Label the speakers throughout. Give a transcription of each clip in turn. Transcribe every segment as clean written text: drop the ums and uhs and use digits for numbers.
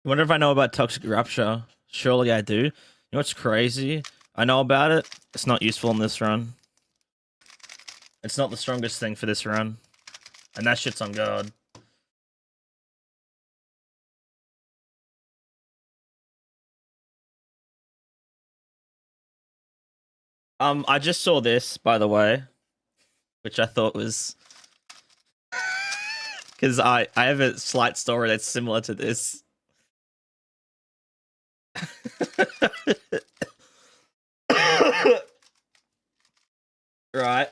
Speaker 1: I wonder if I know about toxic rupture. Surely I do. You know what's crazy? I know about it. It's not useful in this run. It's not the strongest thing for this run. And that shit's on guard. I just saw this, by the way, which I thought was... Because I have a slight story that's similar to this. Right.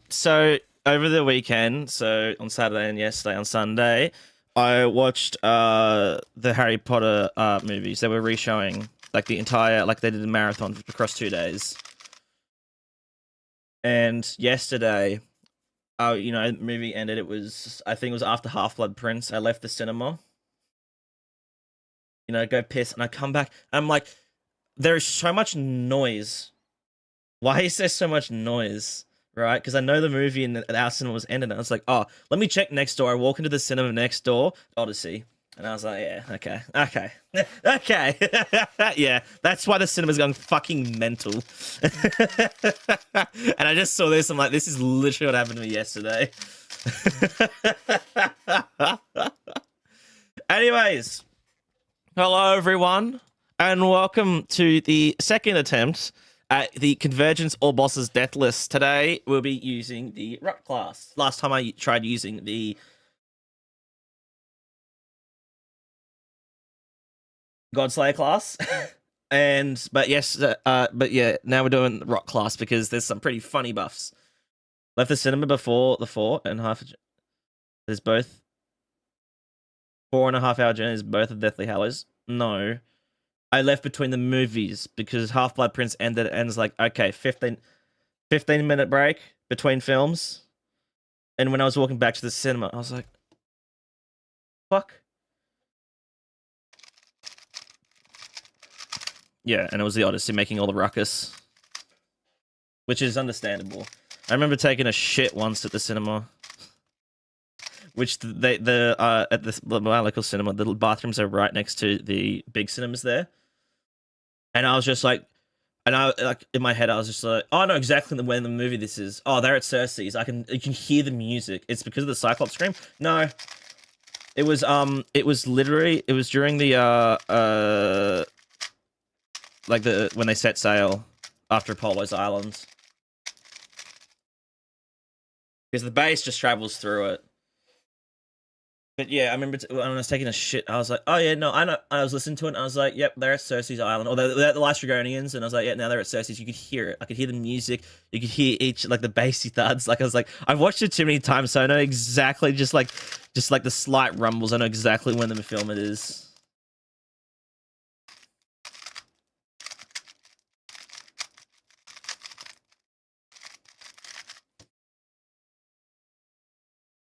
Speaker 1: So over the weekend, so on Saturday and yesterday on Sunday, I watched the Harry Potter movies. They were re-showing like the entire, like they did a marathon across 2 days. And yesterday, you know, the movie ended. It was, I think it was after Half-Blood Prince. I left the cinema. You know, go piss, and I come back, and I'm like, there is so much noise. Why is there so much noise? Right? Because I know the movie in our cinema was ended, and I was like, oh, let me check next door. I walk into the cinema next door, Odyssey. And I was like, yeah, okay, okay. Yeah, that's why the cinema's going fucking mental. And I just saw this, I'm like, this is literally what happened to me yesterday. Anyways, hello everyone, and welcome to the second attempt at the Convergence All Bosses Deathless. Today, we'll be using the Rock class. Last time I tried using the Godslayer class. But yeah, now we're doing the Rock class because there's some pretty funny buffs. Left the cinema before the 4.5. There's both 4.5 hour journeys, both of Deathly Hallows. No. I left between the movies because Half-Blood Prince ended, and it's like, okay, 15-minute break between films. And when I was walking back to the cinema, I was like, fuck. Yeah, and it was the Odyssey making all the ruckus, which is understandable. I remember taking a shit once at the cinema, which at my local cinema, the bathrooms are right next to the big cinemas there, and I was just like, and I like in my head I was just like, oh, I know exactly when the movie this is. Oh, they're at Cersei's. You can hear the music. It's because of the Cyclops scream. No, it was literally during the like when they set sail after Apollo's Island. Because the base just travels through it. But yeah, I remember when I was taking a shit, I was like, oh yeah, no, I know. I was listening to it, and I was like, yep, they're at Cersei's Island. Or they're at the Last Dragonians, and I was like, yeah, now they're at Cersei's. You could hear it. I could hear the music. You could hear each, like, the bassy thuds. Like, I was like, I've watched it too many times, so I know exactly, just like the slight rumbles. I know exactly when the film it is.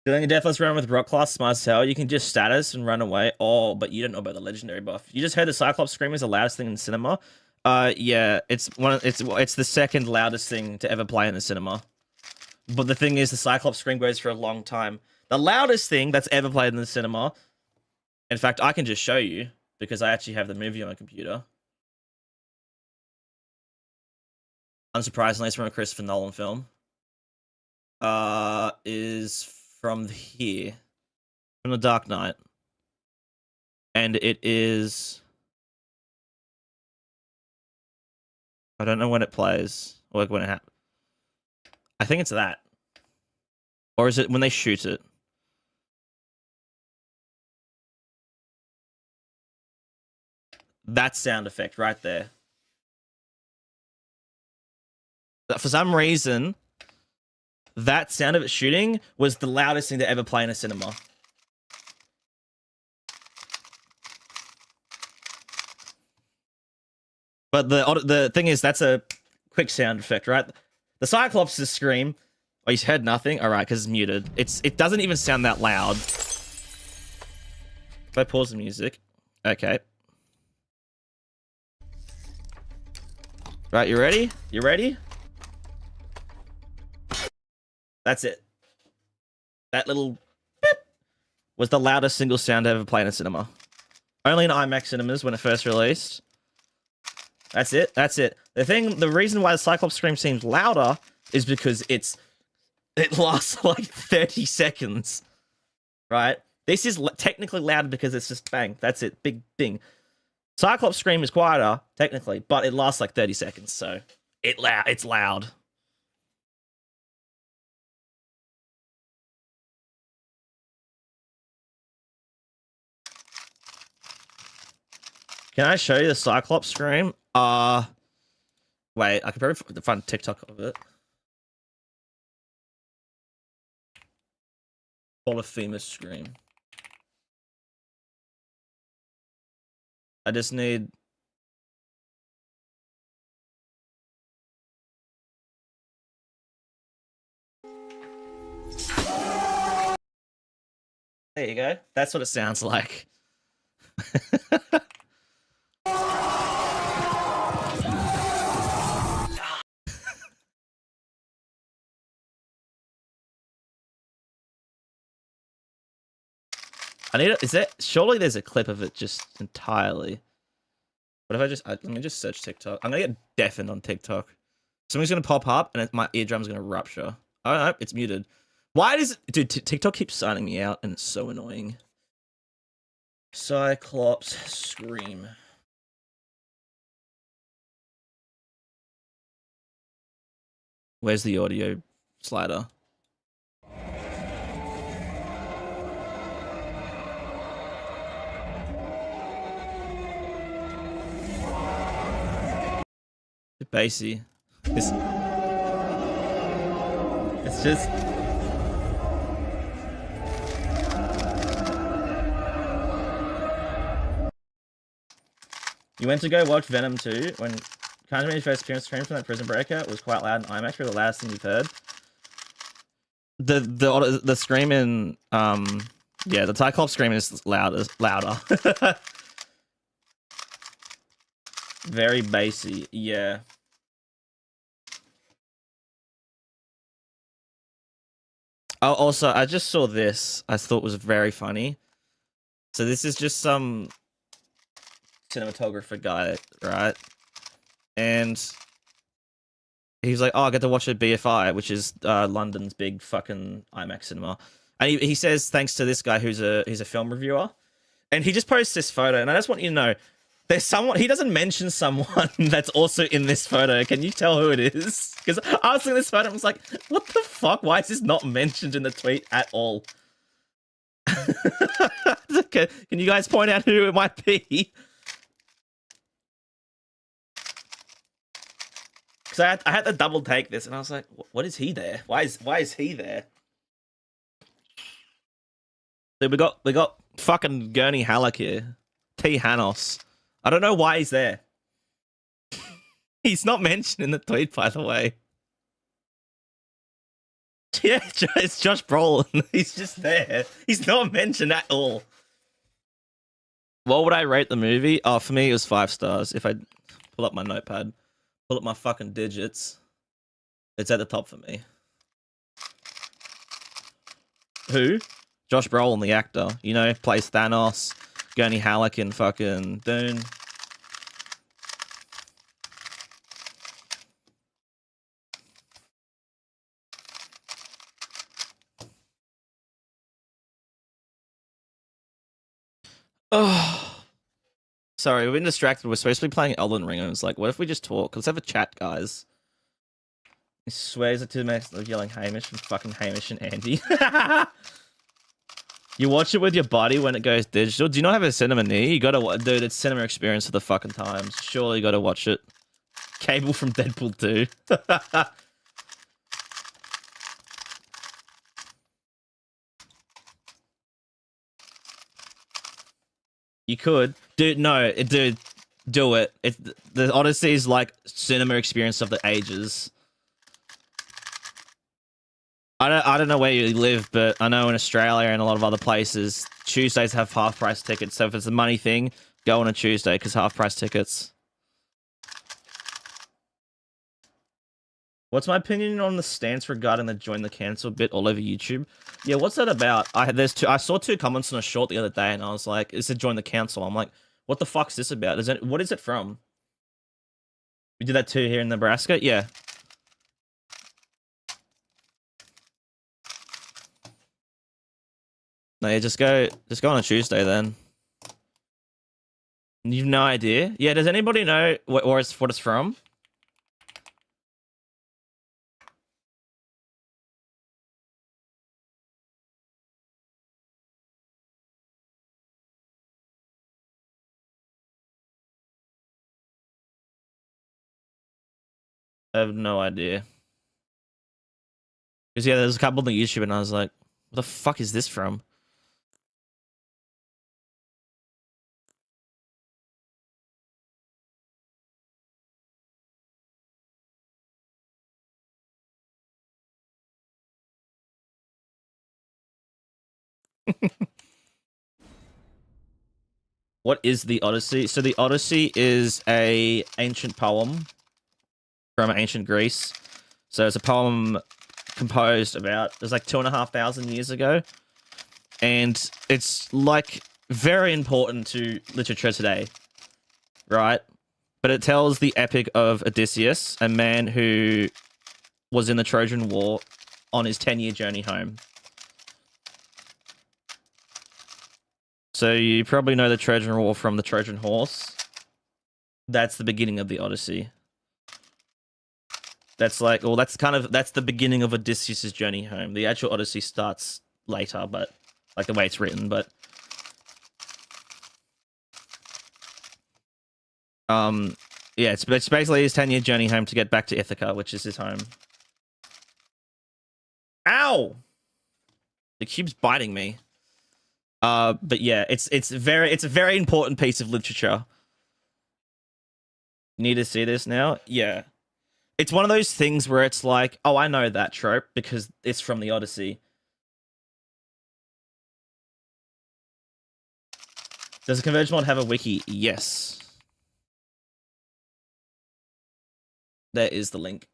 Speaker 1: Doing a Deathless run with Rock class, smart as hell. You can just status and run away. Oh, but you don't know about the legendary buff. You just heard the Cyclops scream is the loudest thing in the cinema. Yeah, it's the second loudest thing to ever play in the cinema. But the thing is, the Cyclops scream goes for a long time. The loudest thing that's ever played in the cinema. In fact, I can just show you because I actually have the movie on my computer. Unsurprisingly, it's from a Christopher Nolan film. Is from here, from The Dark Knight, and it is, I don't know when it plays or like when it happens. I think it's that, or is it when they shoot it? That sound effect right there. But for some reason, that sound of it shooting was the loudest thing to ever play in a cinema. But the thing is, that's a quick sound effect, right? The Cyclops' scream. Oh, you heard nothing? All right, because it's muted. It doesn't even sound that loud. If I pause the music, okay. Right, you ready? You ready? That's it. That little beep. was the loudest single sound ever played in a cinema. Only in IMAX cinemas when it first released. That's it. That's it. The reason why the Cyclops scream seems louder is because it lasts like 30 seconds, right? This is technically louder because it's just bang. That's it. Big thing. Cyclops scream is quieter technically, but it lasts like 30 seconds, so it's loud. Can I show you the Cyclops scream? Wait, I could probably find a TikTok of it. Polyphemus scream. I just need... There you go. That's what it sounds like. I need it. Is it? Surely there's a clip of it just entirely. What if I just... let me just search TikTok. I'm gonna get deafened on TikTok. Something's gonna pop up and my eardrum's gonna rupture. Oh no, it's muted. Why does... Dude, TikTok keeps signing me out and it's so annoying. Cyclops scream. Where's the audio slider? Bassy. It's just... You went to go watch Venom 2 when Convergence's first appearance stream from that prison breakout was quite loud in IMAX. For the loudest thing you've heard. The scream in yeah, the Cyclops scream is louder. Very bassy, yeah. Oh, also, I just saw this. I thought was very funny. So this is just some cinematographer guy, right? And he's like, "Oh, I get to watch at BFI, which is London's big fucking IMAX cinema." And he says thanks to this guy he's a film reviewer, and he just posts this photo. And I just want you to know, there's someone, he doesn't mention someone that's also in this photo. Can you tell who it is? Because I was looking at this photo and I was like, what the fuck? Why is this not mentioned in the tweet at all? Can you guys point out who it might be? Because I had to double take this and I was like, what is he there? Why is he there? Dude, we got fucking Gurney Halleck here. T. Hanos. I don't know why he's there. He's not mentioned in the tweet, by the way. Yeah, it's Josh Brolin. He's just there. He's not mentioned at all. What would I rate the movie? Oh, for me, it was 5 stars. If I pull up my notepad, pull up my fucking digits, it's at the top for me. Who? Josh Brolin, the actor. You know, plays Thanos. Gurney Halleck in fucking Dune. Oh, sorry, we've been distracted. We're supposed to be playing Elden Ring, and it's like, what if we just talk? Let's have a chat, guys. He swears at 2 minutes of yelling Hamish and fucking Hamish and Andy. You watch it with your body when it goes digital. Do you not have a cinema near you? You gotta, dude, it's cinema experience for the fucking times. Surely you gotta watch it. Cable from Deadpool 2. You could. Dude, no, dude, do it. The Odyssey is like cinema experience of the ages. I don't know where you live, but I know in Australia and a lot of other places, Tuesdays have half-price tickets. So if it's a money thing, go on a Tuesday because half-price tickets. What's my opinion on the stance regarding the join the cancel bit all over YouTube? Yeah, what's that about? I saw 2 comments on a short the other day, and I was like, "Is it join the council?" I'm like, "What the fuck's this about? What is it from?" We did that too here in Nebraska. Yeah. No, yeah, just go on a Tuesday then. You've no idea? Yeah. Does anybody know what it's from? I have no idea. Because yeah, there's a couple on YouTube, and I was like, "What the fuck is this from?" What is the Odyssey? So the Odyssey is a ancient poem from ancient Greece. So it's a poem composed about, it was like 2,500 years ago. And it's like very important to literature today, right? But it tells the epic of Odysseus, a man who was in the Trojan War on his 10-year journey home. So you probably know the Trojan War from the Trojan horse. That's the beginning of the Odyssey. That's like, well, that's the beginning of Odysseus' journey home. The actual Odyssey starts later, but like the way it's written, but yeah, it's basically his 10-year journey home to get back to Ithaca, which is his home. Ow! The cube's biting me. But yeah, it's a very important piece of literature. Need to see this now? Yeah. It's one of those things where it's like, oh, I know that trope because it's from the Odyssey. Does a Convergence mod have a wiki? Yes. There is the link.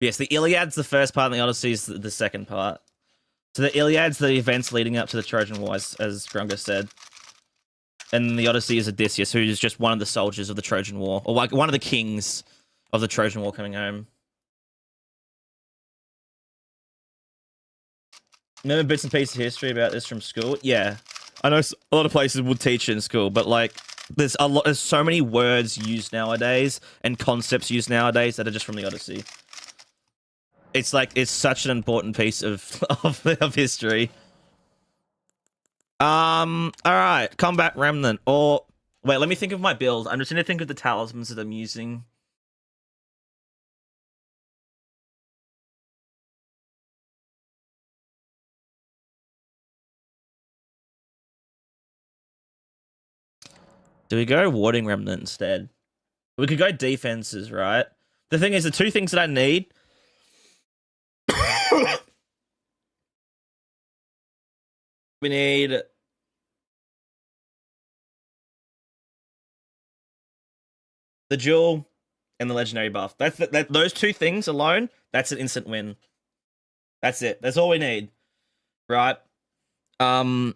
Speaker 1: Yes, the Iliad's the first part and the Odyssey is the second part. So the Iliad's the events leading up to the Trojan War, as Grunga said. And the Odyssey is Odysseus, who is just one of the soldiers of the Trojan War, or like one of the kings of the Trojan War coming home. Remember bits and pieces of history about this from school? Yeah. I know a lot of places would teach it in school, but like there's so many words used nowadays and concepts used nowadays that are just from the Odyssey. It's like it's such an important piece of history. All right, Combat Remnant, or wait, let me think of my build. I'm just gonna think of the talismans that I'm using. Do we go Warding Remnant instead? We could go defenses, right? The thing is, the 2 things that I need. We need the jewel and the legendary buff. Those 2 things alone, that's an instant win. That's it. That's all we need. Right? And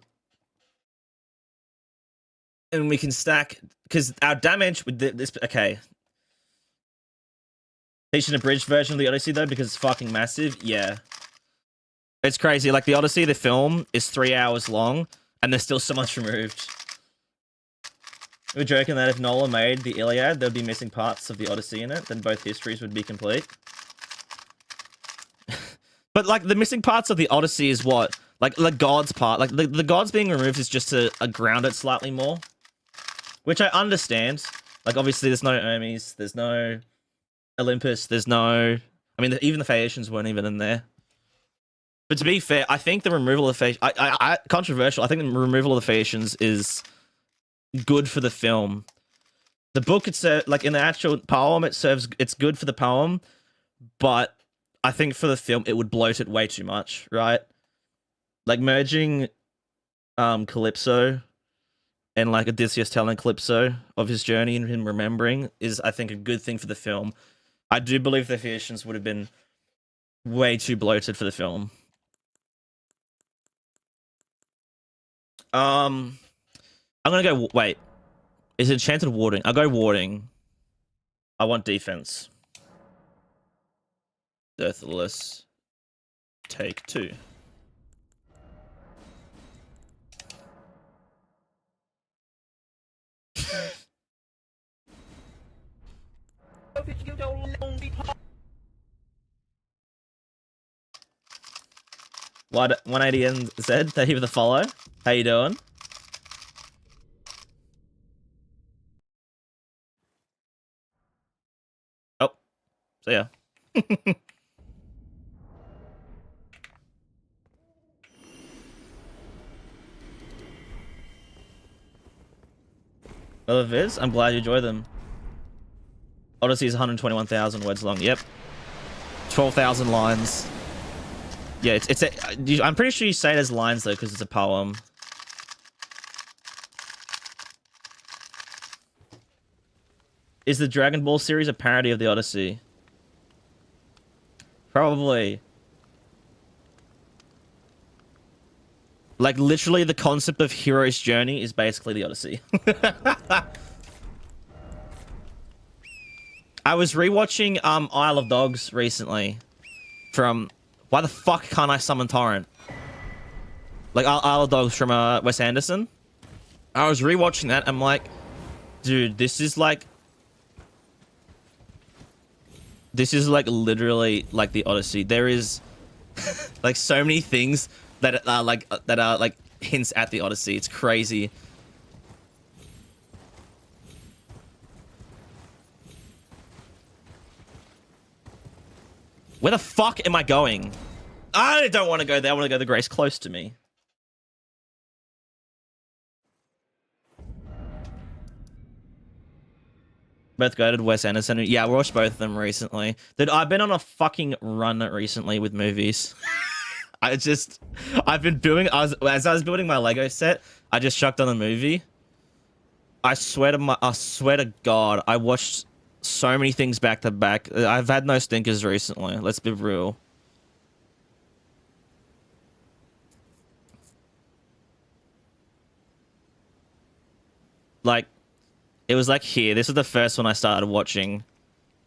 Speaker 1: we can stack, because our damage with this, okay. Teaching a bridge version of the Odyssey though, because it's fucking massive. Yeah. It's crazy. Like the Odyssey, the film is 3 hours long, and there's still so much removed. We're joking that if Nola made the Iliad, there'd be missing parts of the Odyssey in it, then both histories would be complete. But like the missing parts of the Odyssey is what? Like the gods part. Like the gods being removed is just to ground it slightly more. Which I understand. Like obviously there's no Hermes, there's no Olympus, there's no... I mean, even the Phaeacians weren't even in there. But to be fair, I think the removal of Phaeacians... controversial, I think the removal of the Phaeacians is good for the film. The book, it's like in the actual poem, it's good for the poem, but I think for the film, it would bloat it way too much, right? Like merging Calypso and like Odysseus telling Calypso of his journey and him remembering is, I think, a good thing for the film. I do believe the Phaeacians would have been way too bloated for the film. I'm gonna go. Wait, is it enchanted warding? I'll go warding. I want defense. Deathless. Take 2. What 180 NZ? Thank you for the follow. How you doing? Oh, so yeah. Other vids? I'm glad you enjoy them. Odyssey is 121,000 words long. Yep. 12,000 lines. Yeah, I'm pretty sure you say it as lines though, because it's a poem. Is the Dragon Ball series a parody of the Odyssey? Probably. Like, literally, the concept of hero's journey is basically the Odyssey. I was rewatching Isle of Dogs recently. From... Why the fuck can't I summon Torrent? Like, Isle of Dogs from Wes Anderson. I was rewatching that. I'm like, dude, this is like literally like the Odyssey. There is like so many things that are like hints at the Odyssey. It's crazy. Where the fuck am I going? I don't want to go there. I want to go to the Grace close to me. Both goated Wes Anderson. Yeah, we watched both of them recently. Dude, I've been on a fucking run recently with movies. I've been doing, as I was building my Lego set, I just chucked on a movie. I swear to God, I watched so many things back to back. I've had no stinkers recently. Let's be real. Like, it was like here. This is the first one I started watching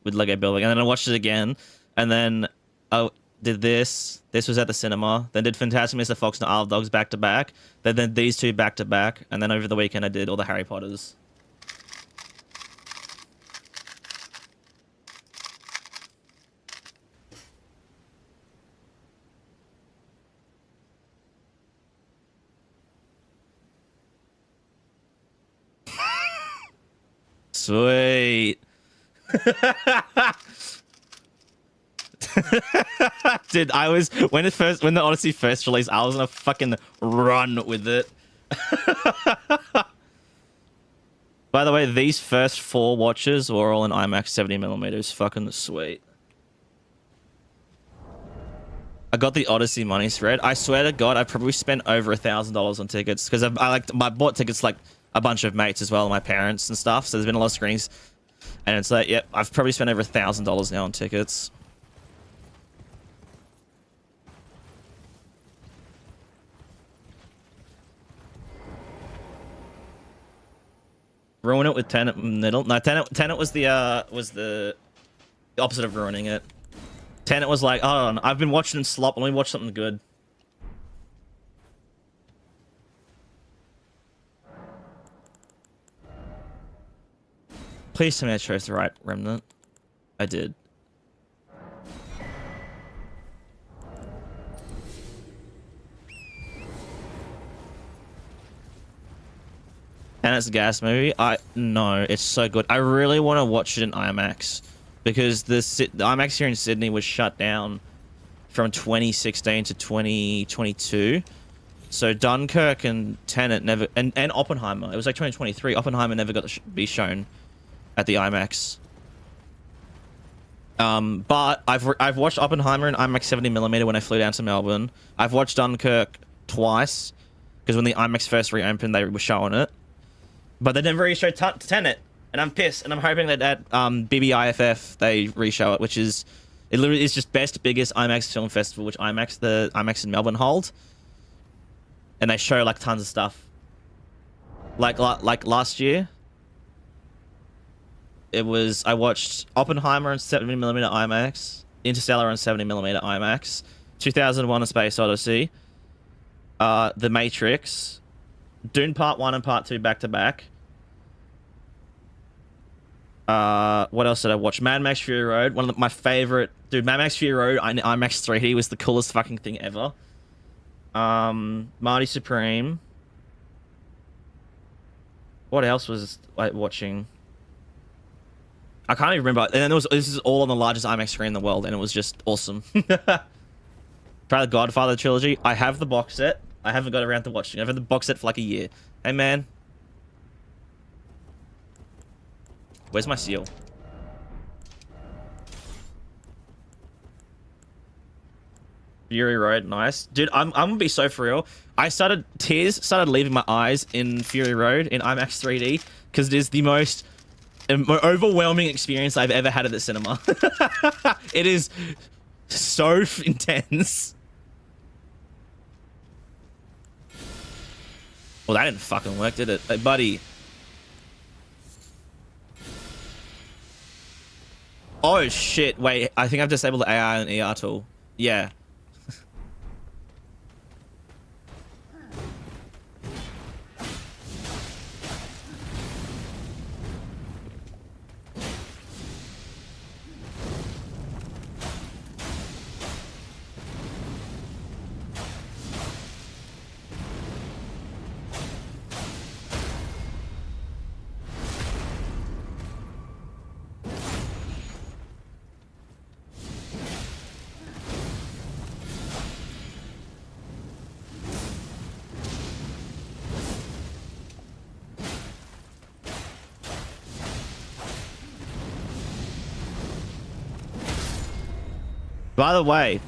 Speaker 1: with Lego building, and then I watched it again, and then I did this. This was at the cinema. Then did Fantastic Mr. Fox and Isle of Dogs back to back. Then these two back to back, and then over the weekend I did all the Harry Potters. Sweet. Dude, I was when the Odyssey first released, I was on a fucking run with it. By the way, these first 4 watches were all in IMAX 70mm. Fucking sweet. I got the Odyssey money spread. I swear to God, I probably spent over $1,000 on tickets because I bought tickets like a bunch of mates as well, my parents and stuff. So there's been a lot of screenings, and it's like, yep, I've probably spent over $1,000 now on tickets. Ruin it with Tenet middle. No, Tenet was the opposite of ruining it. Tenet was like, oh, I've been watching slop. Let me watch something good. Please tell me I chose the right remnant. I did. And it's a gas movie. No, it's so good. I really want to watch it in IMAX because the IMAX here in Sydney was shut down from 2016 to 2022. So Dunkirk and Tenet never, and Oppenheimer. It was like 2023. Oppenheimer never got to be shown at the IMAX. But I've watched Oppenheimer in IMAX 70mm when I flew down to Melbourne. I've watched Dunkirk twice because when the IMAX first reopened, they were showing it. But they never reshow Tenet, and I'm pissed. And I'm hoping that at BBIFF they reshow it, which is it literally is just best biggest IMAX film festival, which the IMAX in Melbourne hold, and they show like tons of stuff. Like last year, it was I watched Oppenheimer on 70mm IMAX, Interstellar on 70mm IMAX, 2001: A Space Odyssey, The Matrix, Dune Part 1 and Part 2 back to back. What else did I watch? Mad Max Fury Road, one of my favorite. Dude, Mad Max Fury Road in IMAX 3D was the coolest fucking thing ever. Marty Supreme. What else was I watching? I can't even remember. And then this is all on the largest IMAX screen in the world, and it was just awesome. Try the Godfather trilogy. I have the box set. I haven't got around to watching. I've had the box set for like a year. Hey, man. Where's my seal? Fury Road, nice. Dude, I'm gonna be so for real. Tears started leaving my eyes in Fury Road in IMAX 3D because it is the most overwhelming experience I've ever had at the cinema. It is so intense. Well, that didn't fucking work, did it? Hey, buddy. Oh, shit. Wait, I think I've disabled the AI and ER tool. Yeah. By the way,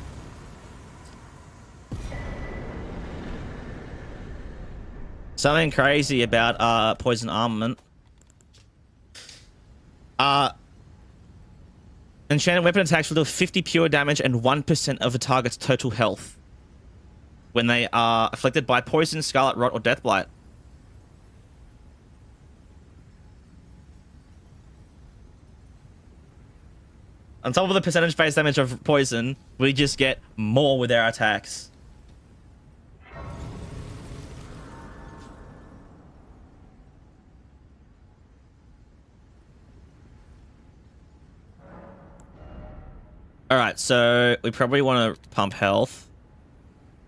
Speaker 1: something crazy about poison armament. Enchanted weapon attacks will deal 50 pure damage and 1% of a target's total health when they are afflicted by poison, scarlet rot, or deathblight. On top of the percentage base damage of poison, we just get more with our attacks. Alright, so we probably want to pump health.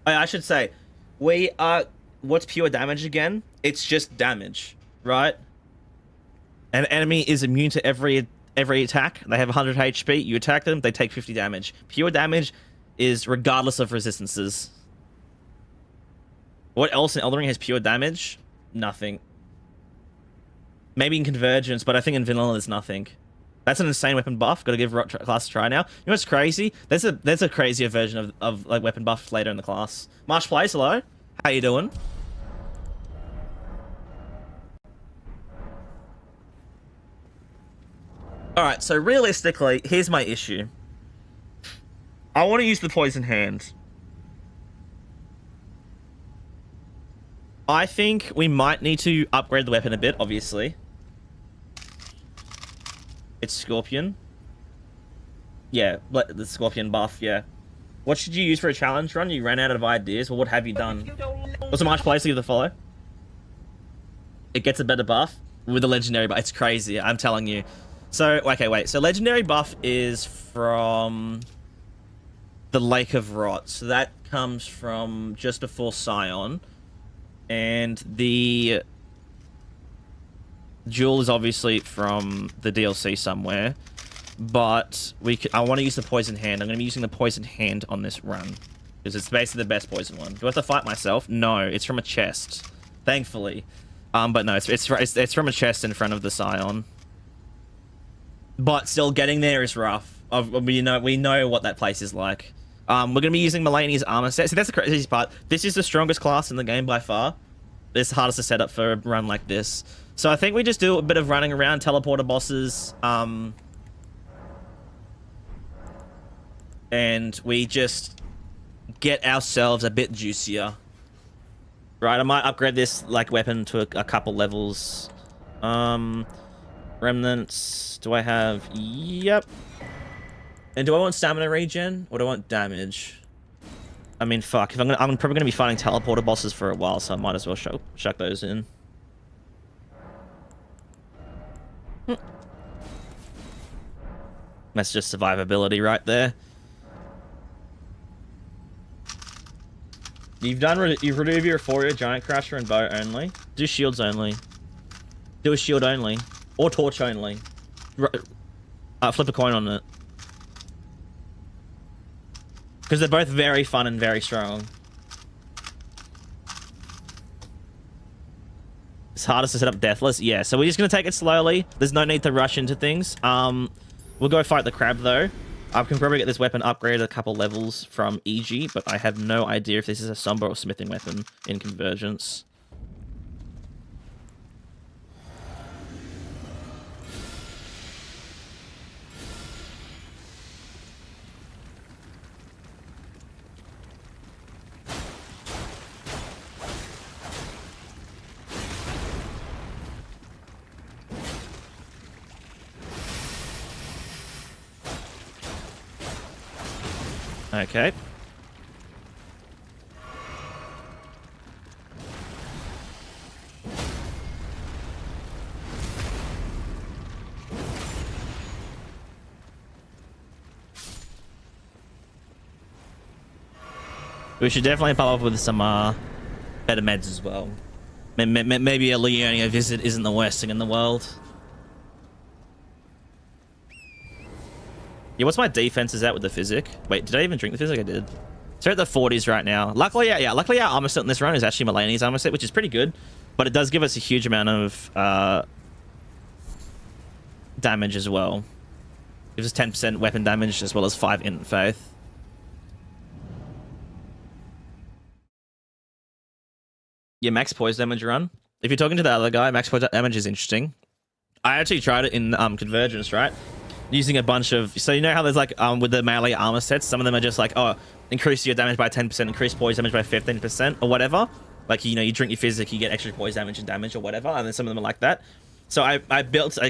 Speaker 1: I should say, we are... What's pure damage again? It's just damage, right? An enemy is immune to every attack. They have 100 HP. You attack them, they take 50 damage. Pure damage is regardless of resistances. What else in Elden Ring has pure damage? Nothing. Maybe in Convergence, but I think in Vanilla there's nothing. That's an insane weapon buff. Got to give class a try now. You know what's crazy? There's a crazier version of like weapon buffs later in the class. Marsh Place, hello. How you doing? Alright, so realistically, here's my issue. I want to use the poison hand. I think we might need to upgrade the weapon a bit, obviously. It's Scorpion. Yeah, the Scorpion buff, yeah. What should you use for a challenge run? You ran out of ideas. Well, what have you done? What's a March place to give the follow? It gets a better buff with a legendary buff. It's crazy, I'm telling you. So, okay, wait. So, legendary buff is from the Lake of Rot. So, that comes from just before Scion. And the Jewel is obviously from the DLC somewhere. But I want to use the Poison Hand. I'm going to be using the Poison Hand on this run. Because it's basically the best poison one. Do I have to fight myself? No, it's from a chest. Thankfully. But no, it's from a chest in front of the Scion. But still, getting there is rough. We know what that place is like. We're going to be using Mulaney's armor set. See, that's the craziest part. This is the strongest class in the game by far. it's hardest to set up for a run like this. So I think we just do a bit of running around, teleporter bosses, and we just get ourselves a bit juicier. Right, I might upgrade this like weapon to a couple levels. Remnants, do I have? Yep. And do I want stamina regen or do I want damage? I mean, fuck. If I'm probably gonna be fighting teleporter bosses for a while, so I might as well chuck those in. That's just survivability right there. You've removed your Euphoria, Giant Crusher, and Bow only. Do shields only. Do a shield only. Or torch only. Flip a coin on it. Because they're both very fun and very strong. It's hardest to set up Deathless. Yeah, so we're just going to take it slowly. There's no need to rush into things. We'll go fight the crab, though. I can probably get this weapon upgraded a couple levels from EG, but I have no idea if this is a somber or smithing weapon in Convergence. Okay. We should definitely pop up with some better meds as well. Maybe a Leonia visit isn't the worst thing in the world. Yeah, what's my defenses at with the physic? Wait, did I even drink the physic? I did. So we're at the 40s right now. Luckily, yeah, luckily our armor set in this run is actually Mulaney's armor set, which is pretty good. But it does give us a huge amount of damage as well. Gives us 10% weapon damage as well as 5 in faith. Yeah, max poise damage run. If you're talking to the other guy, max poise damage is interesting. I actually tried it in Convergence, right? Using a bunch of, so you know how there's like with the melee armor sets, some of them are just like, oh, increase your damage by 10%, increase poise damage by 15% or whatever. Like, you know, you drink your physic, you get extra poise damage and damage or whatever, and then some of them are like that. So I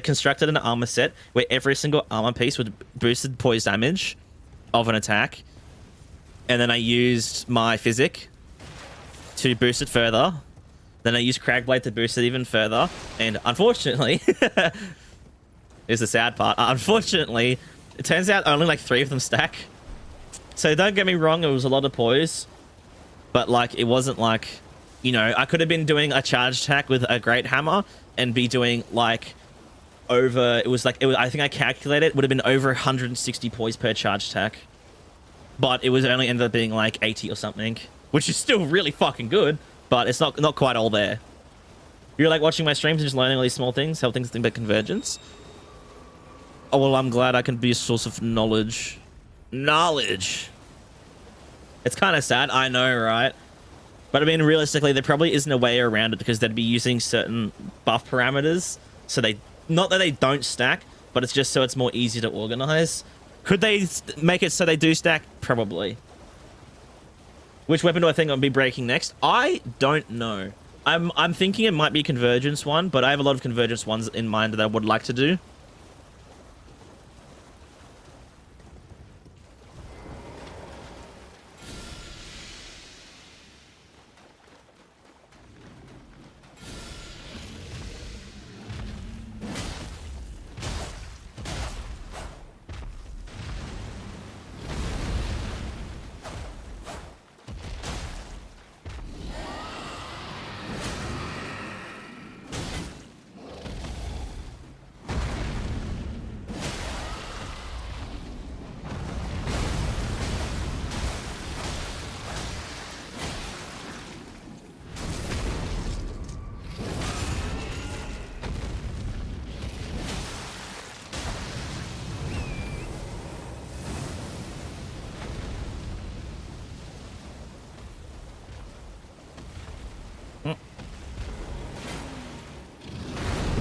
Speaker 1: constructed an armor set where every single armor piece would boosted poise damage of an attack, and then I used my physic to boost it further. Then I used Cragblade to boost it even further, and unfortunately, is the sad part. Unfortunately, it turns out only like 3 of them stack. So don't get me wrong, it was a lot of poise, but like it wasn't like, you know, I could have been doing a charge attack with a great hammer and be doing like over, I think I calculated it would have been over 160 poise per charge attack, but it was only ended up being like 80 or something, which is still really fucking good, but it's not quite all there. You're like watching my streams and just learning all these small things, how things think about Convergence. Oh, well, I'm glad I can be a source of knowledge. Knowledge! It's kind of sad, I know, right? But I mean, realistically, there probably isn't a way around it because they'd be using certain buff parameters. So they, not that they don't stack, but it's just so it's more easy to organize. Could they make it so they do stack? Probably. Which weapon do I think I'll be breaking next? I don't know. I'm thinking it might be Convergence one, but I have a lot of Convergence ones in mind that I would like to do.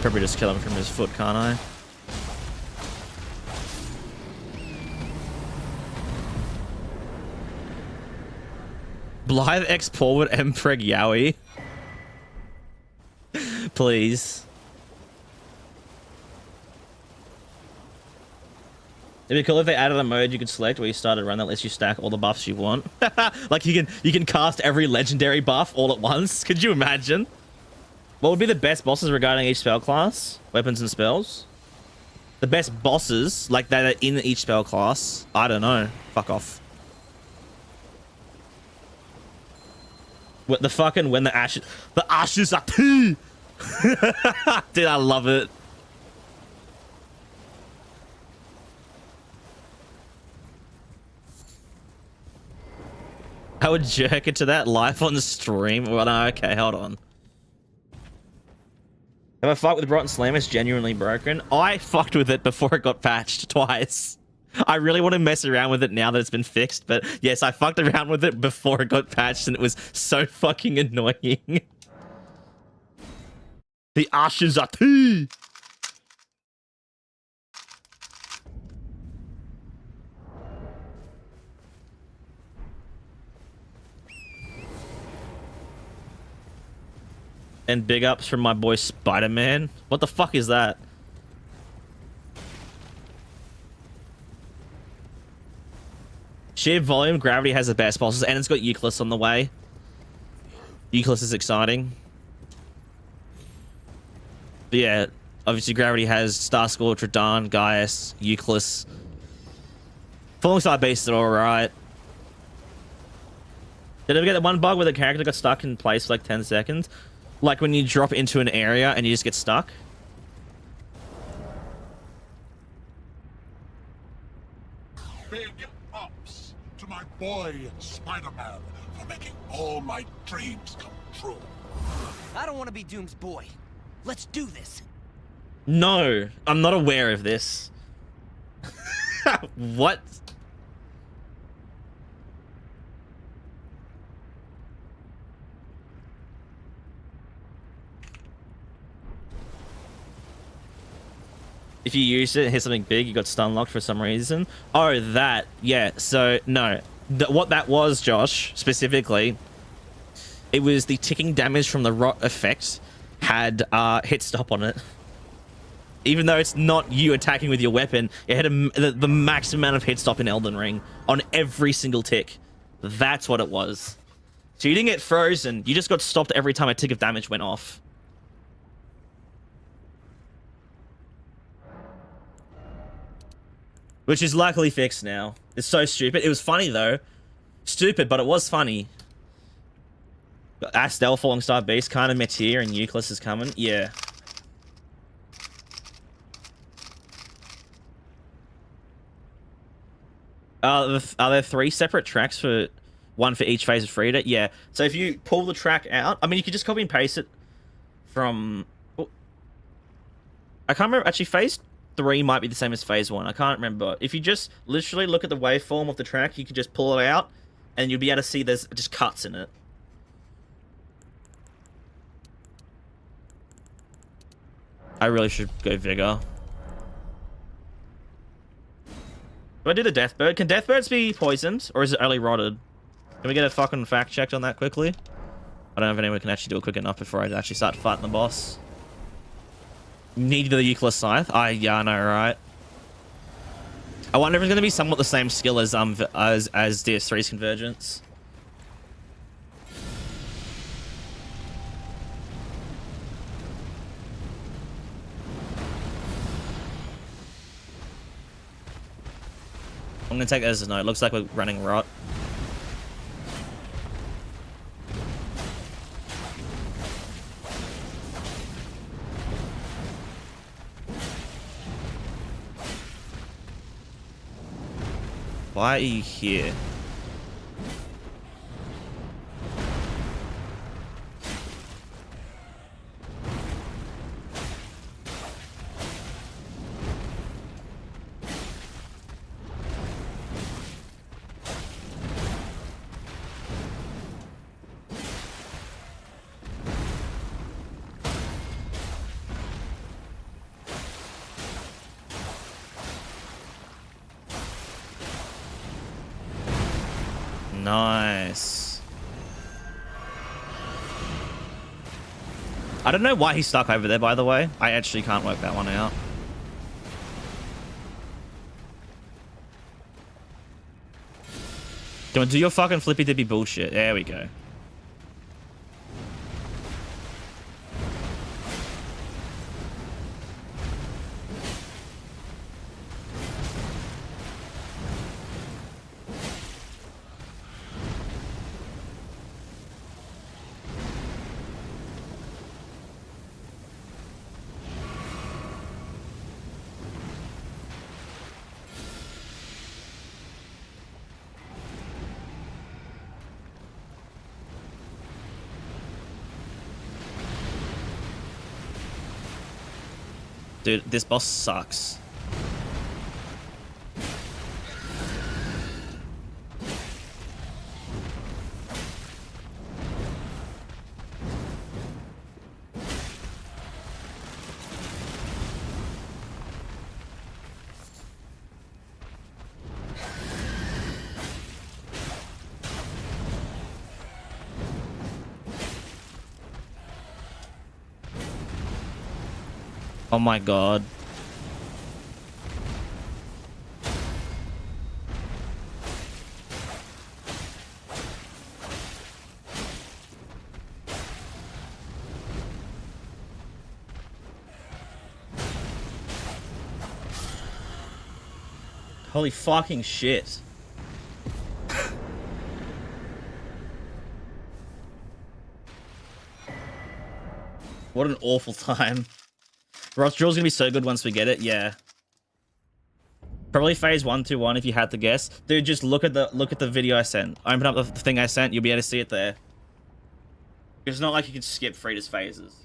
Speaker 1: probably just kill him from his foot, can't I? Blythe X Porwood Mpreg Yowie. Please. It'd be cool if they added a mode you could select where you start a run that lets you stack all the buffs you want. Like you can cast every legendary buff all at once. Could you imagine? What would be the best bosses regarding each spell class? Weapons and spells? The best bosses, like that are in each spell class? I don't know. Fuck off. What the fucking when the ashes are tea. Dude, I love it. I would jerk it to that live on the stream. Well, no, okay, hold on. Have I fight with Rotten Slam? It's genuinely broken. I fucked with it before it got patched twice. I really want to mess around with it now that it's been fixed, but yes, I fucked around with it before it got patched and it was so fucking annoying. The ashes are tea. And big ups from my boy Spider-Man. What the fuck is that? Sheer volume, Gravity has the best bosses, and it's got Euclid on the way. Euclid is exciting. But yeah, obviously Gravity has Starscorch, Radahn, Gaius, Euclid. Falling Star Beasts are alright. Did I ever get that one bug where the character got stuck in place for like 10 seconds? Like when you drop into an area and you just get stuck?
Speaker 2: Big ups to my boy Spider-Man for making all my dreams come true.
Speaker 3: I don't want to be Doom's boy. Let's do this.
Speaker 1: No, I'm not aware of this. What? If you use it and hit something big, you got stun locked for some reason. Oh, that. Yeah, so, no. What that was, Josh, specifically, it was the ticking damage from the rot effect had hit stop on it. Even though it's not you attacking with your weapon, it had the max amount of hit stop in Elden Ring on every single tick. That's what it was. So you didn't get frozen, you just got stopped every time a tick of damage went off. Which is luckily fixed now. It's so stupid. It was funny though. Stupid, but it was funny. Astel, Falling Star Beast, kind of Meteor, and Euclid is coming. Yeah. Are there 3 separate tracks for one for each phase of Frida? Yeah. So if you pull the track out, I mean, you could just copy and paste it from. Oh, I can't remember. Actually, phase 3 might be the same as phase 1. I can't remember. If you just literally look at the waveform of the track, you can just pull it out, and you'll be able to see there's just cuts in it. I really should go Vigor. Do I do the Deathbird? Can Deathbirds be poisoned, or is it only rotted? Can we get a fucking fact checked on that quickly? I don't know if anyone can actually do it quick enough before I actually start fighting the boss. Need the Euclid Scythe? Yeah, I know, right? I wonder if it's going to be somewhat the same skill as DS3's Convergence. I'm going to take it as a no. It looks like we're running rot. Why are you here? Nice. I don't know why he's stuck over there, by the way. I actually can't work that one out. Come on, do your fucking flippy dippy bullshit. There we go. Dude, this boss sucks. Oh my god. Holy fucking shit. What an awful time. Ross Drill's gonna be so good once we get it, yeah. Probably phase 121 if you had to guess. Dude, just look at the video I sent. Open up the thing I sent, you'll be able to see it there. It's not like you can skip Frida's phases.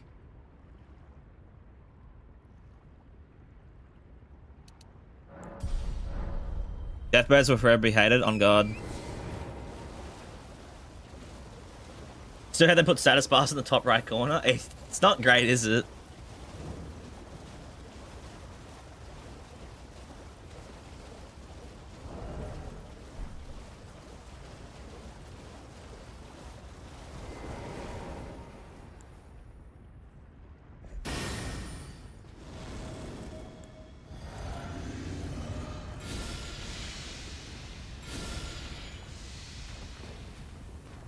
Speaker 1: Deathbirds will forever be hated, on God. Still had they put status bars in the top right corner. It's not great, is it?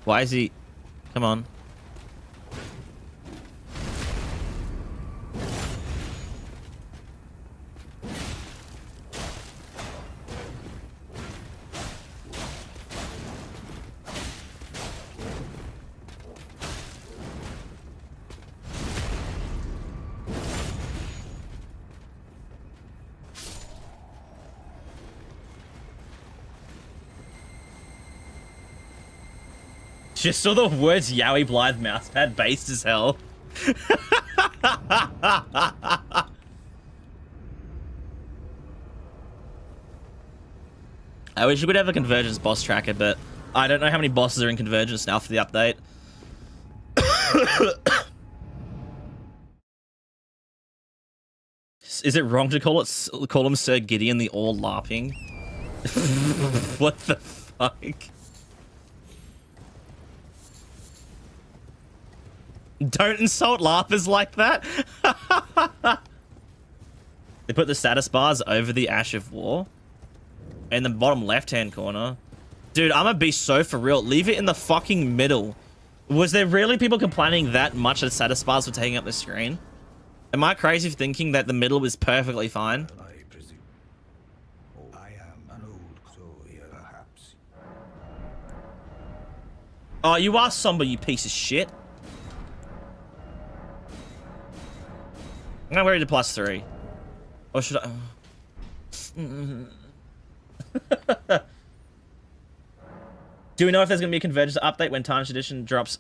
Speaker 1: Why is he... Come on. Just saw the words Yowie Blythe mousepad based as hell. I wish we could have a Convergence boss tracker, but I don't know how many bosses are in Convergence now for the update. Is it wrong to call him Sir Gideon the All LARPing? What the fuck? Don't insult LARPers like that. They put the status bars over the Ash of War in the bottom left-hand corner. Dude, I'm gonna be so for real. Leave it in the fucking middle. Was there really people complaining that much that status bars were taking up the screen? Am I crazy for thinking that the middle was perfectly fine?
Speaker 4: I presume. Oh, I am an old crow here, perhaps.
Speaker 1: Oh, you are somber, you piece of shit. I'm gonna wear it to +3. Or should I? Do we know if there's gonna be a Convergence update when Tarnished Edition drops?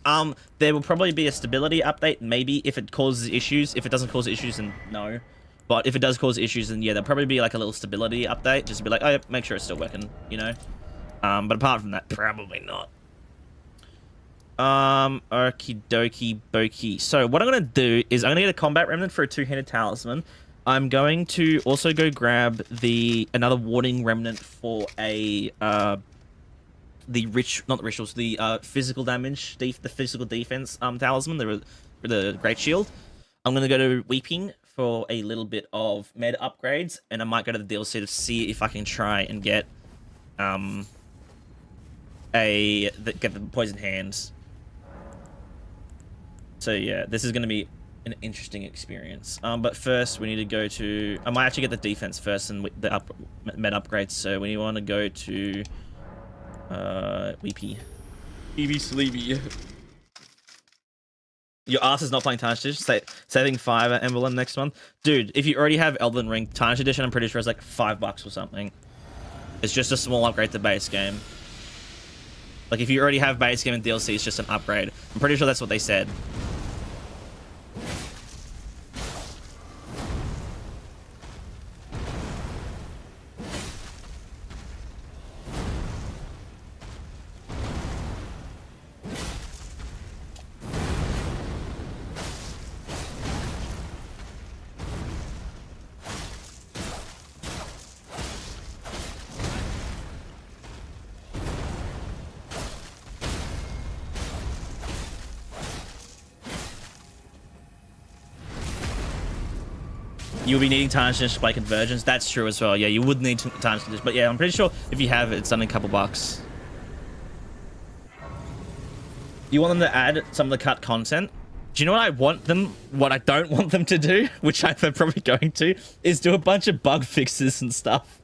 Speaker 1: There will probably be a stability update, maybe, if it causes issues. If it doesn't cause issues, then no. But if it does cause issues, then yeah, there'll probably be like a little stability update, just to be like, oh, yeah, make sure it's still working, you know? But apart from that, probably not. Okie dokie bokey. So what I'm gonna do is I'm gonna get a combat remnant for a two-handed talisman. I'm going to also go grab another warding remnant for a not the rituals, the physical damage, the physical defense talisman, the great shield. I'm gonna go to Weeping for a little bit of med upgrades, and I might go to the DLC to see if I can try and get get the poison hands. So yeah, this is gonna be an interesting experience. But first we need to go to. I might actually get the defense first and the med upgrades. So we want to go to Weepy. Weepy Sleepy. Your ass is not playing Tarnished Edition. Saving 5 at Emblem next month, dude. If you already have Elden Ring Tarnished Edition, I'm pretty sure it's like $5 or something. It's just a small upgrade to base game. Like if you already have base game and DLC, it's just an upgrade. I'm pretty sure that's what they said. You'll be needing Tarnished Edition by Convergence. That's true as well. Yeah, you would need Tarnished Edition. But yeah, I'm pretty sure if you have it, it's only a couple bucks. You want them to add some of the cut content? Do you know what I want them? What I don't want them to do, which they're probably going to, is do a bunch of bug fixes and stuff.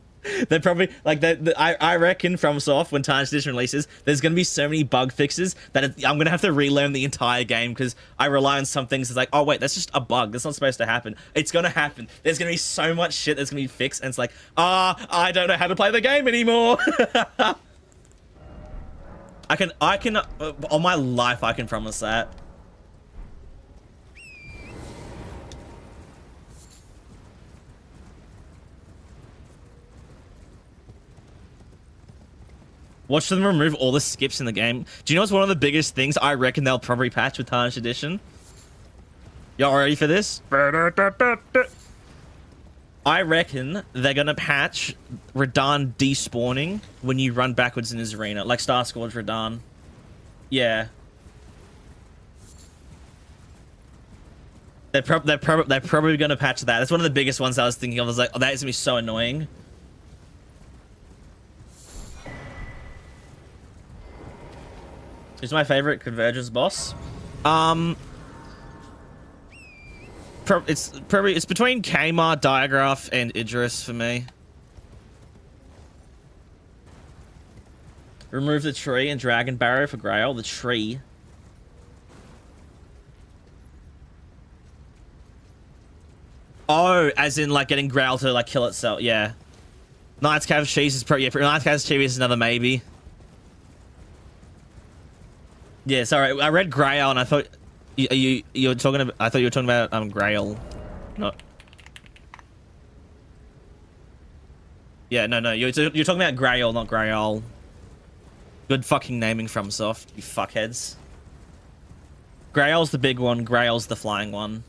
Speaker 1: They're probably like I reckon from Soft when Tarnished Edition releases, there's gonna be so many bug fixes that I'm gonna have to relearn the entire game because I rely on some things. It's like, oh wait, that's just a bug. That's not supposed to happen. It's gonna happen. There's gonna be so much shit that's gonna be fixed, and it's like, I don't know how to play the game anymore. I can on my life I can promise that. Watch them remove all the skips in the game. Do you know what's one of the biggest things I reckon they'll probably patch with Tarnished Edition? Y'all ready for this? I reckon they're gonna patch Radahn despawning when you run backwards in his arena, like Star Scourge Radahn. Yeah. They're probably gonna patch that. That's one of the biggest ones I was thinking of. I was like, oh, that is gonna be so annoying. Who's my favorite Convergence boss? It's between Kmart, Diagraph, and Idris for me. Remove the tree and Dragon Barrow for Grail. The tree. Oh, as in like getting Grail to like kill itself. Yeah. Knight's Cave Cheese is probably Knight's Cave Cheese is another maybe. Yeah, sorry. I read Grail and I thought you were talking about. I thought you were talking about Grail, not. Yeah, no. You're talking about Grail, not Grail. Good fucking naming from Soft, you fuckheads. Grail's the big one. Grail's the flying one.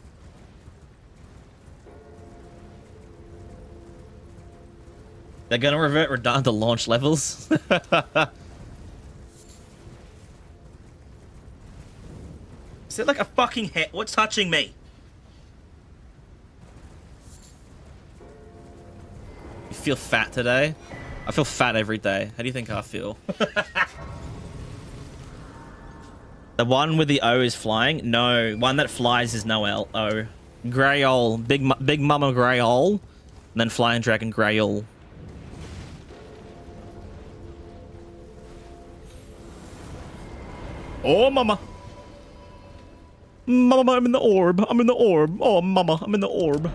Speaker 1: They're gonna revert Radahn to launch levels. Is it like a fucking head? What's touching me? You feel fat today? I feel fat every day. How do you think I feel? The one with the O is flying? No, one that flies is no L O. Greyol, big mama Greyol, and then flying dragon Greyol. Oh mama. Mama, I'm in the orb. I'm in the orb. Oh, mama, I'm in the orb. Do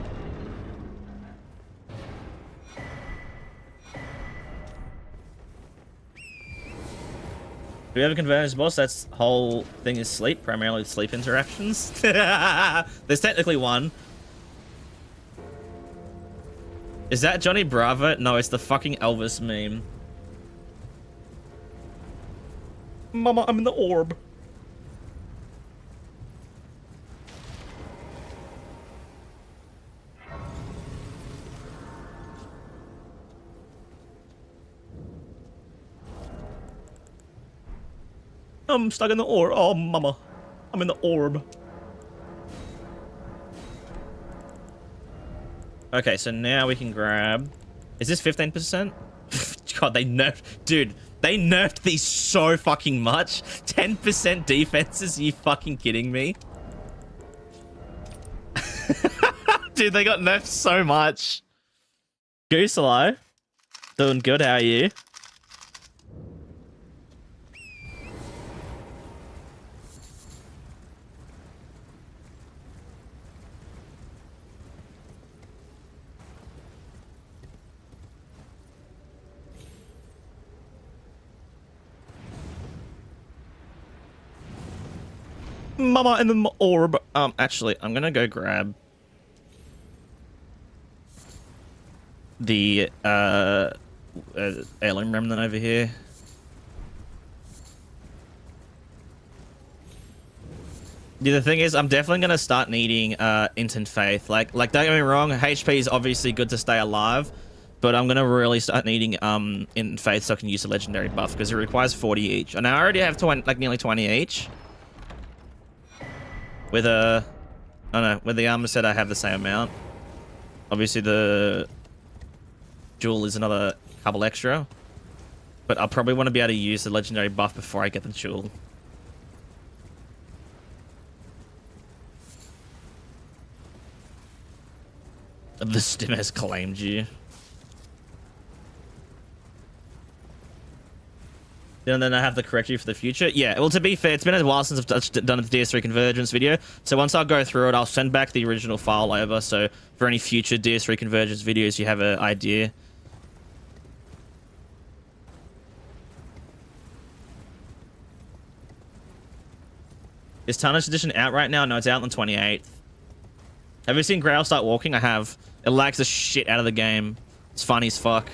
Speaker 1: we have a Convergence boss? That's whole thing is sleep, primarily sleep interactions. There's technically one. Is that Johnny Bravo? No, it's the fucking Elvis meme. Mama, I'm in the orb. I'm stuck in the orb. Oh, mama. I'm in the orb. Okay, so now we can grab... Is this 15%? God, they nerfed... Dude, they nerfed these so fucking much. 10% defenses? Are you fucking kidding me? Dude, they got nerfed so much. Goose, hello. Doing good, how are you? Mama in the orb. Actually, I'm gonna go grab the heirloom remnant over here. Yeah, the thing is, I'm definitely gonna start needing instant faith. Like don't get me wrong, HP is obviously good to stay alive, but I'm gonna really start needing instant faith so I can use the legendary buff because it requires 40 each. And I already have 20, like nearly 20 each. With a, oh no, with the armor set I have the same amount. Obviously the jewel is another couple extra, but I'll probably want to be able to use the legendary buff before I get the jewel. The stim has claimed you. And then I have to correct you for the future. Yeah, well, to be fair, it's been a while since I've done a DS3 Convergence video. So once I go through it, I'll send back the original file over. So for any future DS3 Convergence videos, you have an idea. Is Tarnished Edition out right now? No, it's out on the 28th. Have you seen Grail start walking? I have. It lags the shit out of the game. It's funny as fuck.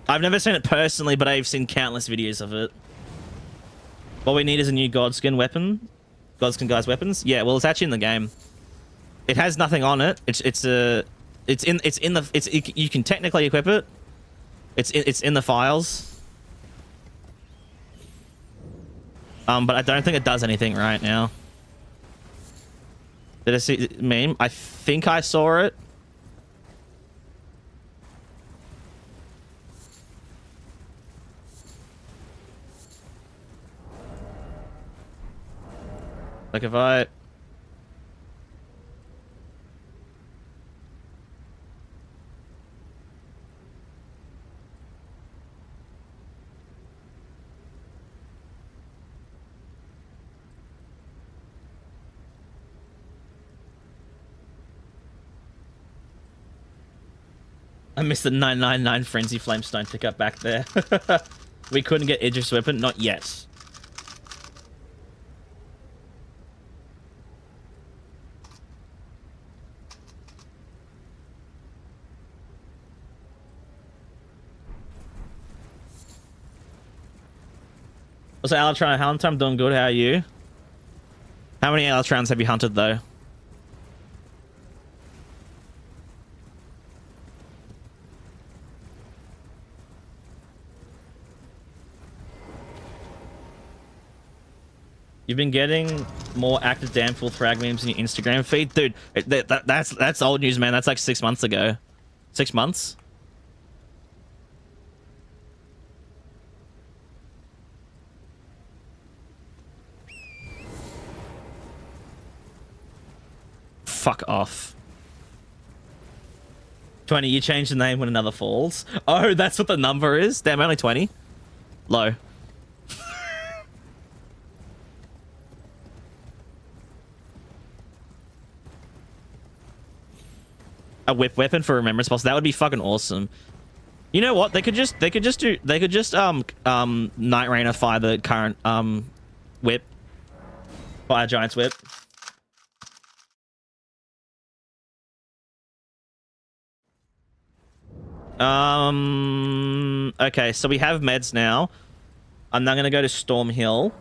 Speaker 1: I've never seen it personally, but I've seen countless videos of it. What we need is a new Godskin weapon. Godskin guys weapons. Yeah, well, it's actually in the game. It has nothing on it. You can technically equip it. It's in the files. But I don't think it does anything right now. Did I see the meme? I think I saw it. Like if I... I missed the 999 Frenzy Flamestone pickup back there. We couldn't get Idris weapon? Not yet. Also, Alatron Hunt, I'm doing good. How are you? How many Alatrons have you hunted, though? You've been getting more active damn full frag memes in your Instagram feed? Dude, that's old news, man. That's like 6 months ago. 6 months? Fuck off. 20, you change the name when another falls. Oh, that's what the number is? Damn, only 20. Low. A whip weapon for remembrance boss. That would be fucking awesome. You know what? They could just Night Rainer fire the current whip. Fire Giant's whip. Okay, so we have meds now. I'm now gonna go to Storm Hill.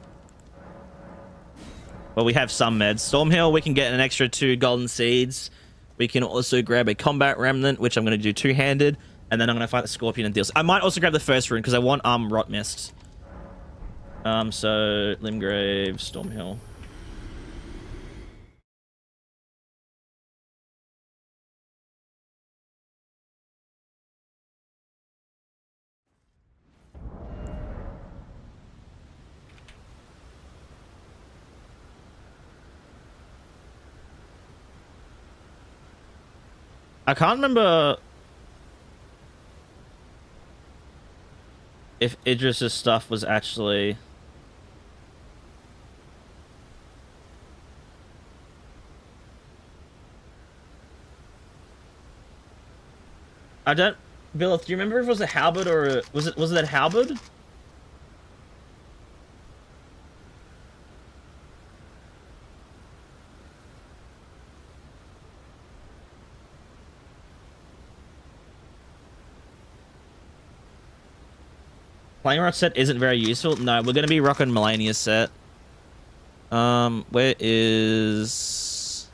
Speaker 1: Well, we have some meds. Storm Hill, we can get an extra 2 golden seeds. We can also grab a combat remnant, which I'm gonna do two-handed, And then I'm gonna fight the Scorpion and Deathless. I might also grab the first rune because I want Rot Mist. So Limgrave, Stormhill. I can't remember if Idris's stuff was actually... I don't... Bill, do you remember if it was a halberd or a... Was it that halberd? Playing Rot set isn't very useful. No, we're going to be rocking Melania's set. Where is...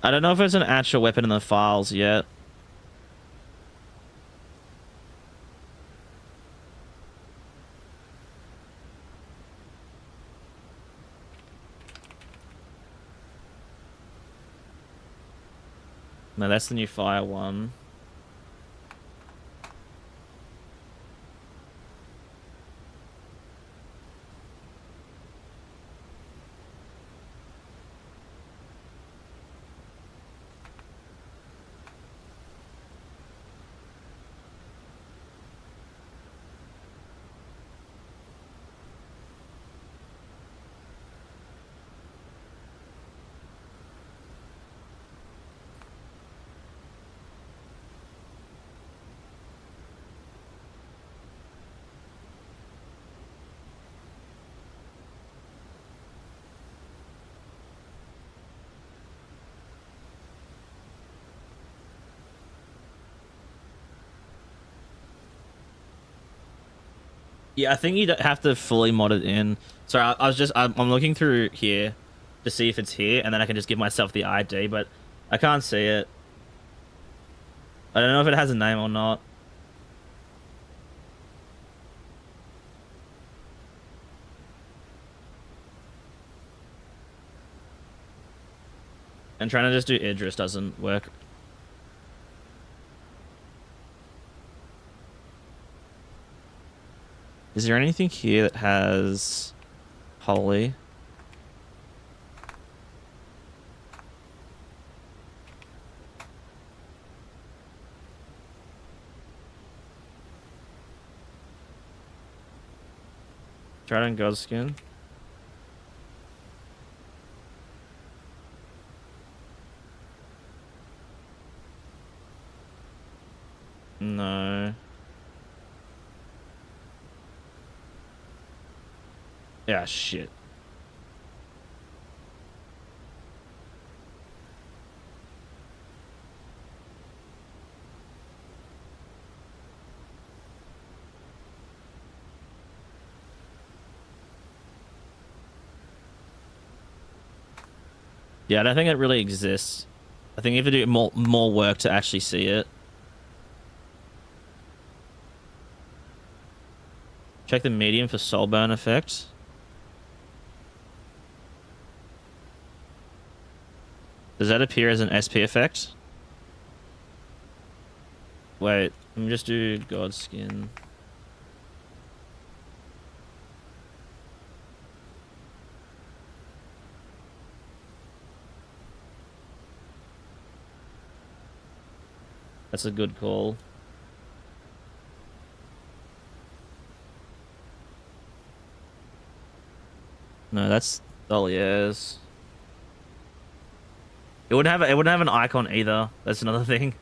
Speaker 1: I don't know if there's an actual weapon in the files yet. No, that's the new fire one. Yeah, I think you don't have to fully mod it in. Sorry, I'm looking through here to see if it's here, and then I can just give myself the ID, but I can't see it. I don't know if it has a name or not. And trying to just do Idris doesn't work. Is there anything here that has holy? Trident Godskin. No. Yeah, shit. Yeah, I don't think it really exists. I think you have to do more work to actually see it. Check the medium for soul burn effect. Does that appear as an SP effect? Wait, let me just do God Skin. That's a good call. No, that's Dolieres. It wouldn't have an icon either. That's another thing.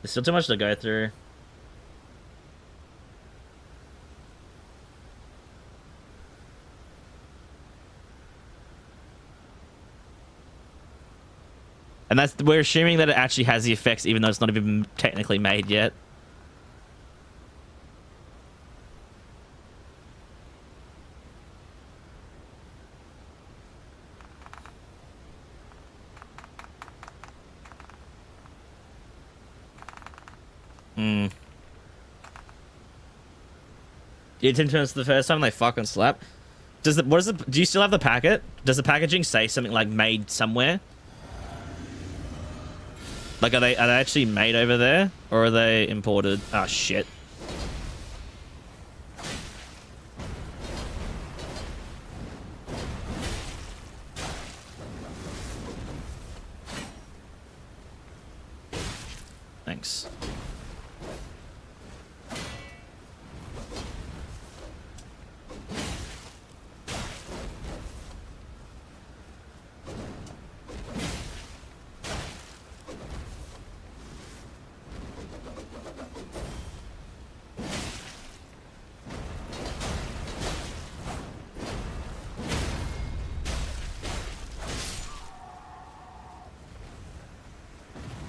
Speaker 1: There's still too much to go through. And we're assuming that it actually has the effects, even though it's not even technically made yet. It's in terms of the first time they fucking slap. Do you still have the packet? Does the packaging say something like made somewhere? Like, are they actually made over there, or are they imported? Oh shit. Thanks.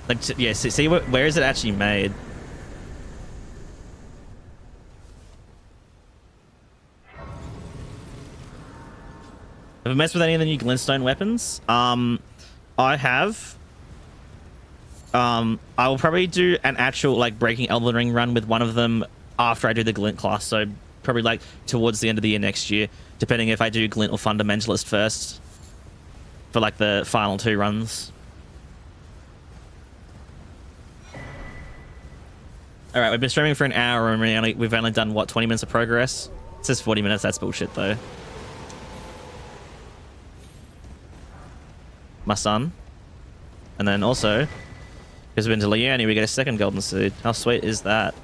Speaker 1: Like, yeah, see where is it actually made? Have I messed with any of the new glintstone weapons? I have. I will probably do an actual, like, breaking Elden Ring run with one of them after I do the glint class, so probably, like, towards the end of the year next year, depending if I do glint or fundamentalist first for, like, the final 2 runs. All right, we've been streaming for an hour and we've only done, what, 20 minutes of progress? It says 40 minutes. That's bullshit, though. My son. And then also, because we've been to Leone, we get a second golden seed. How sweet is that?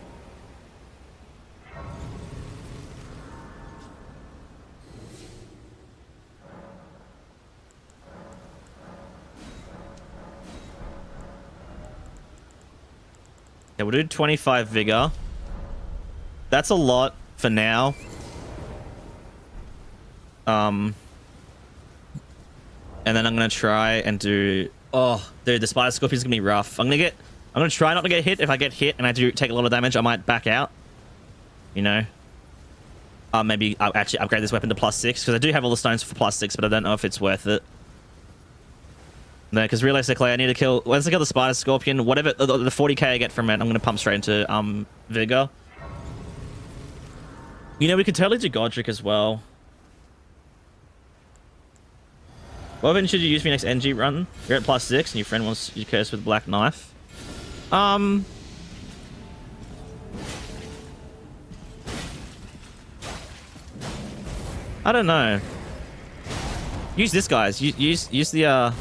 Speaker 1: Yeah, we'll do 25 vigor. That's a lot for now. And then I'm gonna try and do. Oh, dude, the spider scorpion's gonna be rough. I'm gonna try not to get hit. If I get hit and I do take a lot of damage, I might back out. You know. Maybe I'll actually upgrade this weapon to +6 because I do have all the stones for +6, but I don't know if it's worth it. No, because realistically, I need to kill. Once I kill the spider scorpion, whatever the 40k I get from it, I'm gonna pump straight into vigor. You know, we could totally do Godric as well. What weapon should you use for your next NG run? You're at +6 and your friend wants you curse with black knife. I don't know. Use this, guys. Use the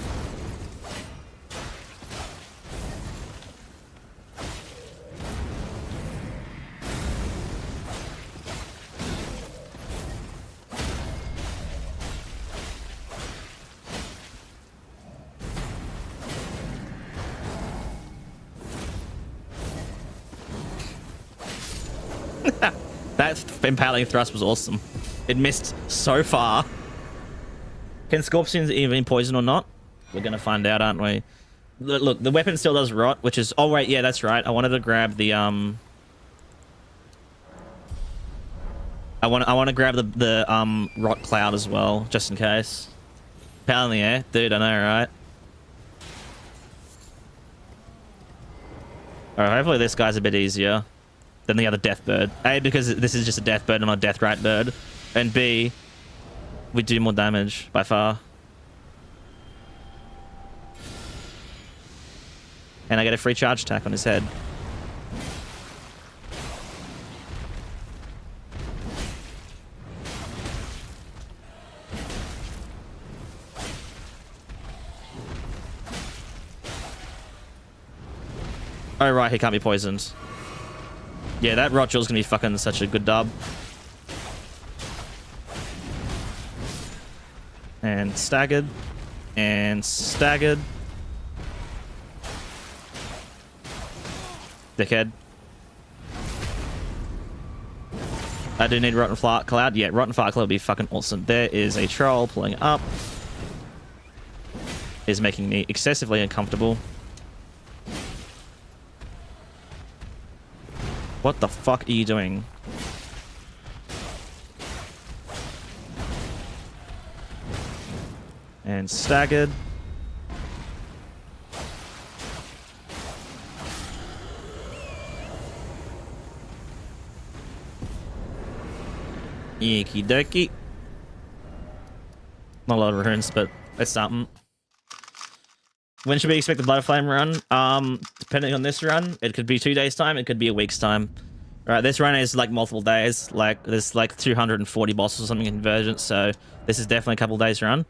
Speaker 1: that impaling thrust was awesome. It missed so far. Can scorpions even poison or not? We're gonna find out, aren't we? Look, the weapon still does rot, which is... Oh, wait, yeah, that's right. I wanted to grab the, I want to grab the rot cloud as well, just in case. Power in the air. Dude, I know, right? Alright, hopefully this guy's a bit easier than the other death bird. A, because this is just a death bird and not a death right bird. And B, we do more damage by far. And I get a free charge attack on his head. Oh right, he can't be poisoned. Yeah, that rot jewel's gonna be fucking such a good dub. And staggered. And staggered. Dickhead. I do need Rotten Fart Cloud. Yeah, Rotten Fart Cloud would be fucking awesome. There is a troll pulling up. Is making me excessively uncomfortable. What the fuck are you doing? And staggered. Okie dokie. Not a lot of runes, but it's something. When should we expect the Blood Flame run? Depending on this run, it could be 2 days' time, it could be a week's time. Right, this run is like multiple days. Like there's like 240 bosses or something in Convergence, so this is definitely a couple days run.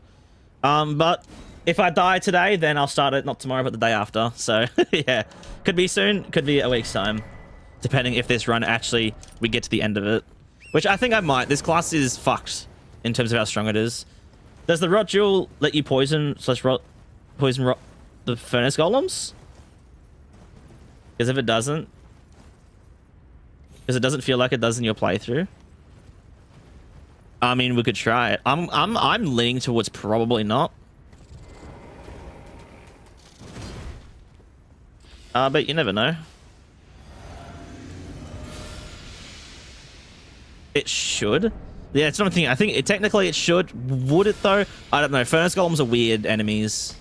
Speaker 1: But if I die today, then I'll start it not tomorrow, but the day after. So yeah, could be soon, could be a week's time, depending if this run actually we get to the end of it. Which I think I might. This class is fucked in terms of how strong it is. Does the Rot Jewel let you poison the Furnace Golems? Because if it doesn't... Because it doesn't feel like it does in your playthrough. I mean, we could try it. I'm leaning towards probably not. But you never know. It should. Yeah, it's not a thing. I think technically it should. Would it though? I don't know. Furnace Golems are weird enemies.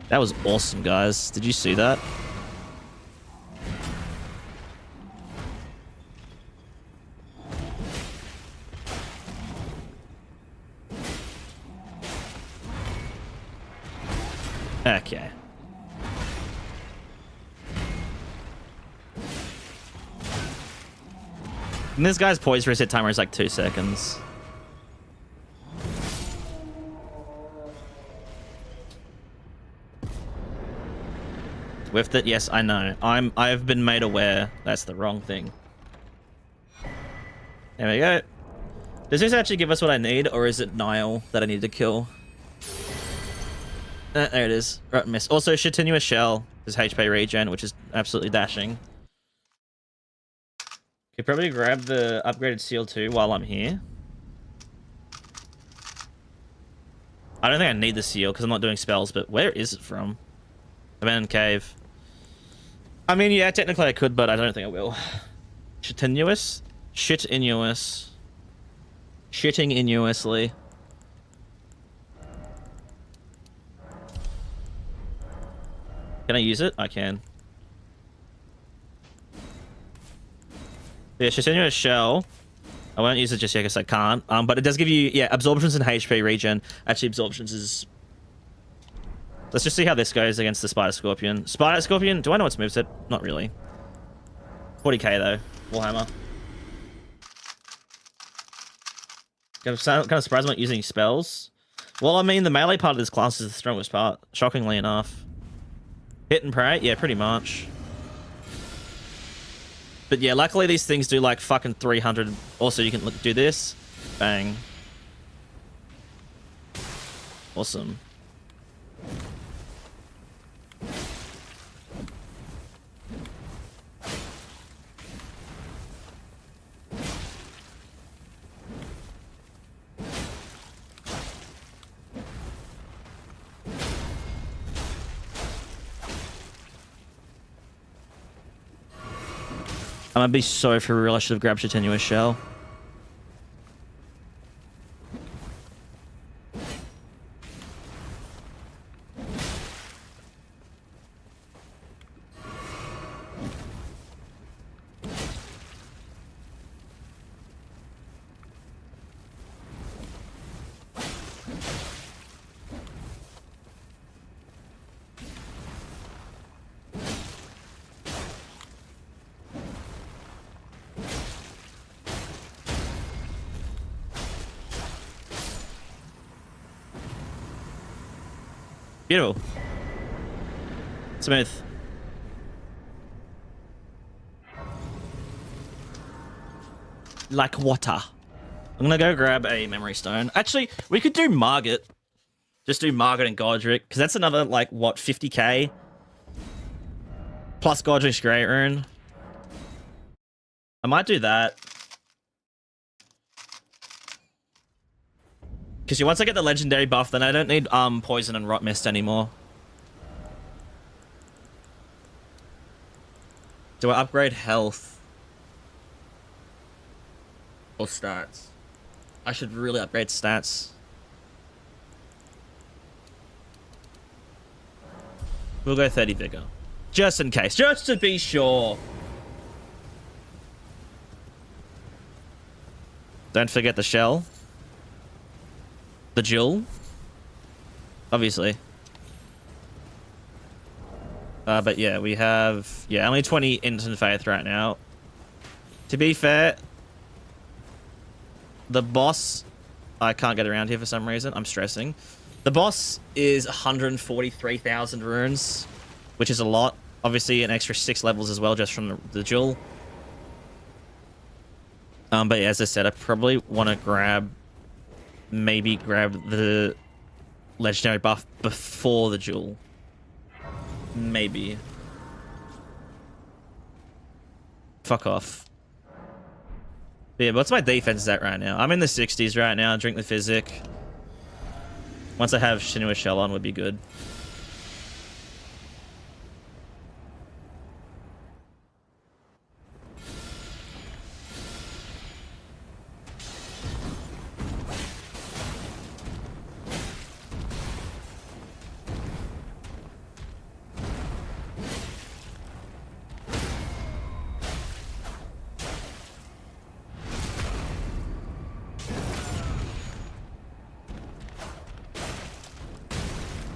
Speaker 1: That was awesome, guys. Did you see that? Okay. And this guy's poise reset timer is like 2 seconds. Whiffed it? Yes, I know. I've been made aware that's the wrong thing. There we go. Does this actually give us what I need, or is it Nile that I need to kill? There it is. Right, miss. Also, Shitinuous Shell is HP regen, which is absolutely dashing. Could probably grab the upgraded seal too while I'm here. I don't think I need the seal because I'm not doing spells, but where is it from? Abandoned cave. I mean, yeah, technically I could, but I don't think I will. Shitinuous? Shitinuous. Shitting inuously. Can I use it? I can. Yeah, Shitinuous Shell. I won't use it just yet because I can't. But it does give you, yeah, absorptions and HP regen. Actually, absorptions is... Let's just see how this goes against the Spider Scorpion. Spider Scorpion, do I know its moveset? Not really. 40k though, Warhammer. I'm kind of surprised I'm not using spells. Well, I mean, the melee part of this class is the strongest part, shockingly enough. Hit and pray? Yeah, pretty much. But yeah, luckily these things do like fucking 300. Also, you can do this. Bang. Awesome. I'm gonna be so for real. I should have grabbed Shitinuous Shell. Beautiful. Smooth. Like water. I'm gonna go grab a memory stone. Actually, we could do Margit. Just do Margit and Godric, because that's another, like, what, 50k? Plus Godric's Great Rune. I might do that. Because once I get the legendary buff, then I don't need poison and rot mist anymore. Do I upgrade health? Or stats? I should really upgrade stats. We'll go 30 vigor. Just in case. Just to be sure. Don't forget the shell. The jewel. Obviously. But yeah, we have... Yeah, only 20 instant faith right now. To be fair... The boss... I can't get around here for some reason. I'm stressing. The boss is 143,000 runes, which is a lot. Obviously, an extra 6 levels as well, just from the jewel. But yeah, as I said, I probably want to grab... Maybe grab the legendary buff before the jewel. Maybe. Fuck off. But yeah, what's my defense at right now? I'm in the 60s right now. Drink the physic. Once I have Shinua Shell on, would be good.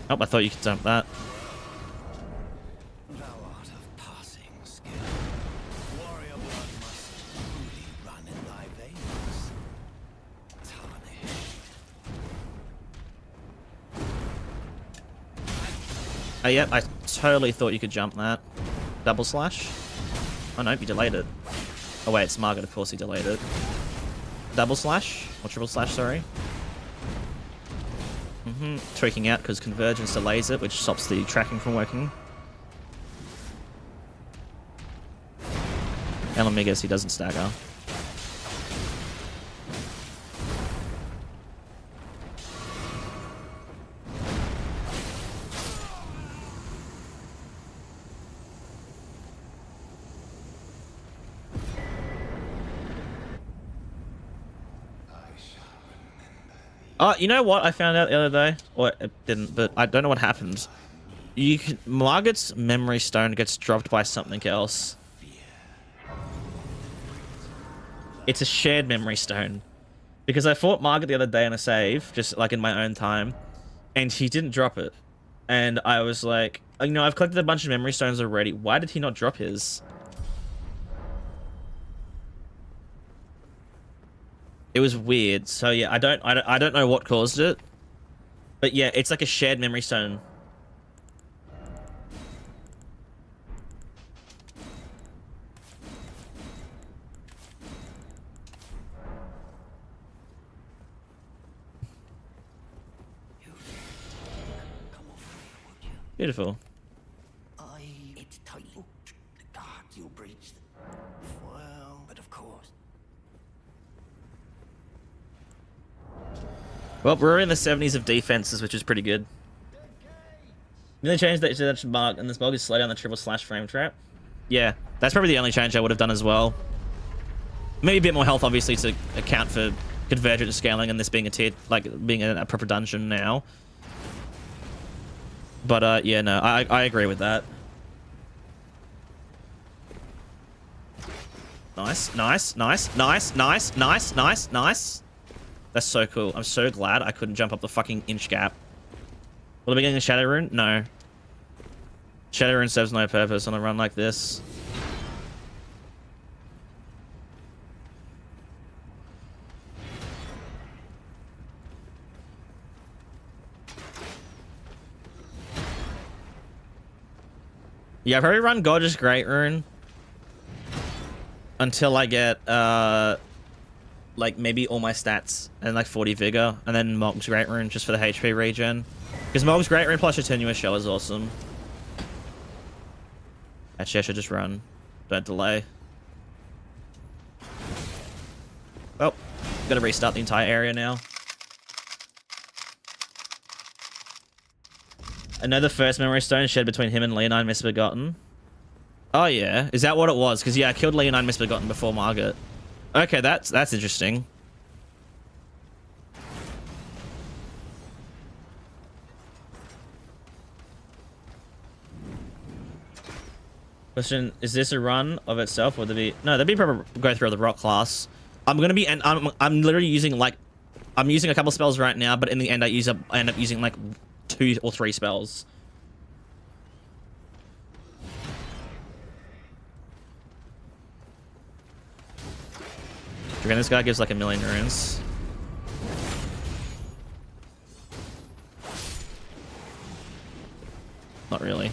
Speaker 1: Oh, I thought you could dump that.
Speaker 3: Thou art of passing skill. Warrior blood must truly run in thy veins. Tarnished.
Speaker 1: Oh, yeah, I totally thought you could jump that. Double slash? Oh, no, you delayed it. Oh, wait, it's Margit, of course he delayed it. Double slash? Or triple slash, sorry. Tweaking out because Convergence delays it, which stops the tracking from working. And let me guess, he doesn't stagger. Oh, you know what I found out the other day? Or it didn't, but I don't know what happened. You can, Margit's memory stone gets dropped by something else. It's a shared memory stone. Because I fought Margit the other day on a save, just like in my own time, and he didn't drop it. And I was like, you know, I've collected a bunch of memory stones already. Why did he not drop his? It was weird. So yeah, I don't know what caused it. But yeah, it's like a shared memory stone. Beautiful.
Speaker 3: It's tight. The guards you breached. Well, but of course.
Speaker 1: Well, we're in the 70s of defenses, which is pretty good. The only change that mark in this bug is slow down the triple slash frame trap. Yeah, that's probably the only change I would have done as well. Maybe a bit more health, obviously, to account for convergent scaling and this being a tier, like being a proper dungeon now. But yeah, no, I agree with that. Nice, nice, nice, nice, nice, nice, nice, nice. That's so cool. I'm so glad I couldn't jump up the fucking inch gap. Will I be getting a Shadow Rune? No. Shadow Rune serves no purpose on a run like this. Yeah, I've already run Gorgeous Great Rune until I get like maybe all my stats and like 40 vigor, and then Mog's Great Rune just for the HP regen. Because Mog's Great Rune plus your tenuous shell is awesome. Actually, I should just run. Don't delay. Oh, gotta restart the entire area now. I know the first memory stone shared between him and Leonine Misbegotten. Oh yeah, is that what it was? Because yeah, I killed Leonine Misbegotten before Margaret. Okay, that's interesting. Question: is this a run of itself, or would there be? No, there'd be probably go through the rock class. I'm gonna be, and I'm literally using like, I'm using a couple spells right now, but in the end I end up using like 2 or 3 spells. Again, this guy gives like 1,000,000 runes. Not really.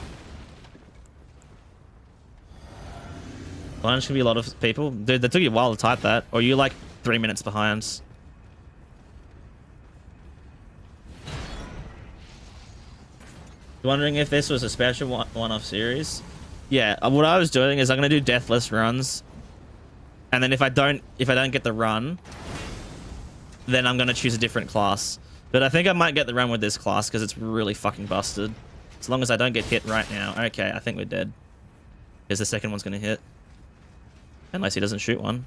Speaker 1: Lunch could be a lot of people. Dude, that took you a while to type that. Or you like 3 minutes behind. Wondering if this was a special one-off series? Yeah, what I was doing is I'm gonna do Deathless runs. And then if I don't get the run, then I'm gonna choose a different class. But I think I might get the run with this class because it's really fucking busted. As long as I don't get hit right now. Okay, I think we're dead. Because the second one's gonna hit. Unless he doesn't shoot one.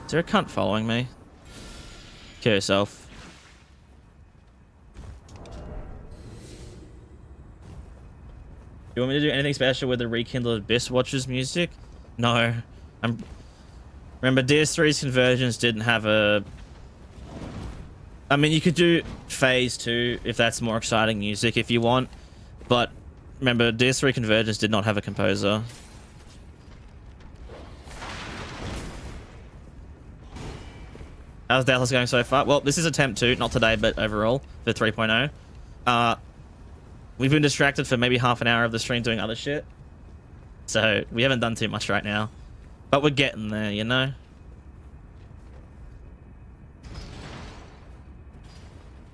Speaker 1: Is there a cunt following me? Kill yourself. You want me to do anything special with the rekindled Abyss Watchers music? No. Remember, DS3's Convergence didn't have a... I mean, you could do Phase 2 if that's more exciting music if you want. But remember, DS3 Convergence did not have a composer. How's Deathless going so far? Well, this is attempt 2, not today, but overall, for 3.0. We've been distracted for maybe half an hour of the stream doing other shit. So, we haven't done too much right now. But we're getting there, you know?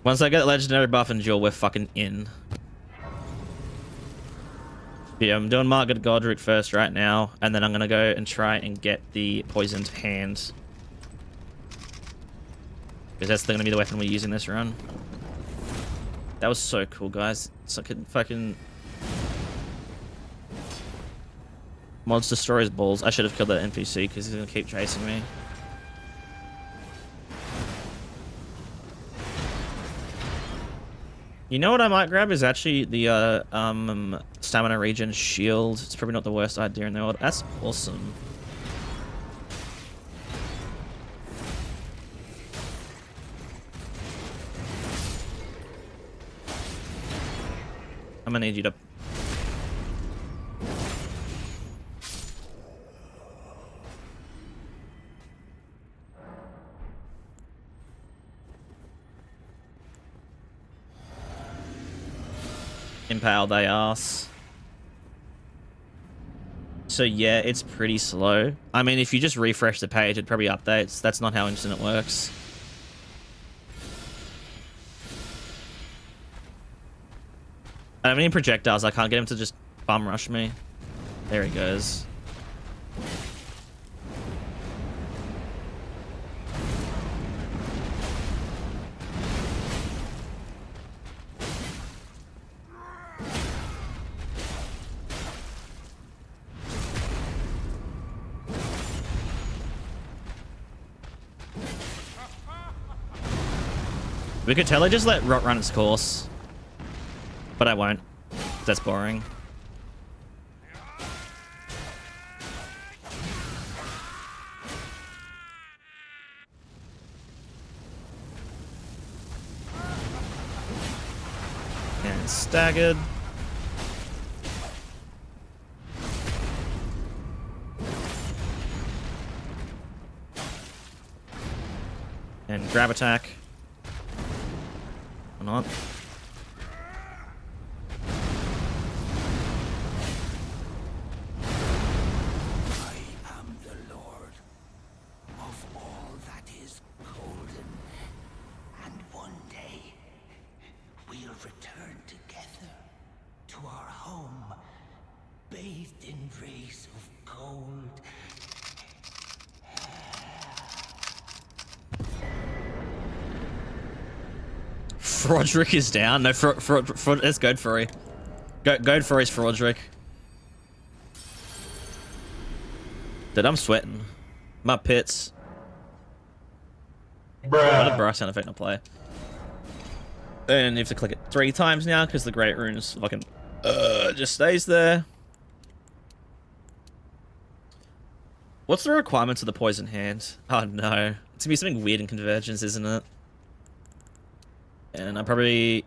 Speaker 1: Once I get Legendary Buff and Duel, we're fucking in. Yeah, I'm doing Margaret Godric first right now. And then I'm gonna go and try and get the Poisoned Hand. Because that's gonna be the weapon we're using this run. That was so cool, guys. It's like a fucking... Mods destroy his balls. I should have killed that NPC because he's gonna keep chasing me. You know what I might grab is actually the stamina regen shield. It's probably not the worst idea in the world. That's awesome. I'm gonna need you to... impale they ass. So yeah, it's pretty slow. I mean, if you just refresh the page, it probably updates. That's not how instant it works. I don't have any projectiles. I can't get him to just bum rush me. There he goes. We could totally just let Rot run its course. But I won't. That's boring. And staggered. And grab attack. Or not.
Speaker 3: I am the Lord of all that is golden, and one day we'll return together to our home, bathed in rays of gold.
Speaker 1: Frodrick is down. No, let's go for it. Go for his Frodrick. Dude, I'm sweating. My pits. What a brass sound effect to play. And you have to click it 3 times now because the Great Runes fucking just stays there. What's the requirements of the Poison Hand? Oh no. It's gonna be something weird in Convergence, isn't it? And I'm probably...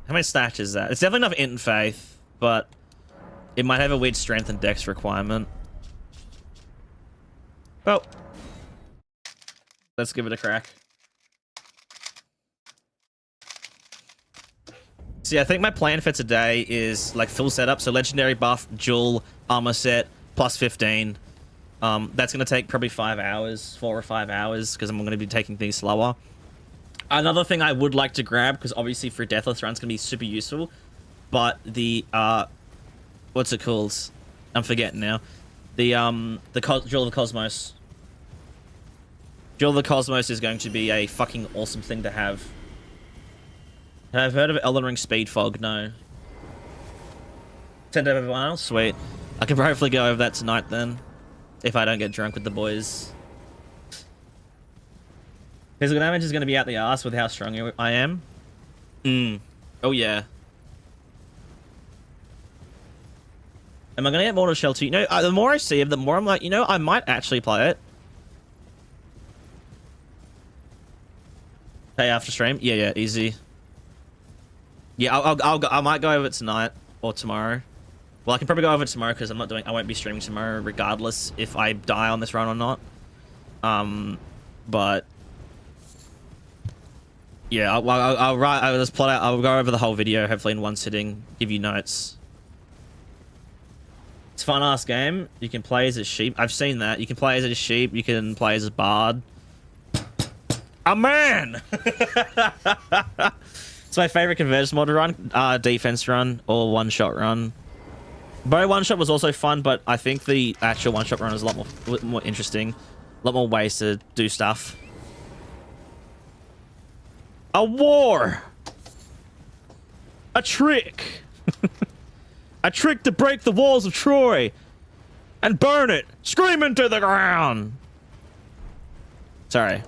Speaker 1: How many stats is that? It's definitely not Int Faith, but it might have a weird strength and dex requirement. Well, let's give it a crack. See, I think my plan for today is like full setup. So legendary buff, dual armor set, plus 15. That's going to take probably 5 hours, 4 or 5 hours, because I'm going to be taking things slower. Another thing I would like to grab, because obviously for Deathless run, it's going to be super useful, but the, what's it called? I'm forgetting now. The Jewel of the Cosmos. Jewel of the Cosmos is going to be a fucking awesome thing to have. Have heard of Elden Ring Speed Fog? No. Send over everyone else? Sweet. I can hopefully go over that tonight then, if I don't get drunk with the boys. Physical damage is going to be out the ass with how strong I am. Oh yeah. Am I going to get Mortal Shell 2? You know, the more I see of it, the more I'm like, you know, I might actually play it. Hey, after stream? Yeah, easy. Yeah, I might go over it tonight or tomorrow. Well, I can probably go over it tomorrow because I won't be streaming tomorrow regardless if I die on this run or not. But yeah, I'll just plot out. I'll go over the whole video hopefully in one sitting. Give you notes. It's a fun ass game. You can play as a sheep. I've seen that. You can play as a sheep. You can play as a bard. A man. It's my favorite Convergence mod run. Defense run or one-shot run. Bow one-shot was also fun, but I think the actual one-shot run is a lot more interesting. A lot more ways to do stuff. A war! A trick! A trick to break the walls of Troy! And burn it! Scream into the ground! Sorry.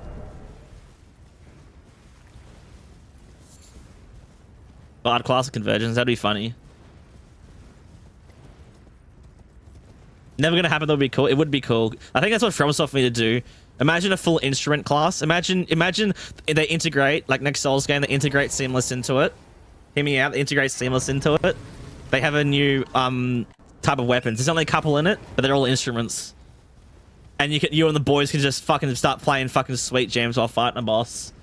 Speaker 1: Bard class of Convergence, that'd be funny. Never gonna happen, that would be cool. It would be cool. I think that's what FromSoft need to do. Imagine a full instrument class. Imagine they integrate, like next Souls game, they integrate Seamless into it. Hear me out, they integrate Seamless into it. They have a new type of weapons. There's only a couple in it, but they're all instruments. And you and the boys can just fucking start playing fucking sweet jams while fighting a boss.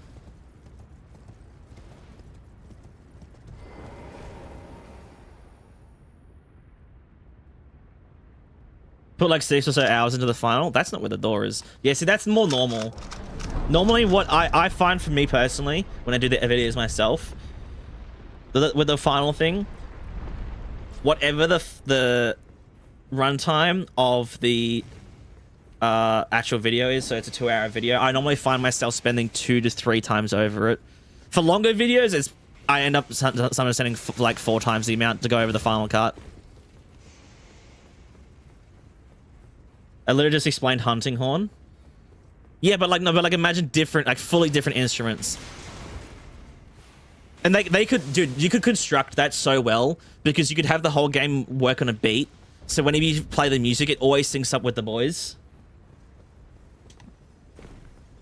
Speaker 1: Put like 6 or so hours into the final. That's not where the door is. Yeah, see, that's more normal. Normally, what I find for me personally, when I do the videos myself, with the final thing, whatever the runtime of the actual video is, so it's a 2-hour video, I normally find myself spending 2 to 3 times over it. For longer videos, I end up sometimes spending like 4 times the amount to go over the final cut. I literally just explained hunting horn. Yeah, but like no, but like imagine different, like fully different instruments. And they could, dude, you could construct that so well because you could have the whole game work on a beat. So whenever you play the music, it always syncs up with the boys.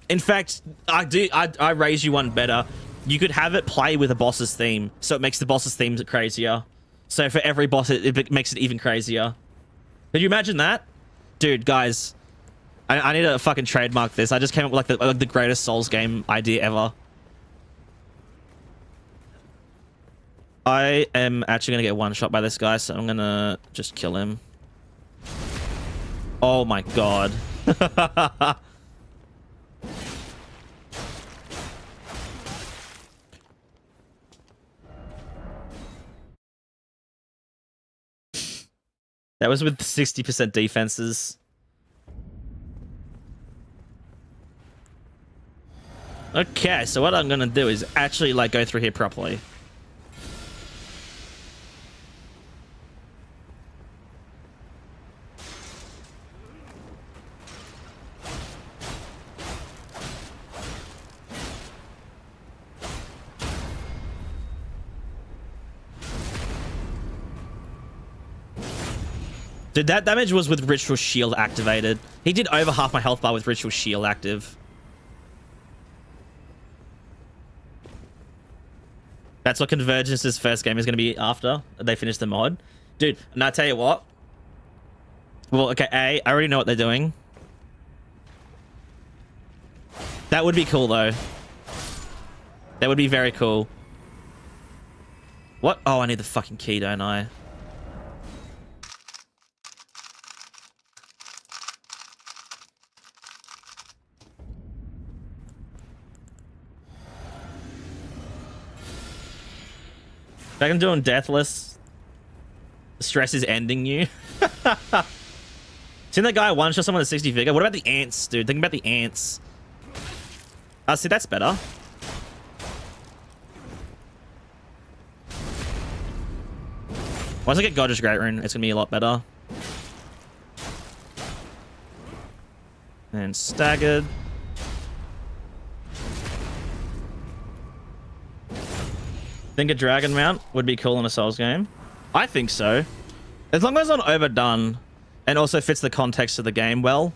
Speaker 1: In fact, I raise you one better. You could have it play with a boss's theme, so it makes the boss's themes crazier. So for every boss, it makes it even crazier. Could you imagine that? Dude, guys, I need to fucking trademark this. I just came up with like the greatest Souls game idea ever. I am actually gonna get one shot by this guy, so I'm gonna just kill him. Oh my god. That was with 60% defenses. Okay, so what I'm gonna do is actually like go through here properly. Dude, that damage was with Ritual Shield activated. He did over half my health bar with Ritual Shield active. That's what Convergence's first game is going to be after they finish the mod. Dude, and I tell you what. Well, okay, I already know what they're doing. That would be cool, though. That would be very cool. What? Oh, I need the fucking key, don't I? Like I'm doing Deathless. The stress is ending you. Seen that guy one shot someone at 60 figure? What about the ants, dude? Think about the ants. See, that's better. Once I get God's Great Rune, it's gonna be a lot better. And staggered. Think a dragon mount would be cool in a Souls game? I think so. As long as it's not overdone and also fits the context of the game well.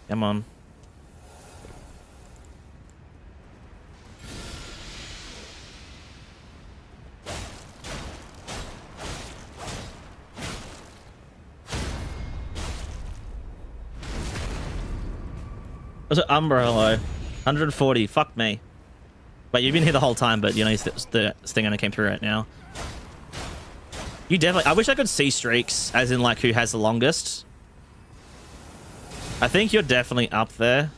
Speaker 1: Come on. What's it? Umbrella. 140. Fuck me. But you've been here the whole time, but you know the thing only came through right now. You definitely... I wish I could see streaks, as in like who has the longest. I think you're definitely up there.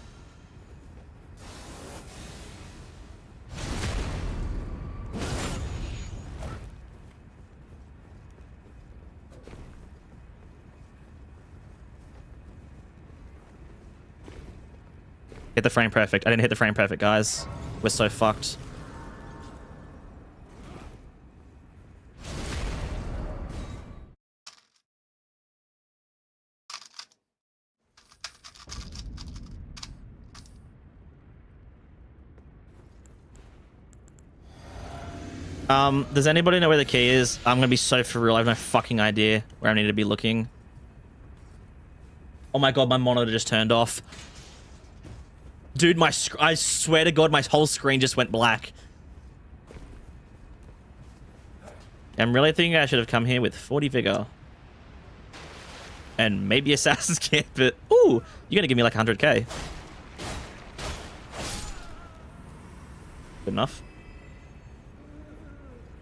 Speaker 1: Hit the frame perfect. I didn't hit the frame perfect, guys. We're so fucked. Does anybody know where the key is? I'm gonna be so for real. I have no fucking idea where I need to be looking. Oh my god, my monitor just turned off. Dude, I swear to god, my whole screen just went black. I'm really thinking I should have come here with 40 vigor. And maybe Assassin's Kit, but... Ooh, you're gonna give me like 100k. Good enough.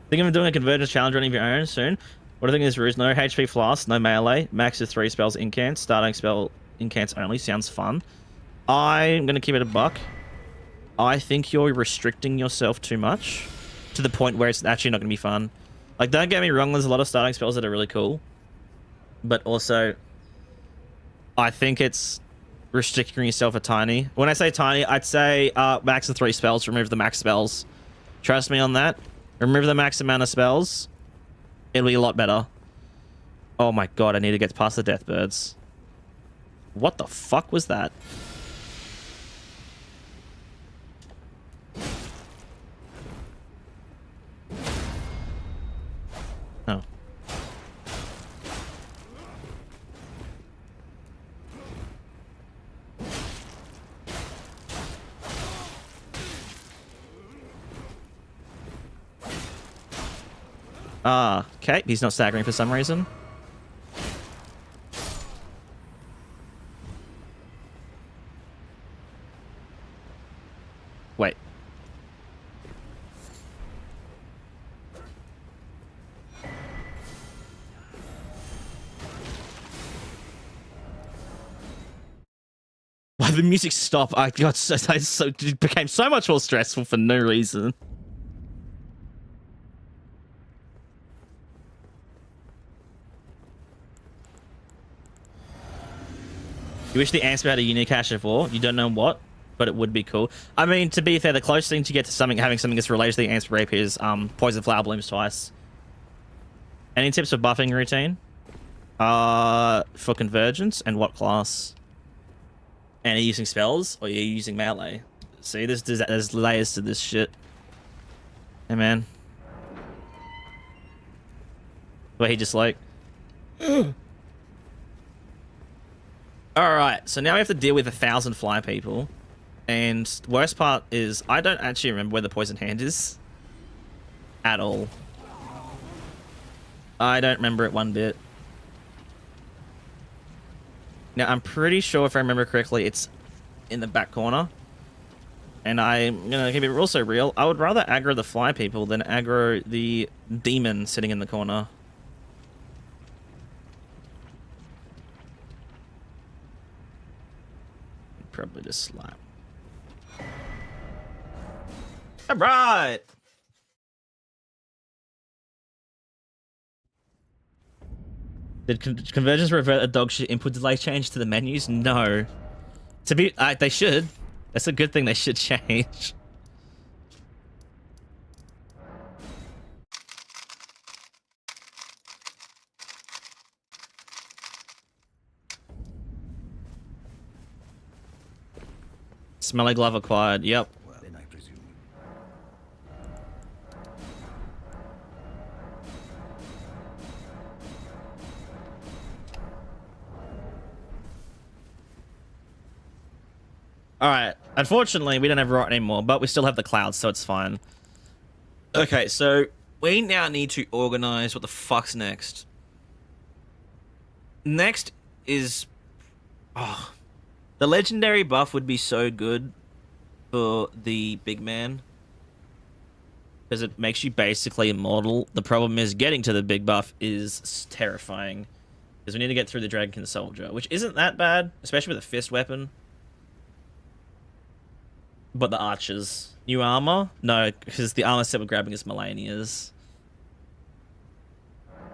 Speaker 1: Think of doing a Convergence challenge running of your own soon. What do you think of this ruse? No HP flask, no melee. Max is 3 spells incant. Starting spell incants only. Sounds fun. I'm going to keep it a buck. I think you're restricting yourself too much. To the point where it's actually not going to be fun. Like, don't get me wrong, there's a lot of starting spells that are really cool. But also, I think it's restricting yourself a tiny. When I say tiny, I'd say max of 3 spells. Remove the max spells. Trust me on that. Remove the max amount of spells. It'll be a lot better. Oh my god, I need to get past the Deathbirds. What the fuck was that? Oh. Ah, okay. He's not staggering for some reason. The music stopped. I got it became so much more stressful for no reason. You wish the answer had a unicache of war. You don't know what, but it would be cool. I mean, to be fair, the closest thing to get to something having something that's related to the answer rapier is poison flower blooms twice. Any tips for buffing routine? For Convergence and what class? And are you using spells or are you using melee? See, there's layers to this shit. Hey, man. Where he just like... Alright, so now we have to deal with 1,000 fly people. And worst part is, I don't actually remember where the poison hand is. At all. I don't remember it one bit. Now, I'm pretty sure if I remember correctly, it's in the back corner. And I'm gonna keep it also real. I would rather aggro the fly people than aggro the demon sitting in the corner. Probably just slap. Alright! Did Convergence revert a dog shit input delay change to the menus? No. To be, they should. That's a good thing. They should change. Smelly glove acquired. Yep.
Speaker 4: Well, then I presume.
Speaker 1: Alright. Unfortunately, we don't have rot anymore, but we still have the clouds, so it's fine. Okay, so we now need to organize what the fuck's next. Next is... Oh, the legendary buff would be so good for the big man. Because it makes you basically immortal. The problem is getting to the big buff is terrifying. Because we need to get through the Dragonkin Soldier, which isn't that bad, especially with a fist weapon. But the archers. New armor? No, because the armor set we're grabbing is Melania's.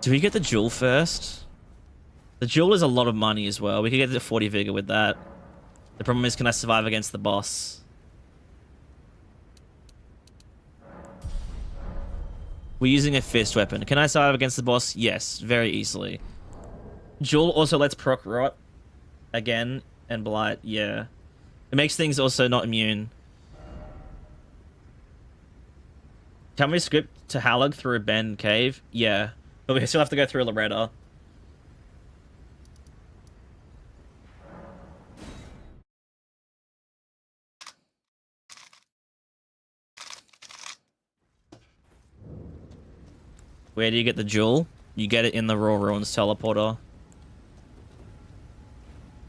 Speaker 1: Do we get the jewel first? The jewel is a lot of money as well. We could get the 40 vigor with that. The problem is, can I survive against the boss? We're using a fist weapon. Can I survive against the boss? Yes, very easily. Jewel also lets proc rot. Again, and blight, yeah. It makes things also not immune. Can we skip to Halag through a bend cave? Yeah. But we still have to go through Loretta. Where do you get the jewel? You get it in the Raw Ruins teleporter.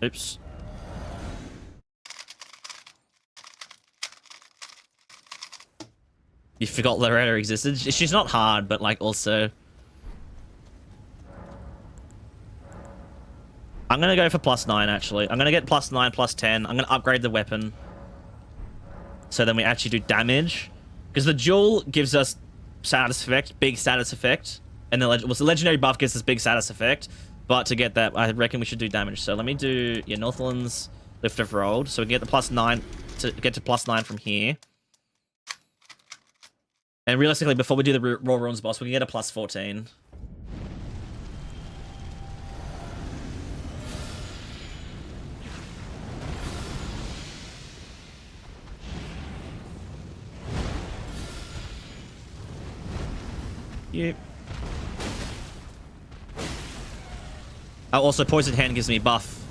Speaker 1: Oops. You forgot Loretta existed? She's not hard, but like also... I'm gonna go for +9 actually. I'm gonna get +9, +10. I'm gonna upgrade the weapon. So then we actually do damage. Because the jewel gives us status effect, big status effect. And the legendary buff gives us big status effect. But to get that, I reckon we should do damage. So let me do, yeah, Northland's Lift of Rolled. So we get the +9 to get to +9 from here. And realistically, before we do the Raw Ruins boss, we can get a +14. Yep. Also, Poison Hand gives me buff.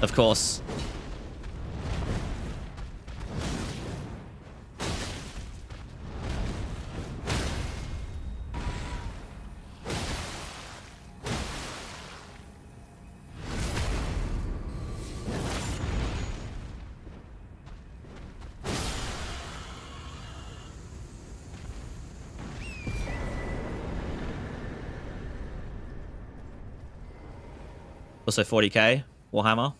Speaker 1: Of course. Also 40k, Warhammer.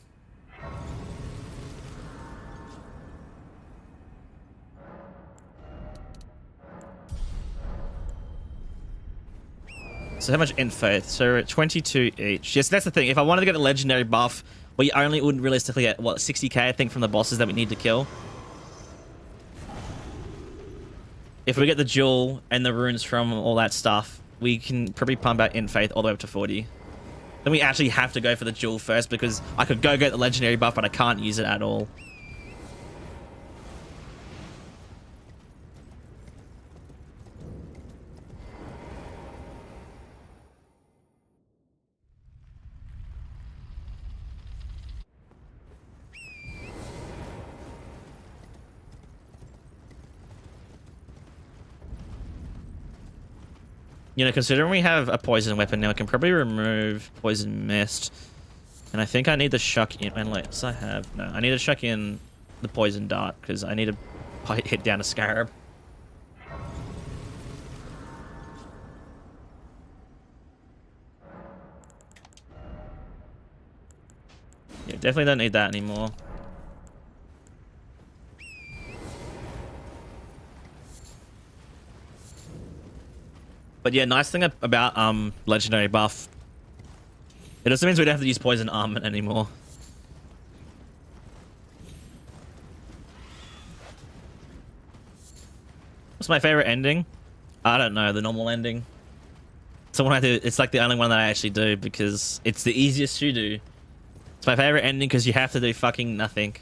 Speaker 1: So how much in faith? So we're at 22 each. Yes, that's the thing. If I wanted to get a legendary buff, we only would realistically get, what, 60k, I think, from the bosses that we need to kill. If we get the jewel and the runes from all that stuff, we can probably pump out in faith all the way up to 40. Then we actually have to go for the jewel first because I could go get the legendary buff, but I can't use it at all. You know, considering we have a poison weapon now, I can probably remove poison mist. And I think I need to shuck in, unless I have, no, I need to shuck in the poison dart because I need to hit down a scarab. Yeah, definitely don't need that anymore. But yeah, nice thing about legendary buff. It also means we don't have to use poison armament anymore. What's my favorite ending? I don't know, the normal ending. So when I do, it's like the only one that I actually do because it's the easiest to do. It's my favorite ending because you have to do fucking nothing.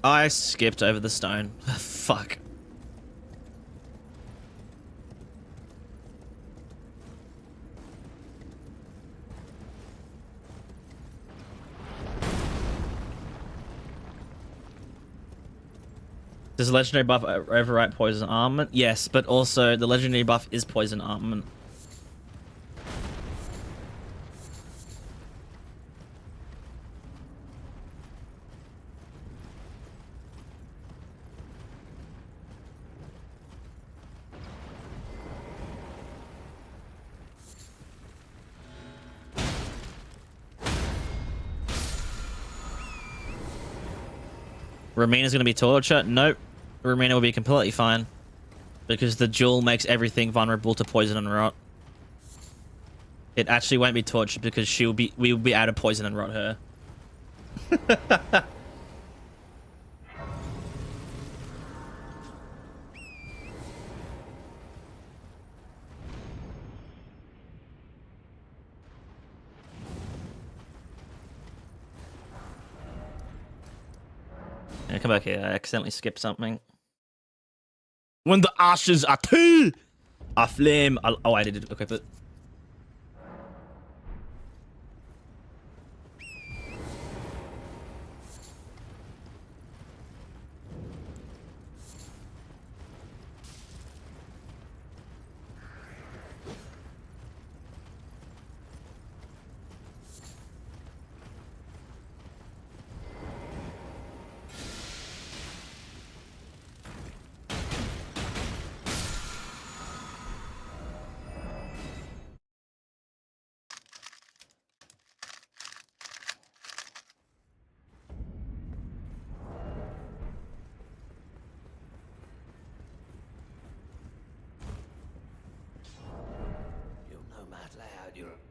Speaker 1: I skipped over the stone. Fuck. Does the legendary buff overwrite poison armament? Yes, but also the legendary buff is poison armament. Ramina's gonna be torture? Nope. Ramina will be completely fine. Because the jewel makes everything vulnerable to poison and rot. It actually won't be tortured because we will be able to poison and rot her. Yeah, come back here. I accidentally skipped something. When the ashes are too aflame. Oh, I did equip it.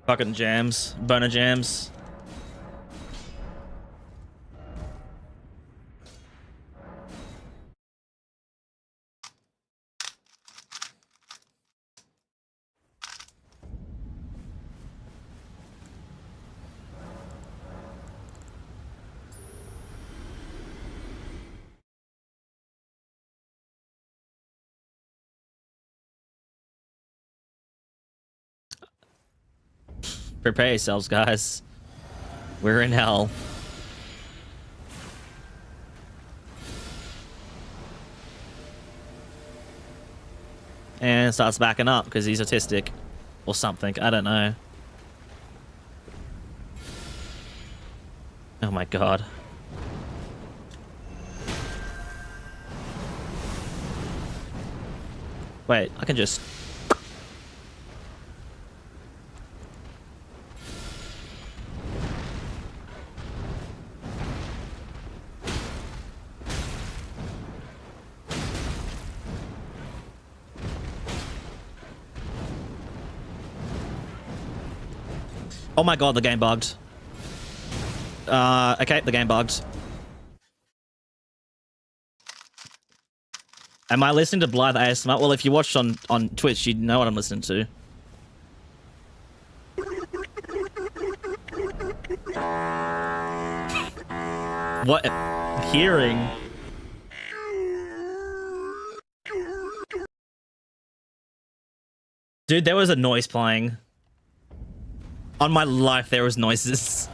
Speaker 1: Fucking jams. Boner jams. Prepare yourselves, guys. We're in hell. And starts backing up because he's autistic. Or something. I don't know. Oh my god. Wait, I can just... Oh my god, the game bugged. Okay, the game bugged. Am I listening to Blythe ASMR? Well, if you watched on Twitch, you'd know what I'm listening to. What? Hearing? Dude, there was a noise playing. On my life, there was noises.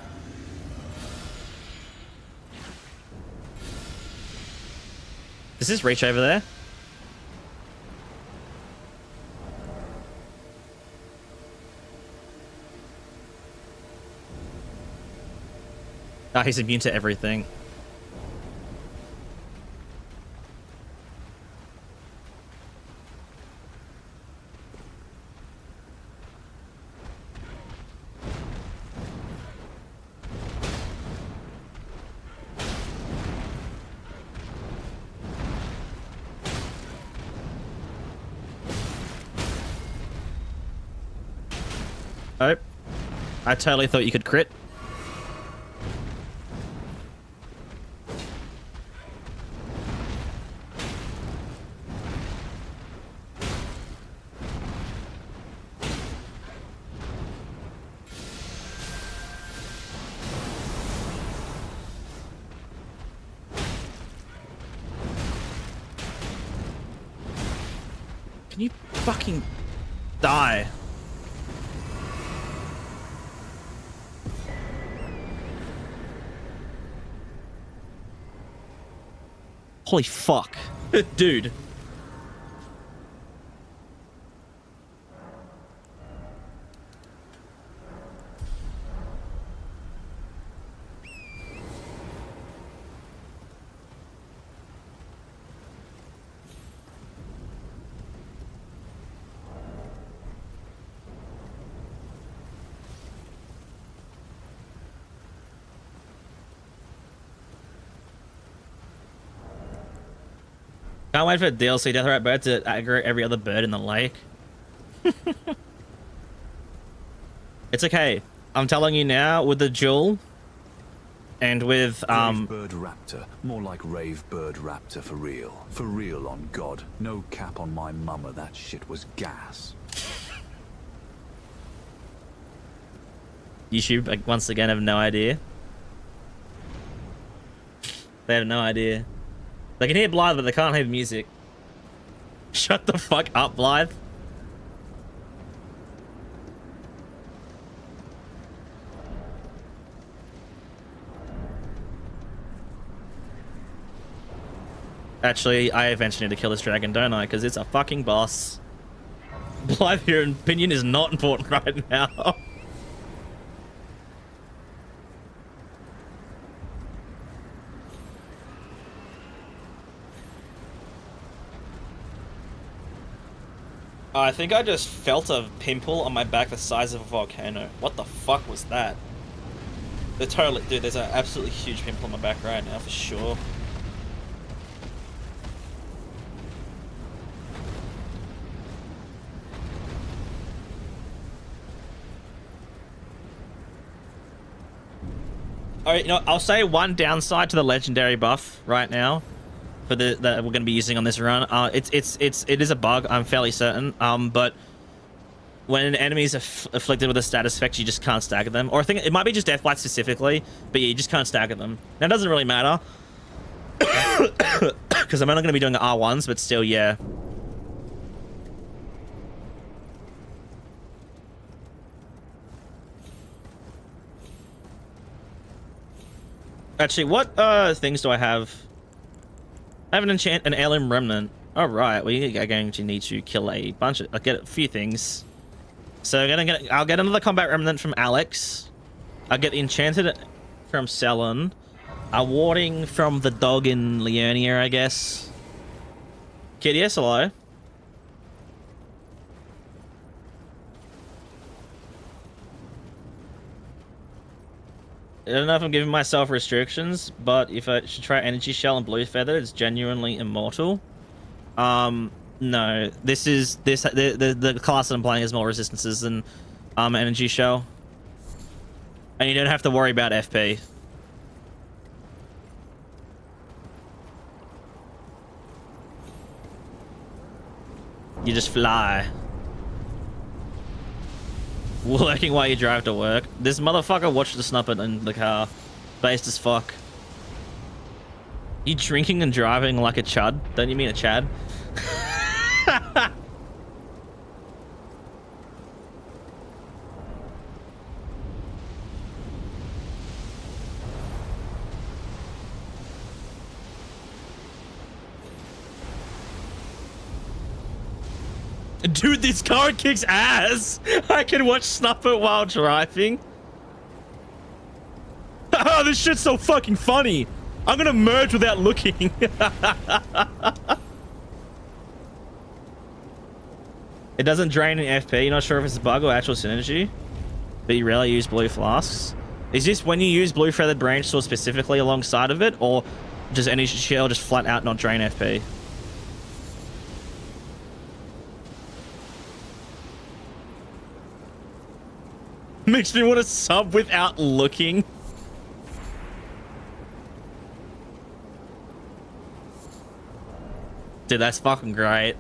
Speaker 1: Does this reach over there? Ah, he's immune to everything. Oh, I totally thought you could crit. Can you fucking die? Holy fuck. Dude. Can't wait for DLC Death Rat Bird to aggro every other bird in the lake. It's okay. I'm telling you now, with the jewel and with
Speaker 5: Rave bird raptor, more like rave bird raptor for real on God. No cap on my mama, that shit was gas.
Speaker 1: YouTube, like, once again, have no idea. They have no idea. They can hear Blythe, but they can't hear the music. Shut the fuck up, Blythe. Actually, I eventually need to kill this dragon, don't I? Because it's a fucking boss. Blythe, your opinion is not important right now. I think I just felt a pimple on my back the size of a volcano. What the fuck was that? Dude, there's an absolutely huge pimple on my back right now for sure. Alright, you know, I'll say one downside to the legendary buff right now for that we're going to be using on this run. It is a bug, I'm fairly certain. But when enemies are afflicted with a status effect, you just can't stagger them. Or I think it might be just Deathblight specifically, but yeah, you just can't stagger them. Now, it doesn't really matter because I'm only going to be doing R1s, but still, yeah. Actually, what things do I have? I have an heirloom remnant. All right, we are going to need to kill a bunch of. I'll get a few things. So I'll get another combat remnant from Alex. I'll get the enchanted from Selon. A warding from the dog in Leonia, I guess. Kid, yes, hello. I don't know if I'm giving myself restrictions, but if I should try Energy Shell and Blue Feather, it's genuinely immortal. No, the class that I'm playing has more resistances than Energy Shell, and you don't have to worry about FP. You just fly. Working while you drive to work. This motherfucker watched the snippet in the car. Based as fuck. You drinking and driving like a chud? Don't you mean a chad? Dude, this car kicks ass. I can watch Snuffit while driving. Oh, this shit's so fucking funny. I'm gonna merge without looking. It doesn't drain in FP. You're not sure if it's a bug or actual synergy, but you rarely use blue flasks. Is this when you use blue feathered branch sword specifically alongside of it, or does any shell just flat out not drain FP? Makes me want to sub without looking. Dude, that's fucking great.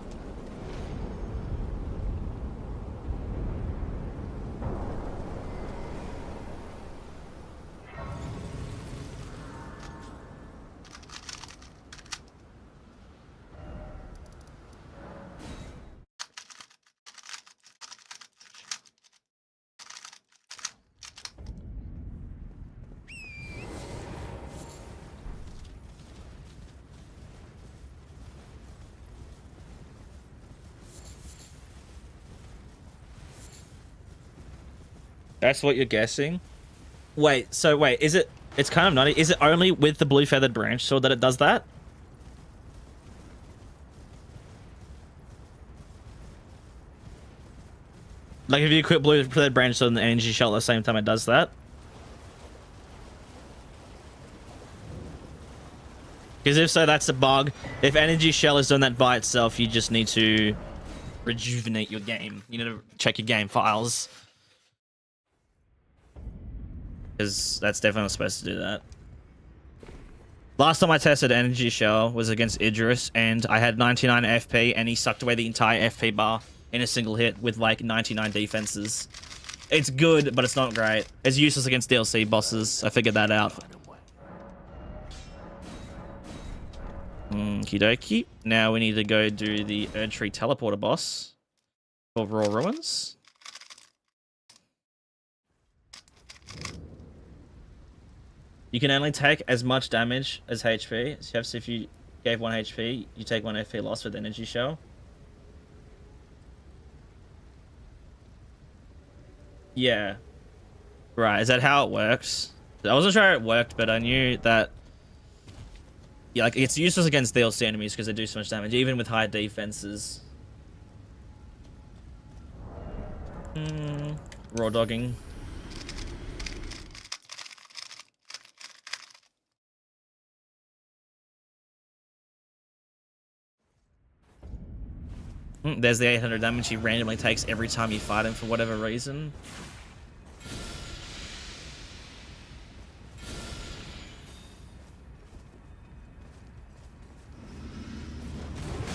Speaker 1: That's what you're guessing? Wait, so wait, is it... It's kind of nutty. Is it only with the blue feathered branch sword that it does that? Like if you equip blue feathered branch sword and the energy shell at the same time it does that? Because if so, that's a bug. If energy shell is doing that by itself, you just need to rejuvenate your game. You need to check your game files. Because that's definitely not supposed to do that. Last time I tested Energy Shell was against Idris, and I had 99 FP, and he sucked away the entire FP bar in a single hit with like 99 defenses. It's good, but it's not great. It's useless against DLC bosses. I figured that out. Okie dokie. Now we need to go do the Erdtree Teleporter boss for Raw Ruins. You can only take as much damage as HP. So if you gave 1 HP, you take 1 FP loss with Energy Shell. Yeah. Right, is that how it works? I wasn't sure how it worked, but I knew that... Yeah, like, it's useless against DLC enemies because they do so much damage, even with high defenses. Raw dogging. There's the 800 damage he randomly takes every time you fight him for whatever reason.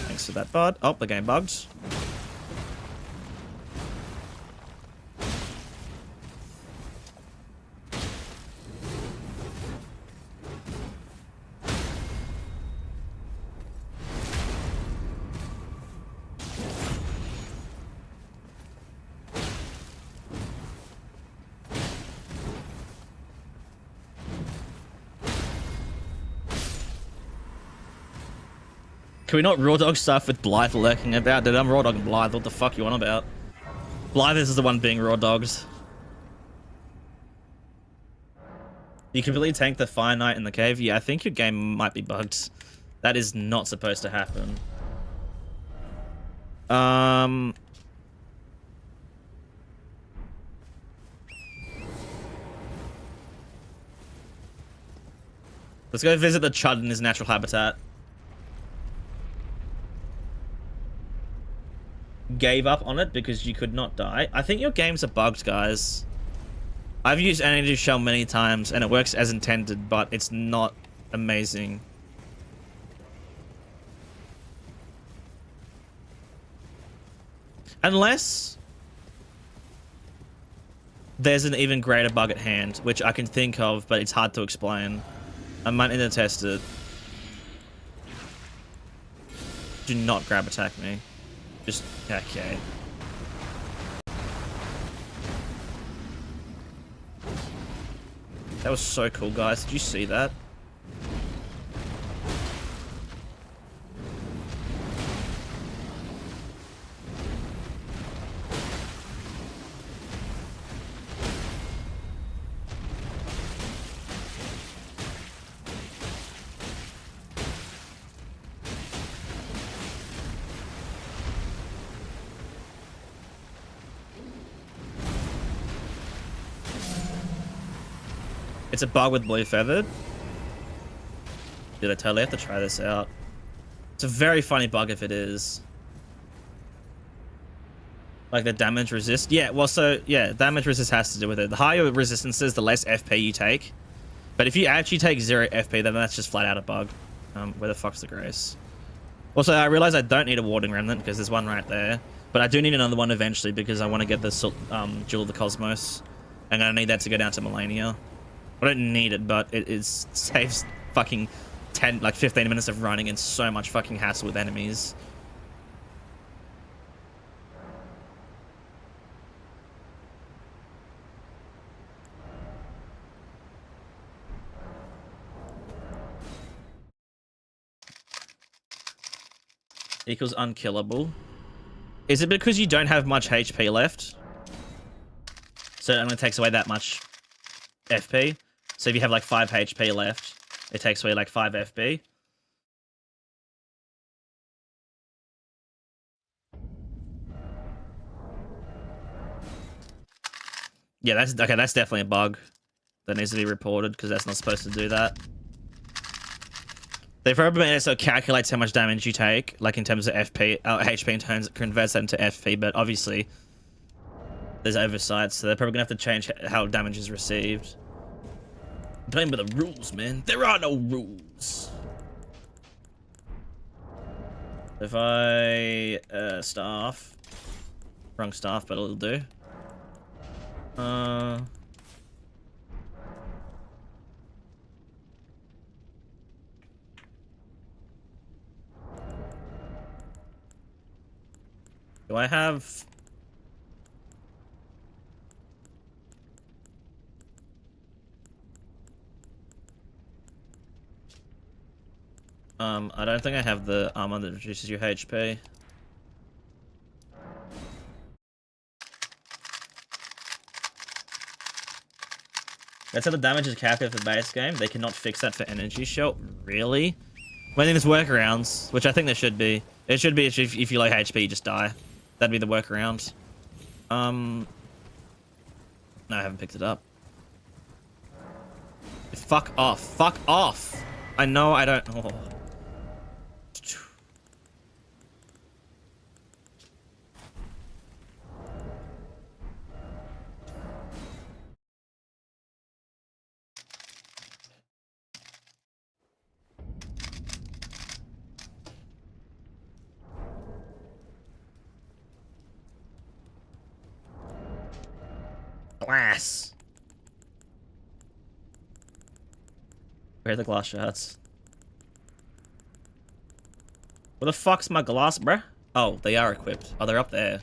Speaker 1: Thanks for that, bud. Oh, the game bugged. Can we not raw dog stuff with Blythe lurking about? Dude, I'm raw dogging Blythe. What the fuck you on about? Blythe is the one being raw dogged. You completely tank the Fire Knight in the cave? Yeah, I think your game might be bugged. That is not supposed to happen. Let's go visit the chud in his natural habitat. Gave up on it because you could not die. I think your games are bugged, guys. I've used energy shell many times and it works as intended, but it's not amazing. Unless there's an even greater bug at hand, which I can think of, but it's hard to explain. I might need to test it. Do not grab attack me. Just, okay. That was so cool, guys. Did you see that? It's a bug with blue feathered. Dude, I totally have to try this out. It's a very funny bug if it is. Like the damage resist. Yeah, well, so, yeah, damage resist has to do with it. The higher your resistances, the less FP you take. But if you actually take 0 FP, then that's just flat out a bug. Where the fuck's the grace? Also, I realize I don't need a warding remnant because there's one right there. But I do need another one eventually because I want to get the Jewel of the Cosmos. And I need that to go down to Melania. I don't need it, but it saves fucking 15 minutes of running and so much fucking hassle with enemies. Equals unkillable. Is it because you don't have much HP left? So it only takes away that much FP? So if you have like 5 HP left, it takes away like 5 FP. Yeah, that's okay. That's definitely a bug that needs to be reported because that's not supposed to do that. They've probably made it so it calculates how much damage you take, like in terms of FP, HP in terms, converts that into FP. But obviously, there's oversight, so they're probably gonna have to change how damage is received. I'm playing by the rules, man. There are no rules. If I staff, wrong staff, but it'll do. Do I have? I don't think I have the armor that reduces your HP. That's how the damage is calculated for the base game. They cannot fix that for energy shell. Really? Well, I think there's workarounds, which I think there should be. It should be if you like HP, you just die. That'd be the workaround. No, I haven't picked it up. Fuck off. Fuck off. I know I don't. Oh. Glass. Where are the glass shards? Where the fuck's my glass, bruh? Oh, they are equipped. Oh, they're up there.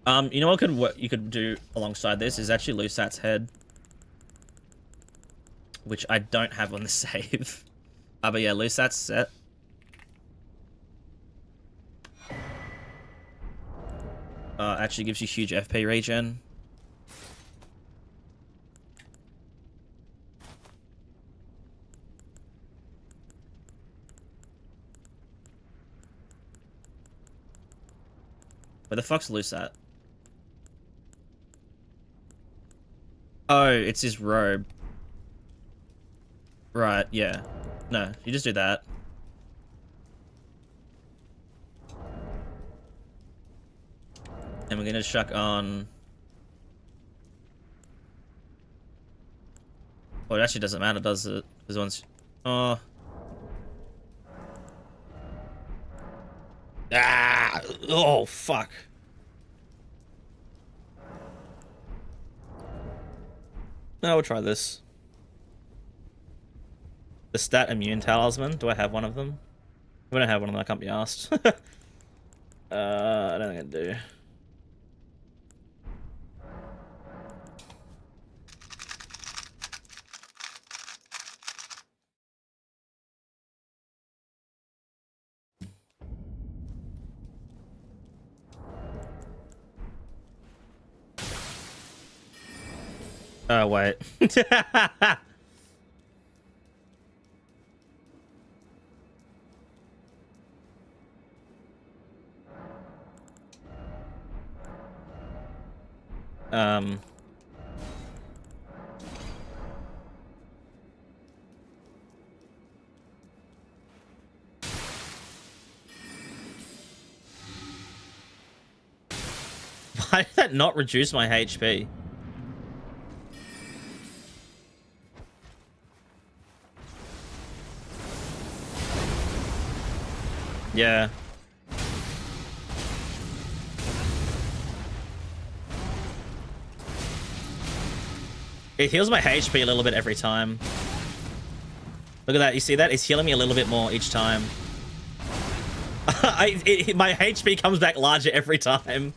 Speaker 1: You know what you could do alongside this is actually Lusat's head, which I don't have on the save. But yeah, Lusat's set. Actually gives you huge FP regen. Where the fuck's Lusat? Oh, it's his robe. Right, yeah. No, you just do that. And we're gonna chuck on... Oh, it actually doesn't matter, does it? Because once... Oh... Ah! Oh, fuck. No, we'll try this. The stat immune talisman. Do I have one of them? If I don't have one of them, I can't be asked. I don't think I do. Oh, wait. Why did that not reduce my HP? Yeah. It heals my HP a little bit every time. Look at that. You see that? It's healing me a little bit more each time. My HP comes back larger every time.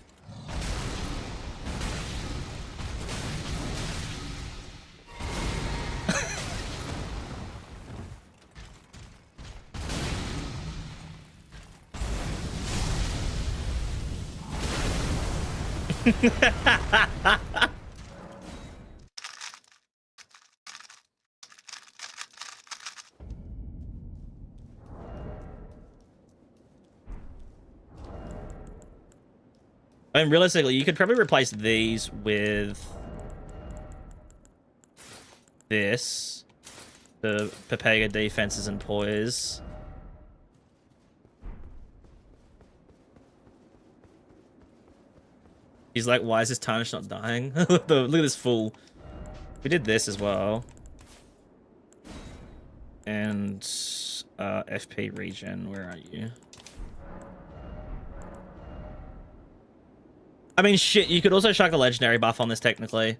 Speaker 1: I mean, realistically, you could probably replace these with this. The Pepega defenses and poise. He's like, why is this tarnish not dying? Look at this fool. We did this as well. And FP regen, where are you? I mean, shit, you could also chuck a legendary buff on this technically.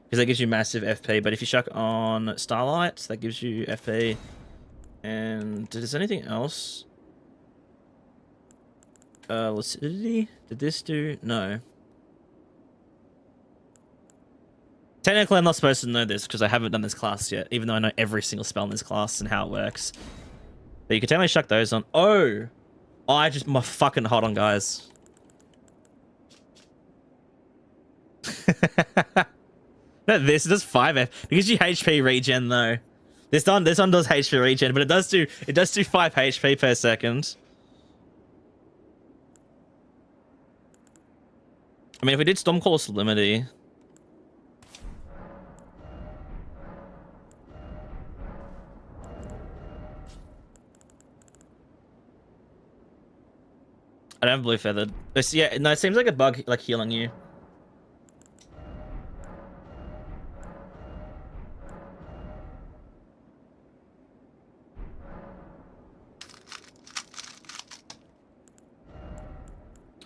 Speaker 1: Because that gives you massive FP. But if you chuck on Starlight, that gives you FP. And does anything else? Lucidity? Did this do? No. Technically, I'm not supposed to know this because I haven't done this class yet, even though I know every single spell in this class and how it works. But you can definitely chuck those on. Oh! My fucking... Hold on, guys. No, this does 5F. It gives you HP regen, though. This one does HP regen, but it does do 5 HP per second. I mean, if we did Stormcaller Solemnity... I don't have blue feathered. Yeah, no, it seems like a bug, like healing you.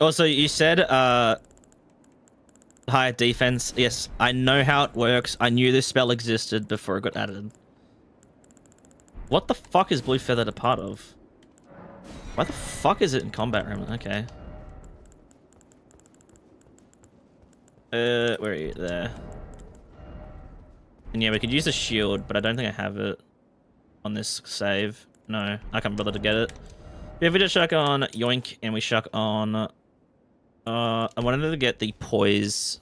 Speaker 1: Also, you said higher defense. Yes, I know how it works. I knew this spell existed before it got added. What the fuck is blue feathered a part of? Why the fuck is it in combat room? Okay. Where are you? There. And yeah, we could use a shield, but I don't think I have it on this save. No, I can't bother to get it. If we just chuck on Yoink and we chuck on... I wanted to get the Poise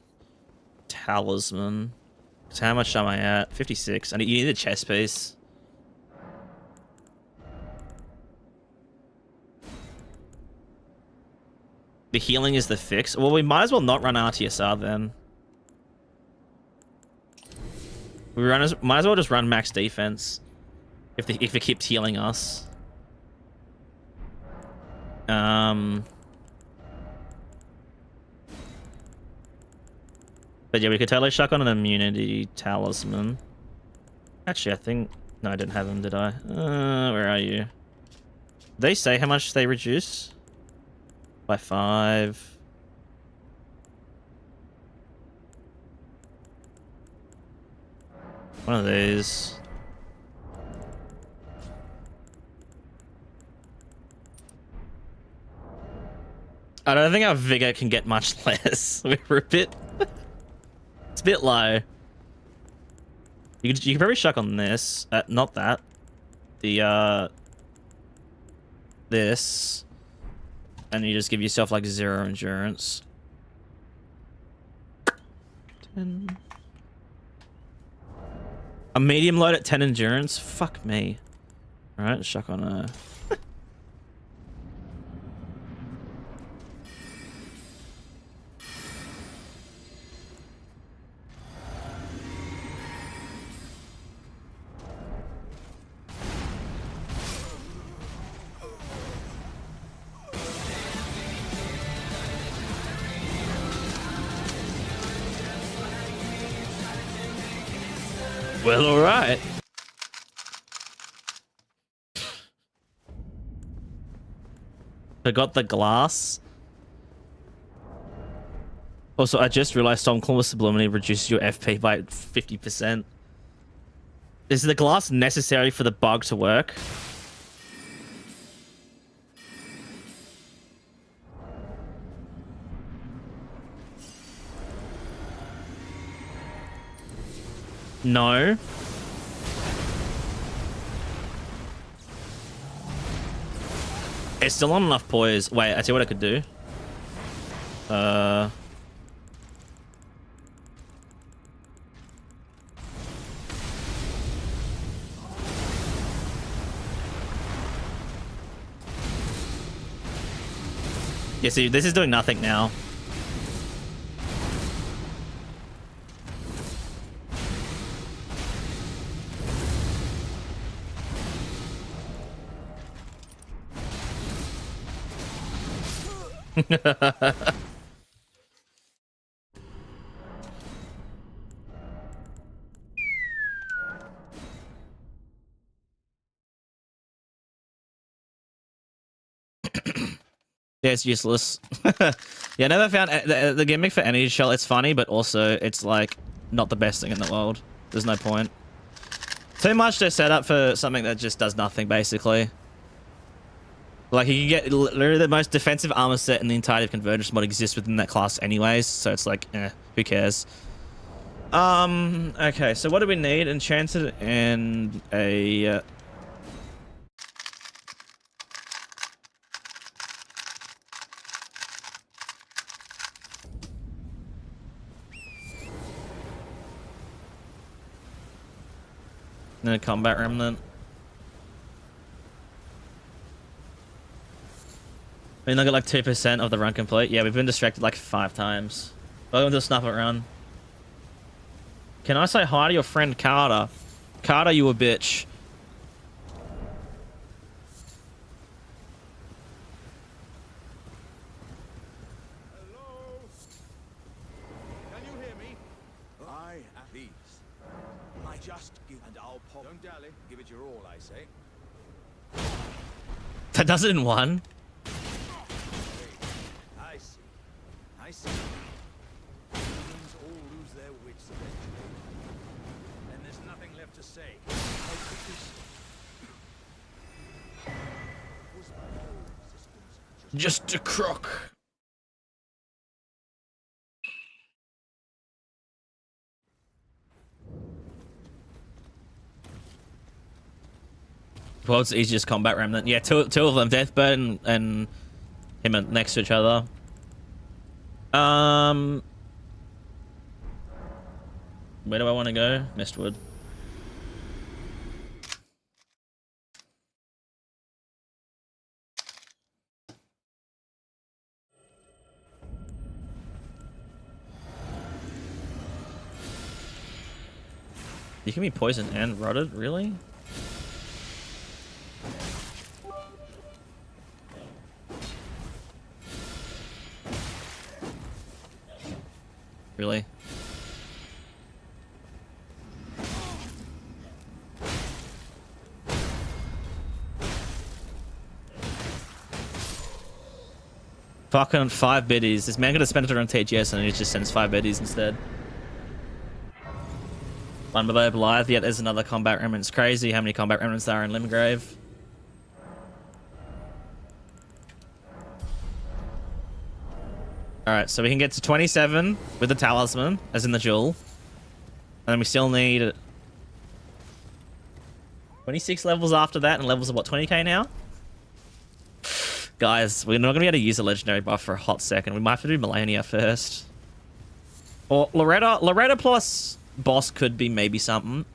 Speaker 1: Talisman. So how much am I at? 56. You need a chest piece. The healing is the fix. Well, we might as well not run RTSR then. Might as well just run max defense. if it keeps healing us. But yeah, we could totally chuck on an immunity talisman. Actually, I think... No, I didn't have them, did I? Where are you? Did they say how much they reduce? By 5. One of these. I don't think our vigor can get much less. We're a bit... It's a bit low. You can probably chuck on this. Not that. The, this. And you just give yourself, like, 0 endurance. 10. A medium load at 10 endurance? Fuck me. Alright, chuck on a... Well, alright. Forgot the glass. Also, I just realized Stormclaw subliminally reduces your FP by 50%. Is the glass necessary for the bug to work? No. It's still not enough poise. Wait, I tell you what I could do. Yeah, see, this is doing nothing now. Yeah, it's useless. Yeah, I never found the gimmick for energy shell. It's funny, but also it's like not the best thing in the world. There's no point. Too much to set up for something that just does nothing, basically. Like, you can get literally the most defensive armor set in the entirety of Convergence mod exists within that class anyways, so it's like, who cares? Okay, so what do we need? Enchanted and a... and a combat remnant. I mean, I got like 2% of the run complete. Yeah, we've been distracted like 5 times. Welcome to the Snuff It run. Can I say hi to your friend Carter? Carter, you a bitch.
Speaker 3: Hello? Can you hear me? I am these. I just give and I'll pop. Don't dally. Give it your all, I say.
Speaker 1: That does it in one.
Speaker 3: I see. I see. Humans all lose their wits eventually. And there's nothing left to say. How could this... Was no existence
Speaker 1: Just a crook. World's easiest combat remnant. Yeah, two of them, Deathbird and him are next to each other. Where do I want to go? Mistwood. You can be poisoned and rotted, really? Really. Fucking 5 biddies. This man could have spent it on TGS and he just sends 5 biddies instead. One below Blythe. Yeah, there's another combat remnant. It's crazy how many combat remnants there are in Limgrave. Alright, so we can get to 27 with the talisman, as in the jewel. And then we still need 26 levels after that, and levels of what, 20k now? Guys, we're not going to be able to use a legendary buff for a hot second. We might have to do Melania first. Or Loretta. Loretta plus boss could be maybe something.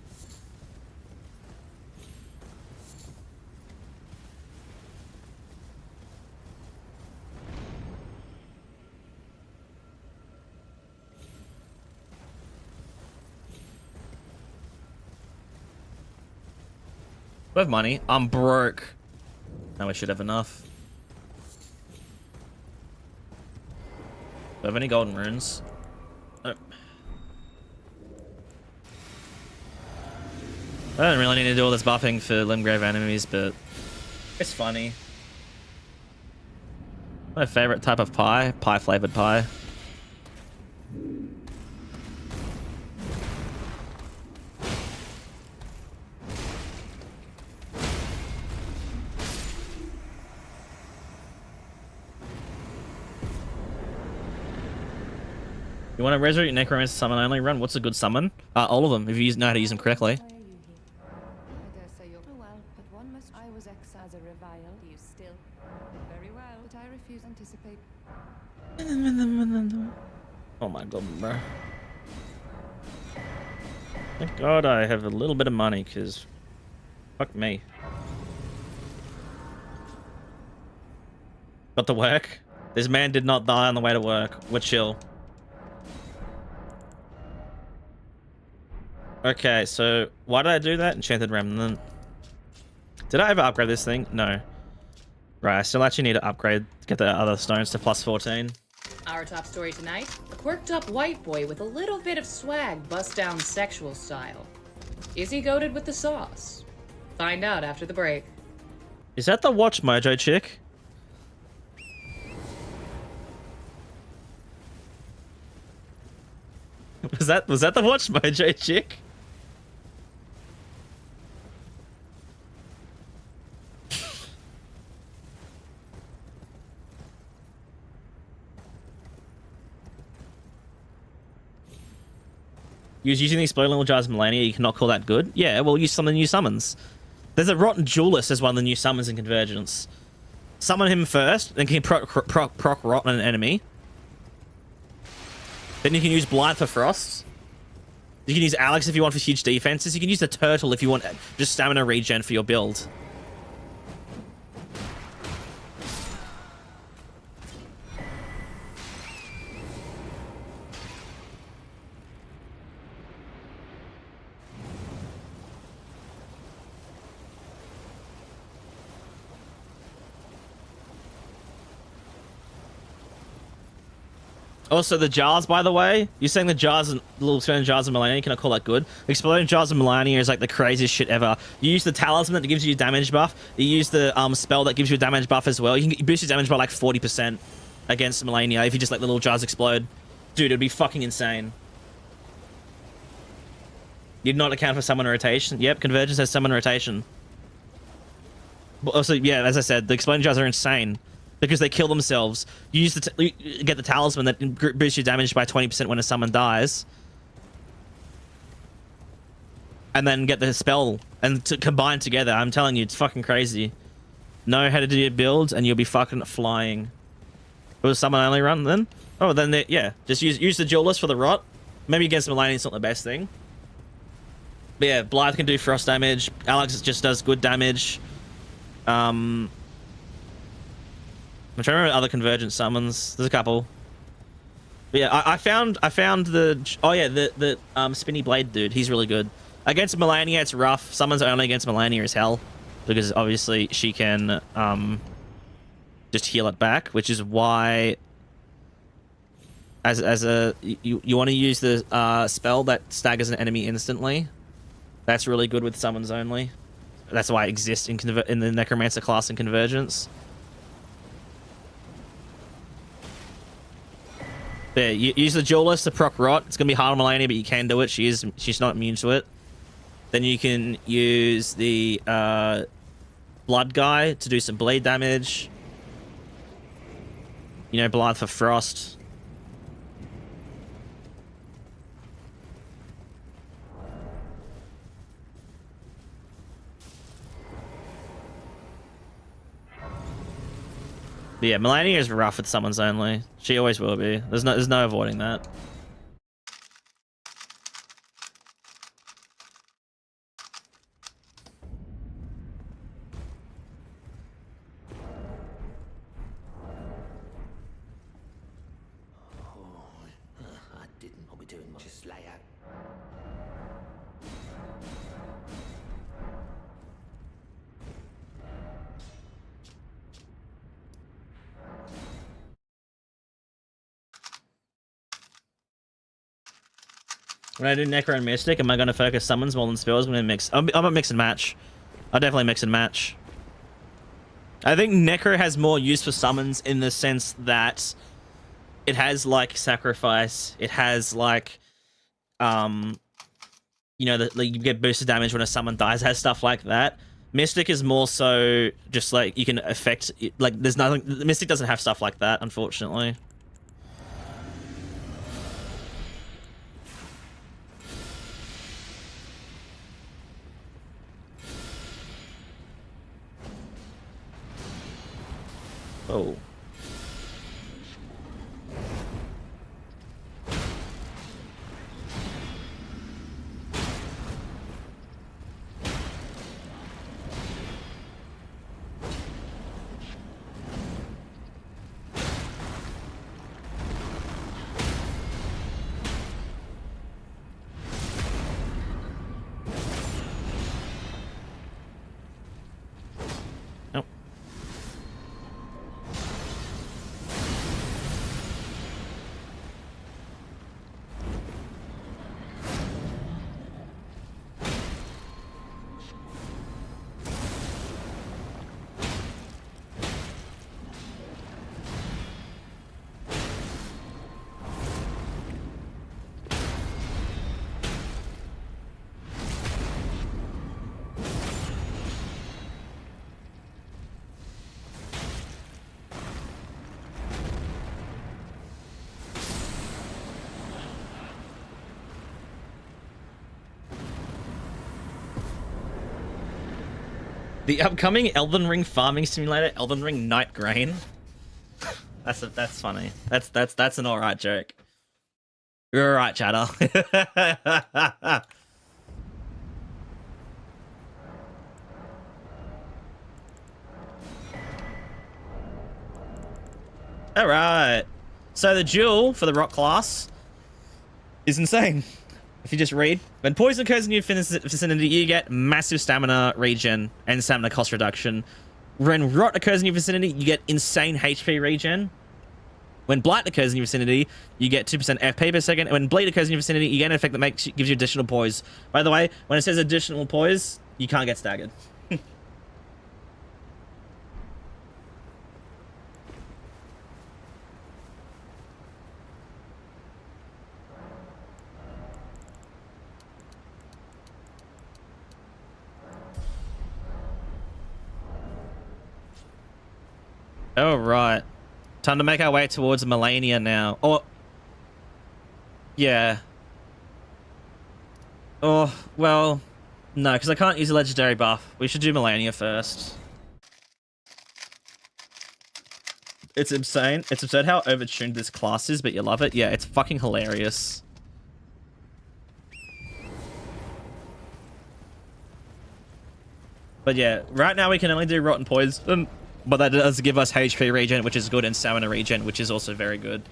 Speaker 1: We have money. I'm broke. Now we should have enough. Do I have any golden runes? Nope. I don't really need to do all this buffing for Limgrave enemies, but it's funny. My favorite type of pie? Pie flavored pie. You want to resurrect Necromancer summon only run? What's a good summon? All of them, if you know how to use them correctly.
Speaker 6: Why are you here? I dare say you're well, but one must. I was exiled as a revile. You still very well, but I refuse to anticipate.
Speaker 1: Oh my god, bro. Thank God I have a little bit of money, because fuck me. Got to work. This man did not die on the way to work. We're chill. Okay, so why did I do that? Enchanted Remnant. Did I ever upgrade this thing? No. Right, I still actually need to upgrade, get the other stones to plus 14.
Speaker 7: Our top story tonight, a quirked up white boy with a little bit of swag bust down sexual style. Is he goated with the sauce? Find out after the break.
Speaker 1: Is that the Watch Mojo chick? Was that the Watch Mojo chick? He was using the exploding little jars of Melania. You cannot call that good. Yeah, well, use some of the new summons. There's a Rotten Duelist as one of the new summons in Convergence. Summon him first, then can proc Rot on an enemy. Then you can use Blythe for Frost. You can use Alex if you want for huge defenses. You can use the Turtle if you want just stamina regen for your build. Also, the jars, by the way, you're saying the jars and little exploding jars of Melania, can I call that good? Exploding jars of Melania is like the craziest shit ever. You use the talisman that gives you a damage buff. You use the spell that gives you a damage buff as well. You can boost your damage by like 40% against Melania if you just let the little jars explode. Dude, it'd be fucking insane. You'd not account for summon rotation. Yep, Convergence has summon rotation. But also, yeah, as I said, the exploding jars are insane. Because they kill themselves. You use you get the talisman that boosts your damage by 20% when a summon dies. And then get the spell and to combine together. I'm telling you, it's fucking crazy. Know how to do your builds and you'll be fucking flying. It was summon only run then? Oh, then yeah. Just use the duelist for the rot. Maybe against Melania it's not the best thing. But yeah, Blythe can do frost damage. Alex just does good damage. I'm trying to remember other Convergent summons. There's a couple. But yeah, I found the spinny blade dude. He's really good. Against Melania, it's rough. Summons only against Melania is hell, because obviously she can just heal it back, which is why as a you want to use the spell that staggers an enemy instantly. That's really good with summons only. That's why it exists in the Necromancer class in Convergence. But yeah, you use the Duelist to proc Rot. It's gonna be hard on Melania, but you can do it. She's not immune to it. Then you can use the Blood guy to do some bleed damage. You know, Blood for Frost. But yeah, Melania is rough with summons only. She always will be. There's no avoiding that.
Speaker 8: I didn't want to be doing much. Just lay out.
Speaker 1: When I do Necro and Mystic, am I going to focus summons more than spells? I'm going to mix. I'm a mix and match. I'll definitely mix and match. I think Necro has more use for summons in the sense that it has like sacrifice. It has like, you know, you get boosted damage when a summon dies. It has stuff like that. Mystic is more so just like you can affect. Like there's nothing. Mystic doesn't have stuff like that, unfortunately. Oh. Nope. The upcoming Elden Ring farming simulator, Elden Ring Night Grain. That's funny. That's an alright joke. You're alright, chatter. Alright. So the duel for the rock class is insane. If you just read, when poison occurs in your vicinity, you get massive stamina regen and stamina cost reduction. When rot occurs in your vicinity, you get insane HP regen. When blight occurs in your vicinity, you get 2% FP per second. And when bleed occurs in your vicinity, you get an effect that gives you additional poise. By the way, when it says additional poise, you can't get staggered. Oh, right. Time to make our way towards Melania now. Oh. Yeah. Oh, well. No, because I can't use a legendary buff. We should do Melania first. It's insane. It's absurd how overtuned this class is, but you love it. Yeah, it's fucking hilarious. But yeah, right now we can only do Rotten Poison. But that does give us HP regen, which is good, and stamina regen, which is also very good.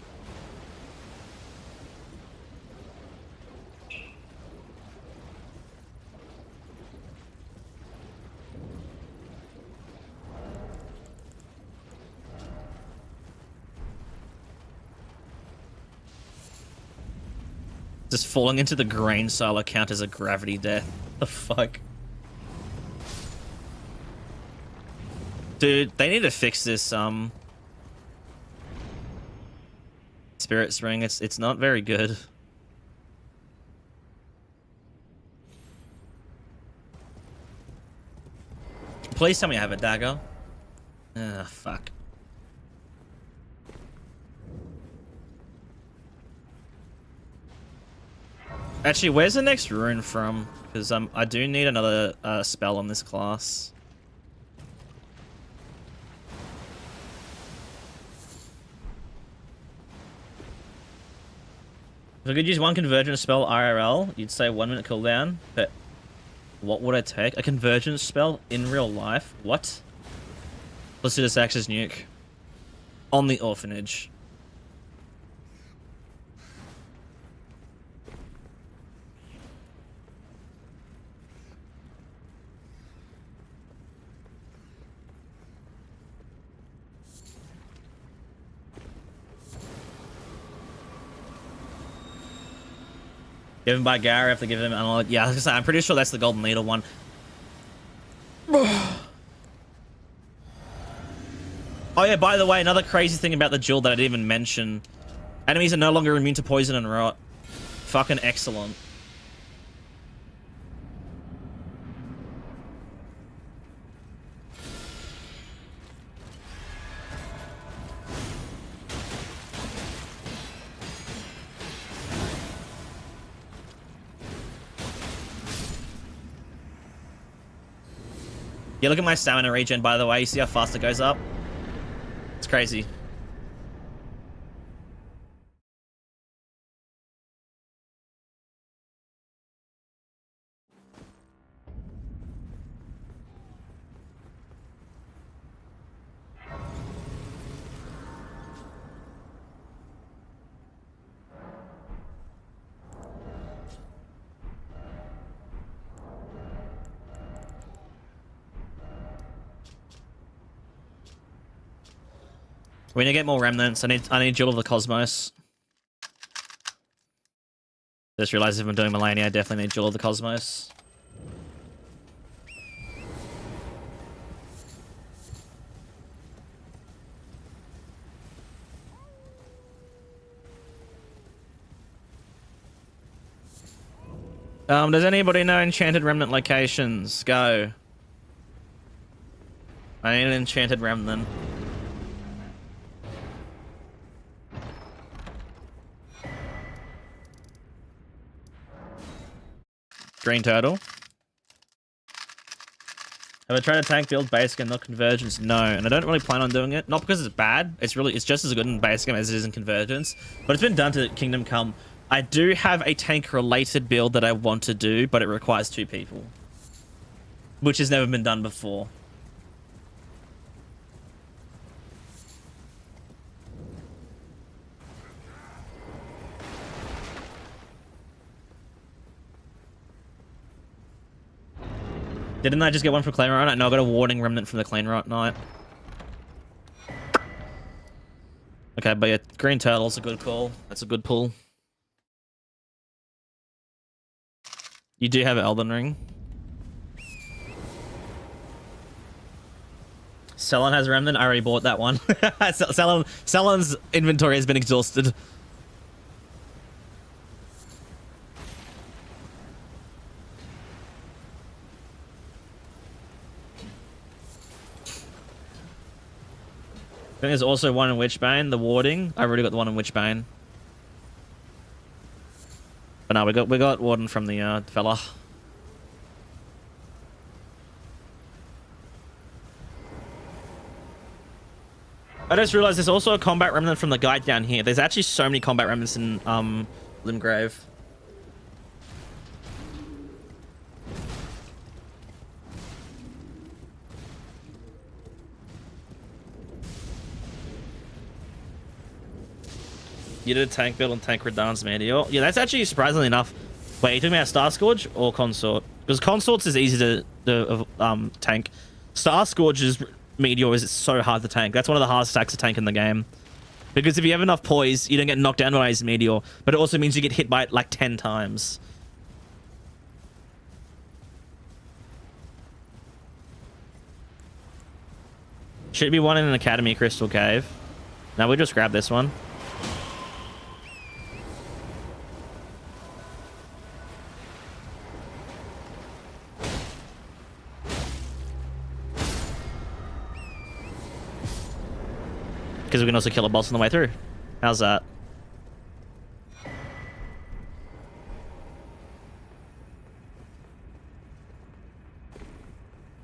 Speaker 1: Does falling into the green silo count as a gravity death? The fuck? Dude, they need to fix this, Spirit Spring. It's not very good. Please tell me I have a dagger. Ah, fuck. Actually, where's the next rune from? Because I do need another spell on this class. If I could use one Convergence spell IRL, you'd say 1 minute cooldown, but what would I take? A Convergence spell in real life? What? Let's do this Axis nuke. On the orphanage. Given by Gary, I have to give him analog. Yeah, I was gonna say, I'm pretty sure that's the Golden Needle one. Oh yeah, by the way, another crazy thing about the duel that I didn't even mention. Enemies are no longer immune to poison and rot. Fucking excellent. Yeah, look at my stamina regen, by the way. You see how fast it goes up? It's crazy. We need to get more remnants. I need Jewel of the Cosmos. Just realized if I'm doing Melania, I definitely need Jewel of the Cosmos. Does anybody know enchanted remnant locations? Go. I need an enchanted remnant. Green turtle. Have I tried a tank build base game, not Convergence? No, and I don't really plan on doing it. Not because it's bad. It's just as good in base game as it is in Convergence. But it's been done to Kingdom Come. I do have a tank related build that I want to do, but it requires 2 people, which has never been done before. Didn't I just get one from Claymore Knight? No, I got a Warning Remnant from the Claymore Knight. Okay, but yeah, Green Turtle's a good call. That's a good pull. You do have an Elden Ring. Cellon has a Remnant. I already bought that one. Cellon's inventory has been exhausted. I think there's also one in Witchbane, the Warding. I already got the one in Witchbane. But no, we got Warden from the fella. I just realized there's also a combat remnant from the guide down here. There's actually so many combat remnants in Limgrave. You did a tank build on Tank Radan's Meteor. Yeah, that's actually surprisingly enough. Wait, you talking about Star Scourge or Consort? Because Consort's is easy to tank. Star Scourge's Meteor is so hard to tank. That's one of the hardest stacks to tank in the game. Because if you have enough poise, you don't get knocked down by his meteor, but it also means you get hit by it like 10 times. Should be one in an Academy Crystal Cave. Now we'll just grab this one. Because we can also kill a boss on the way through. How's that?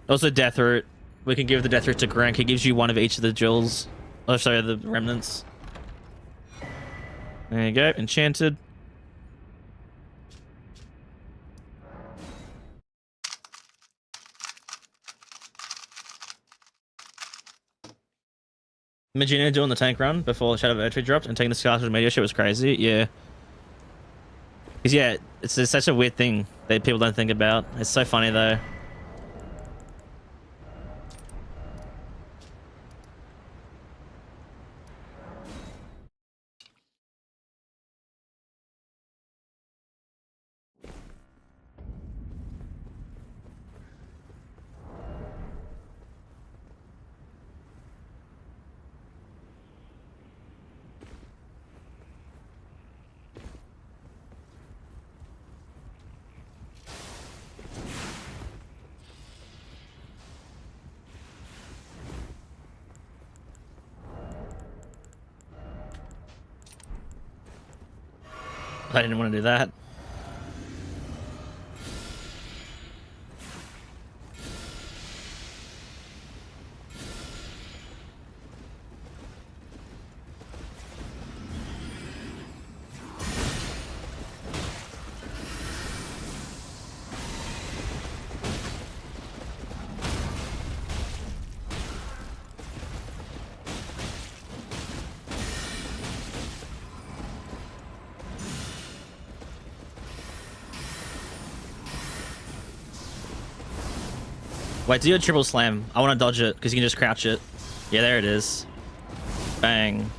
Speaker 1: Also, Death Root. We can give the Death Root to Grank. He gives you one of each of the jewels. Oh, sorry, the remnants. There you go. Enchanted. Magina doing the tank run before Shadow of Erdtree dropped and taking the Scarlet Meteor shit was crazy. Yeah. Because, yeah, it's such a weird thing that people don't think about. It's so funny, though. I didn't want to do that. Wait, do a triple slam. I want to dodge it because you can just crouch it. Yeah, there it is. Bang.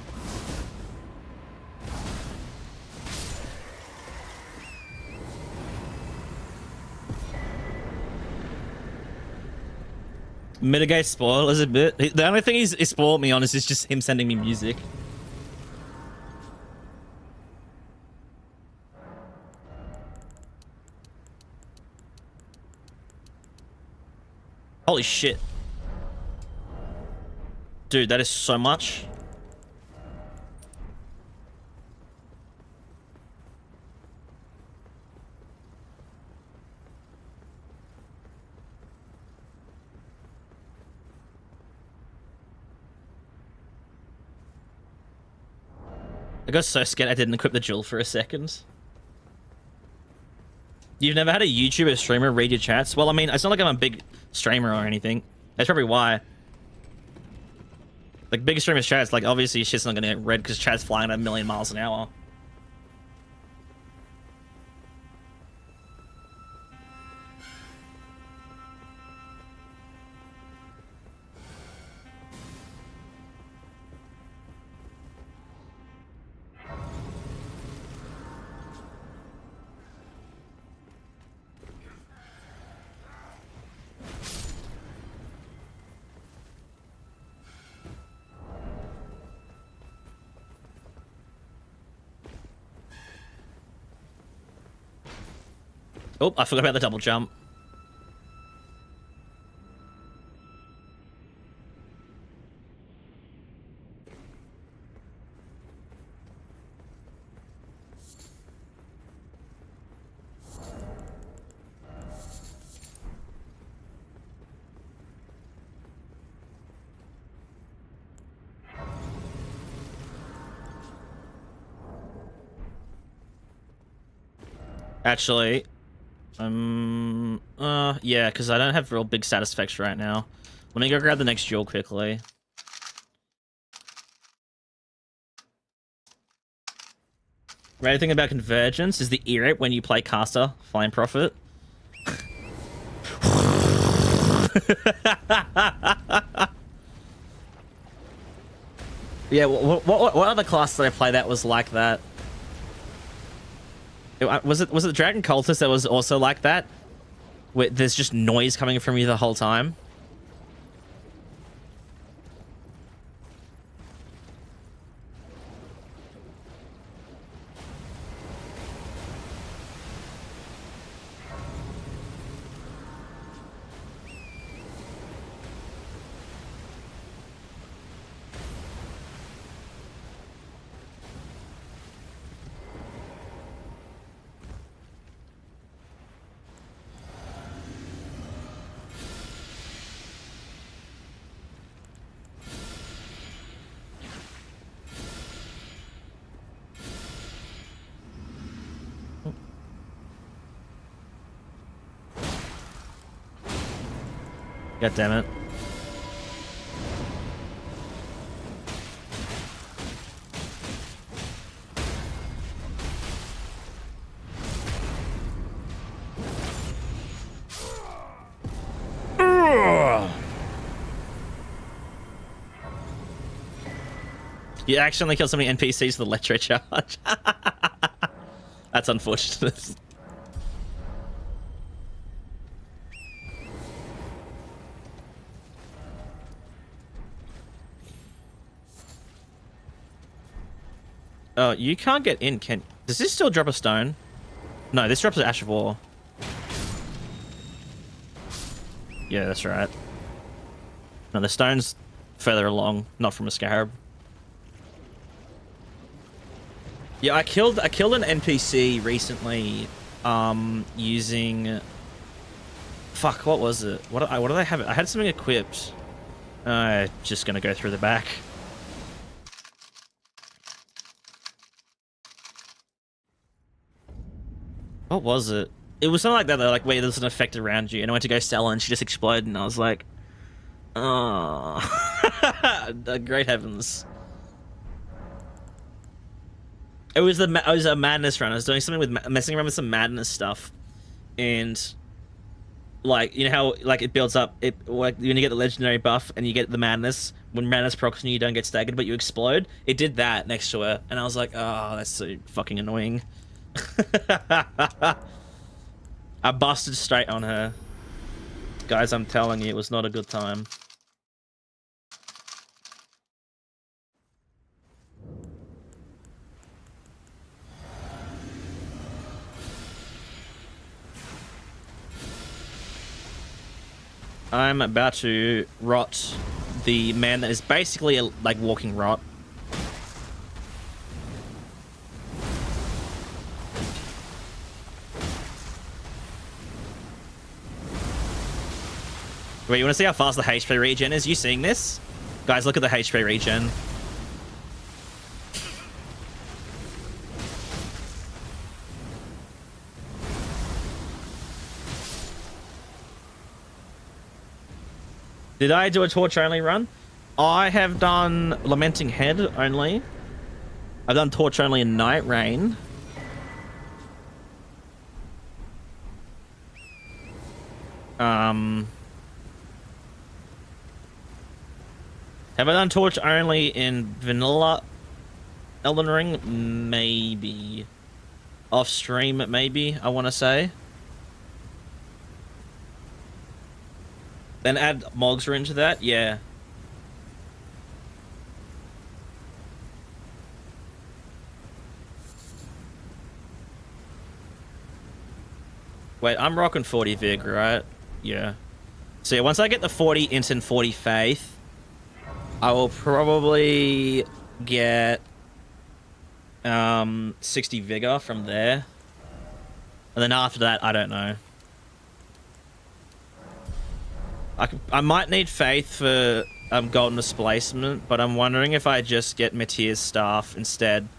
Speaker 1: Mitigate spoilers a bit. The only thing he's spoiled me on is just him sending me music. Holy shit. Dude, that is so much. I got so scared I didn't equip the jewel for a second. You've never had a YouTuber streamer read your chats? Well, I mean, it's not like I'm a big streamer or anything. That's probably why. Like, big streamers' chats, like, obviously shit's not gonna get read because chat's flying at 1,000,000 miles an hour. Oh, I forgot about the double jump. Actually, yeah, because I don't have real big status effects right now. Let me go grab the next jewel quickly. Right thing about Convergence is the ear rape when you play caster, Flying Prophet. Yeah, what other class did I play that was like that? Was it the Dragon Cultist that was also like that? Where there's just noise coming from you the whole time? God damn it. You accidentally killed so many NPCs with electro charge. That's unfortunate. Oh, you can't get in, can... Does this still drop a stone? No, this drops an Ash of War. Yeah, that's right. No, the stone's further along, not from a scarab. Yeah, I killed an NPC recently, using... Fuck, what was it? What did I have? I had something equipped. Just gonna go through the back. What was it? It was something like that. They're like, wait, there's an effect around you. And I went to go sell her and she just exploded. And I was like, oh, great heavens. It was a madness run. I was doing something with messing around with some madness stuff. And like, you know how like it builds up, like when you get the legendary buff and you get the madness, when madness procs and you don't get staggered, but you explode. It did that next to her. And I was like, oh, that's so fucking annoying. I busted straight on her. Guys, I'm telling you, it was not a good time. I'm about to rot the man that is basically like walking rot. Wait, you want to see how fast the HP regen is? You seeing this? Guys, look at the HP regen. Did I do a torch only run? I have done Lamenting Head only. I've done torch only in Night Rain. Have I done torch only in vanilla Elden Ring? Maybe. Off stream, maybe, I want to say. Then add Mogsra into that? Yeah. Wait, I'm rocking 40 Vig, right? Yeah. So yeah, once I get the 40 Int and 40 Faith, I will probably get 60 Vigor from there. And then after that, I don't know. I might need Faith for Golden Displacement, but I'm wondering if I just get Matier's Staff instead.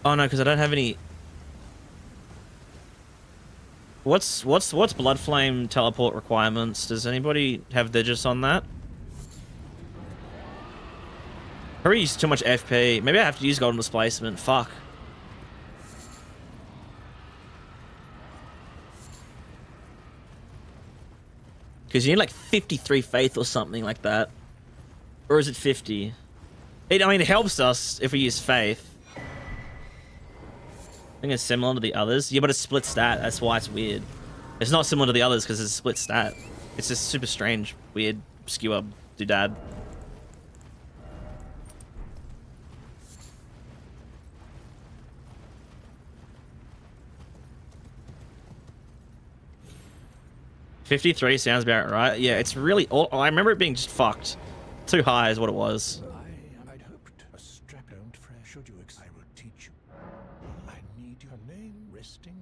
Speaker 1: Oh no, because I don't have any... What's Blood Flame teleport requirements? Does anybody have digits on that? Probably use too much FP. Maybe I have to use Golden Displacement. Fuck. Because you need like 53 Faith or something like that. Or is it 50? I mean, it helps us if we use Faith. I think it's similar to the others. Yeah, but it's split stat. That's why it's weird. It's not similar to the others because it's a split stat. It's just super strange, weird, obscure doodad. $53 sounds about right. Yeah, it's really... I remember it being just fucked. Too high is what it was.
Speaker 4: I'd hoped a strap don't fresh. Should you I will teach you. I need your name resting.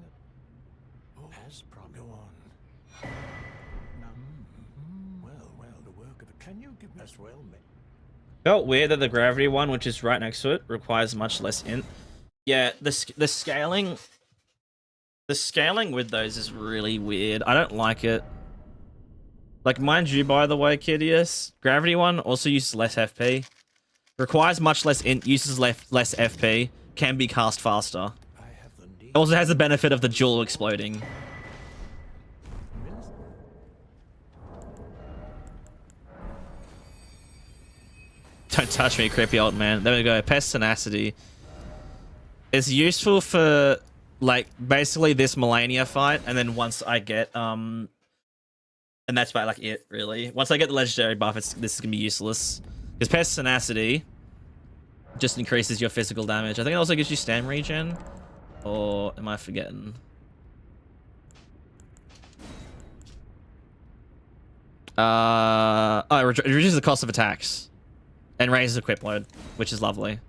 Speaker 4: As promised. Go on. Now, well, the work of the... Can you give us well, mate?
Speaker 1: Felt weird that the gravity one, which is right next to it, requires much less int. Yeah, the scaling... The scaling with those is really weird. I don't like it. Like, mind you, by the way, Kidius, gravity one also uses less FP. Requires much less int, uses less FP, can be cast faster. It also has the benefit of the jewel exploding. Don't touch me, creepy old man. There we go. Pest Tenacity is useful for, like, basically this Melania fight, and then once I get, and that's about, like, it, really. Once I get the legendary buff, this is gonna be useless. Because Pest Tenacity just increases your physical damage. I think it also gives you stam regen. Or am I forgetting? Oh, it reduces the cost of attacks. And raises equip load, which is lovely.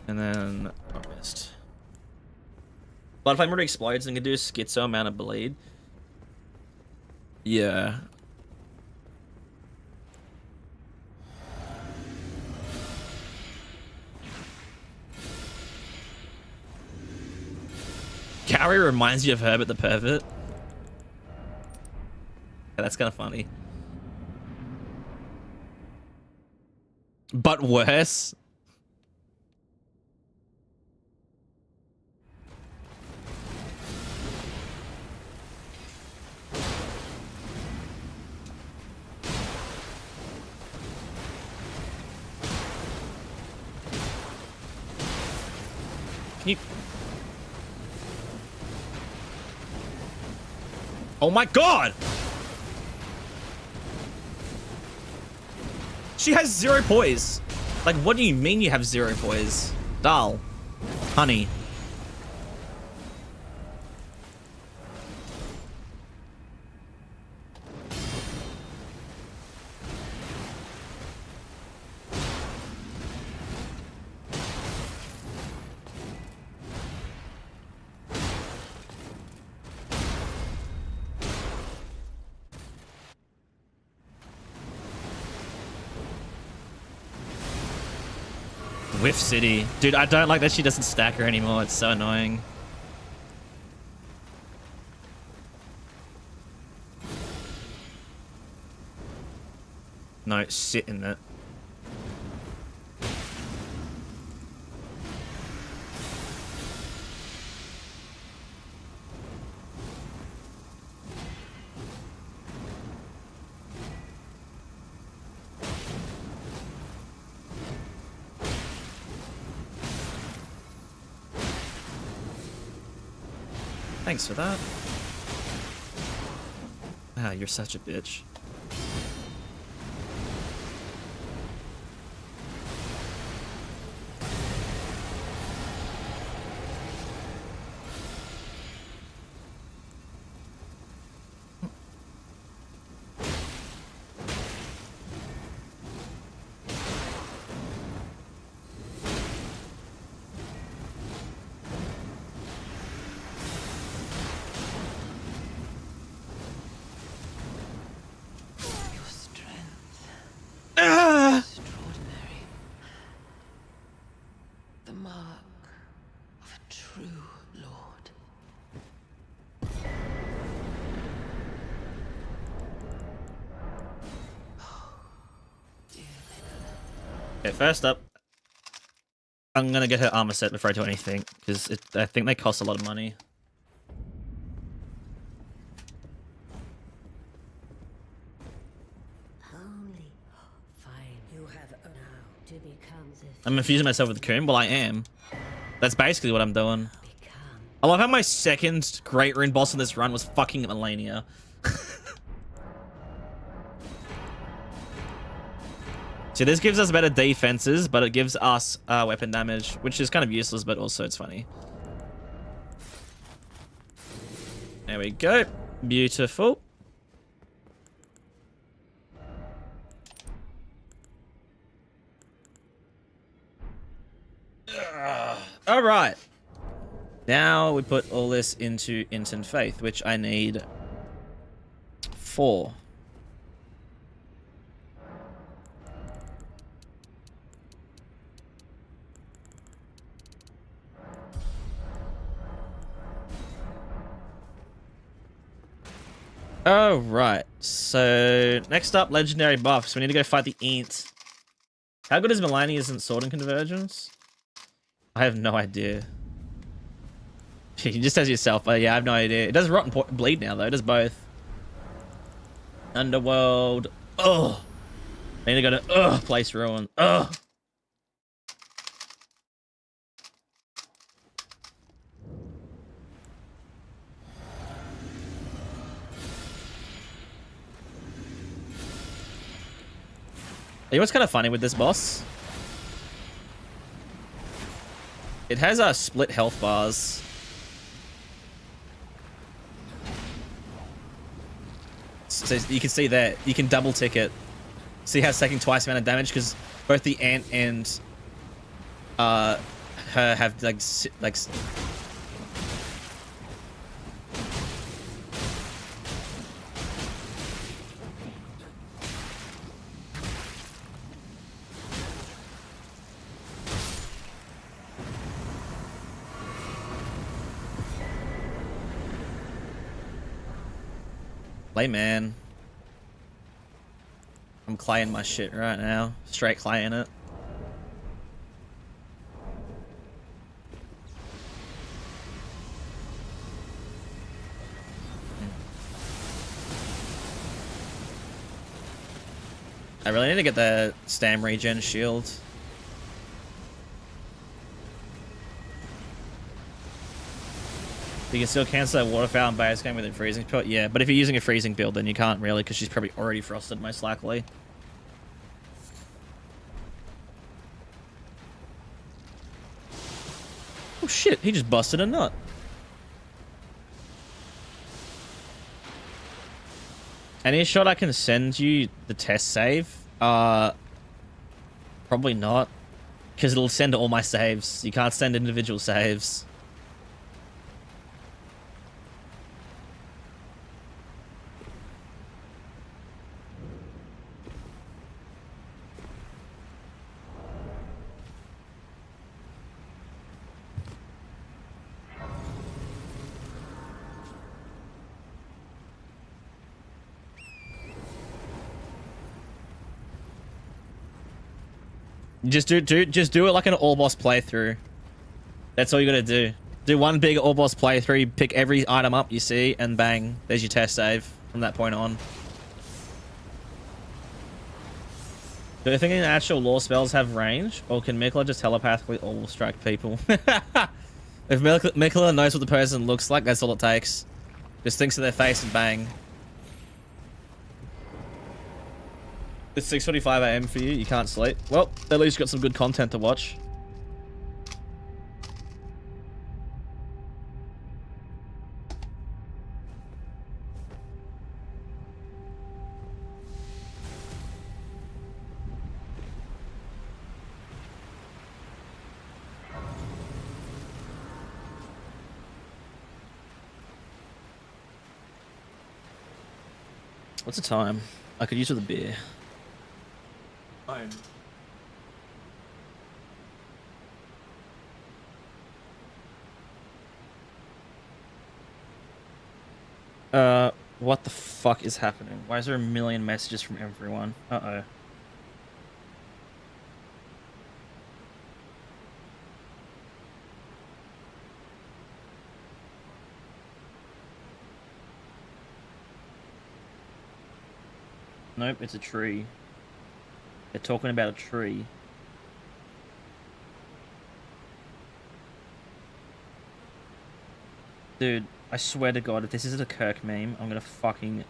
Speaker 1: And then... Oh, I missed. Blood Flame already explodes and can do a schizo amount of bleed. Yeah. Carrie reminds you of Herbert the Pervert. Yeah, that's kind of funny. But worse. Can you... Oh my god! She has 0 poise. Like, what do you mean you have 0 poise? Doll. Honey. Whiff City. Dude, I don't like that she doesn't stack her anymore. It's so annoying. No, sit in it. Thanks for that. Ah, you're such a bitch. Okay, first up, I'm gonna get her armor set before I do anything, because I think they cost a lot of money.
Speaker 8: Only
Speaker 1: I'm confusing myself with Coon. Well, I am. That's basically what I'm doing. I love how my second Great Rune boss in this run was fucking Melania. So this gives us better defenses, but it gives us weapon damage, which is kind of useless, but also it's funny. There we go. Beautiful. All right. Now we put all this into Instant Faith, which I need 4. Oh, right. So next up, legendary buffs. We need to go fight the Ent. How good is Melania's in Sword and Convergence? I have no idea. You just as yourself, but yeah, I have no idea. It does Rotten Bleed now, though. It does both. Underworld. Ugh. I need to go to Place Ruin. Ugh. You know what's kind of funny with this boss? It has split health bars. So you can see that. You can double tick it. See how it's taking twice the amount of damage because both the Ant and her have like Play, man. I'm claying my shit right now. Straight claying it. I really need to get the Stam regen shield. You can still cancel that water fountain base game with a freezing build. Yeah, but if you're using a freezing build, then you can't really, because she's probably already frosted most likely. Oh shit, he just busted a nut. Any shot I can send you the test save? Probably not. Because it'll send all my saves. You can't send individual saves. Just do it like an all boss playthrough. That's all you gotta do. Do one big all boss playthrough, pick every item up you see, and bang, there's your test save from that point on. Do you think any actual law spells have range, or can Mikla just telepathically all strike people? If Mikla knows what the person looks like, that's all it takes. Just thinks of their face and bang. It's 6:45 AM for you. You can't sleep. Well, at least you got some good content to watch. What's the time? I could use with a beer.
Speaker 5: Fine.
Speaker 1: What the fuck is happening? Why is there a million messages from everyone? Uh-oh. Nope, it's a tree. They're talking about a tree. Dude, I swear to God, if this is a Kirk meme, I'm gonna fucking...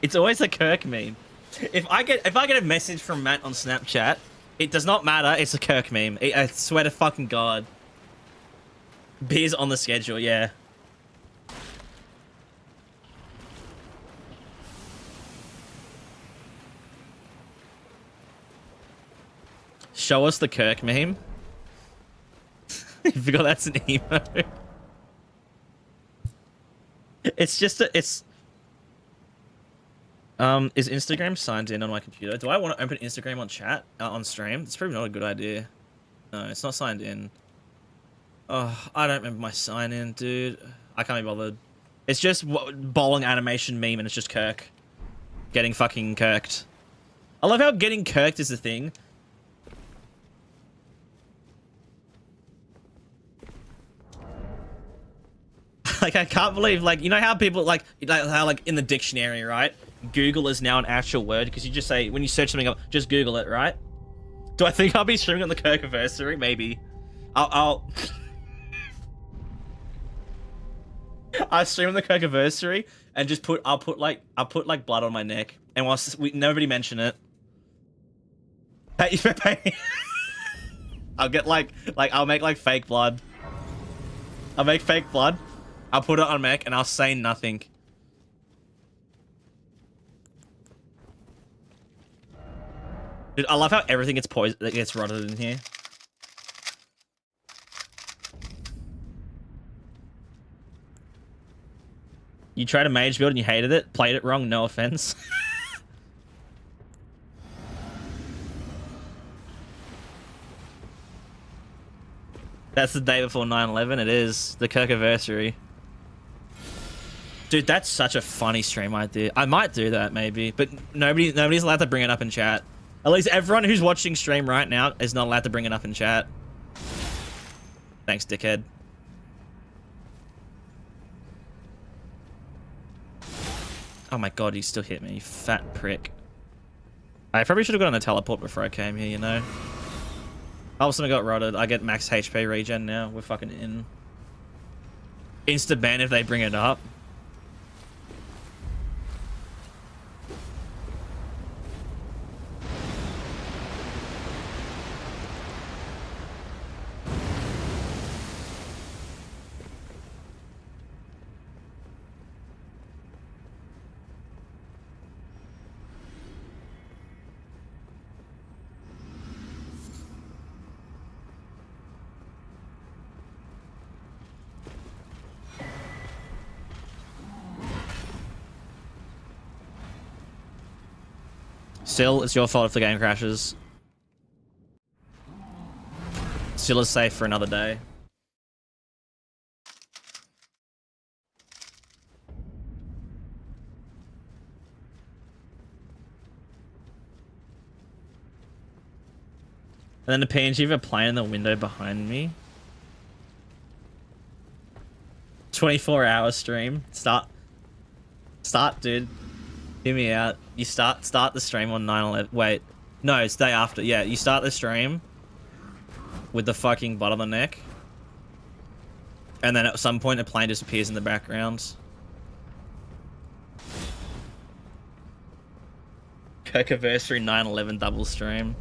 Speaker 1: It's always a Kirk meme. If I get a message from Matt on Snapchat, it does not matter. It's a Kirk meme. I swear to fucking God. Beer's on the schedule, yeah. Show us the Kirk meme. You forgot that's an emo. It's just a, it's... is Instagram signed in on my computer? Do I want to open Instagram on chat, on stream? It's probably not a good idea. No, it's not signed in. Oh, I don't remember my sign in, dude. I can't be bothered. It's just bowling animation meme and it's just Kirk. Getting fucking kirked. I love how getting kirked is the thing. Like, I can't believe, like, you know how people, like how, like, in the dictionary, right? Google is now an actual word, because you just say, when you search something up, just Google it, right? Do I think I'll be streaming on the Kirkiversary? Maybe. I'll stream on the Kirkiversary, and just I'll put blood on my neck, and whilst nobody mention it. I'll get, I'll make, like, fake blood. I'll make fake blood. I'll put it on mech and I'll say nothing. Dude, I love how everything gets poisoned, that gets rotted in here. You tried a mage build and you hated it, played it wrong, no offense. That's the day before 9/11. It is the Kirkiversary. Dude, that's such a funny stream idea. I might do that maybe, but nobody's allowed to bring it up in chat. At least everyone who's watching stream right now is not allowed to bring it up in chat. Thanks, dickhead. Oh my God, he still hit me, you fat prick. I probably should have got on a teleport before I came here, you know? All of a sudden I got rotted. I get max HP regen now. We're fucking in. Insta ban if they bring it up. Still, it's your fault if the game crashes. Still is safe for another day. And then the PNG of a plane in the window behind me. 24-hour stream. Start, dude. Hear me out. You start the stream on 9/11. Wait, no, it's day after. Yeah, you start the stream with the fucking butt on the neck, and then at some point a plane just appears in the background. Kirkiversary 9/11 double stream.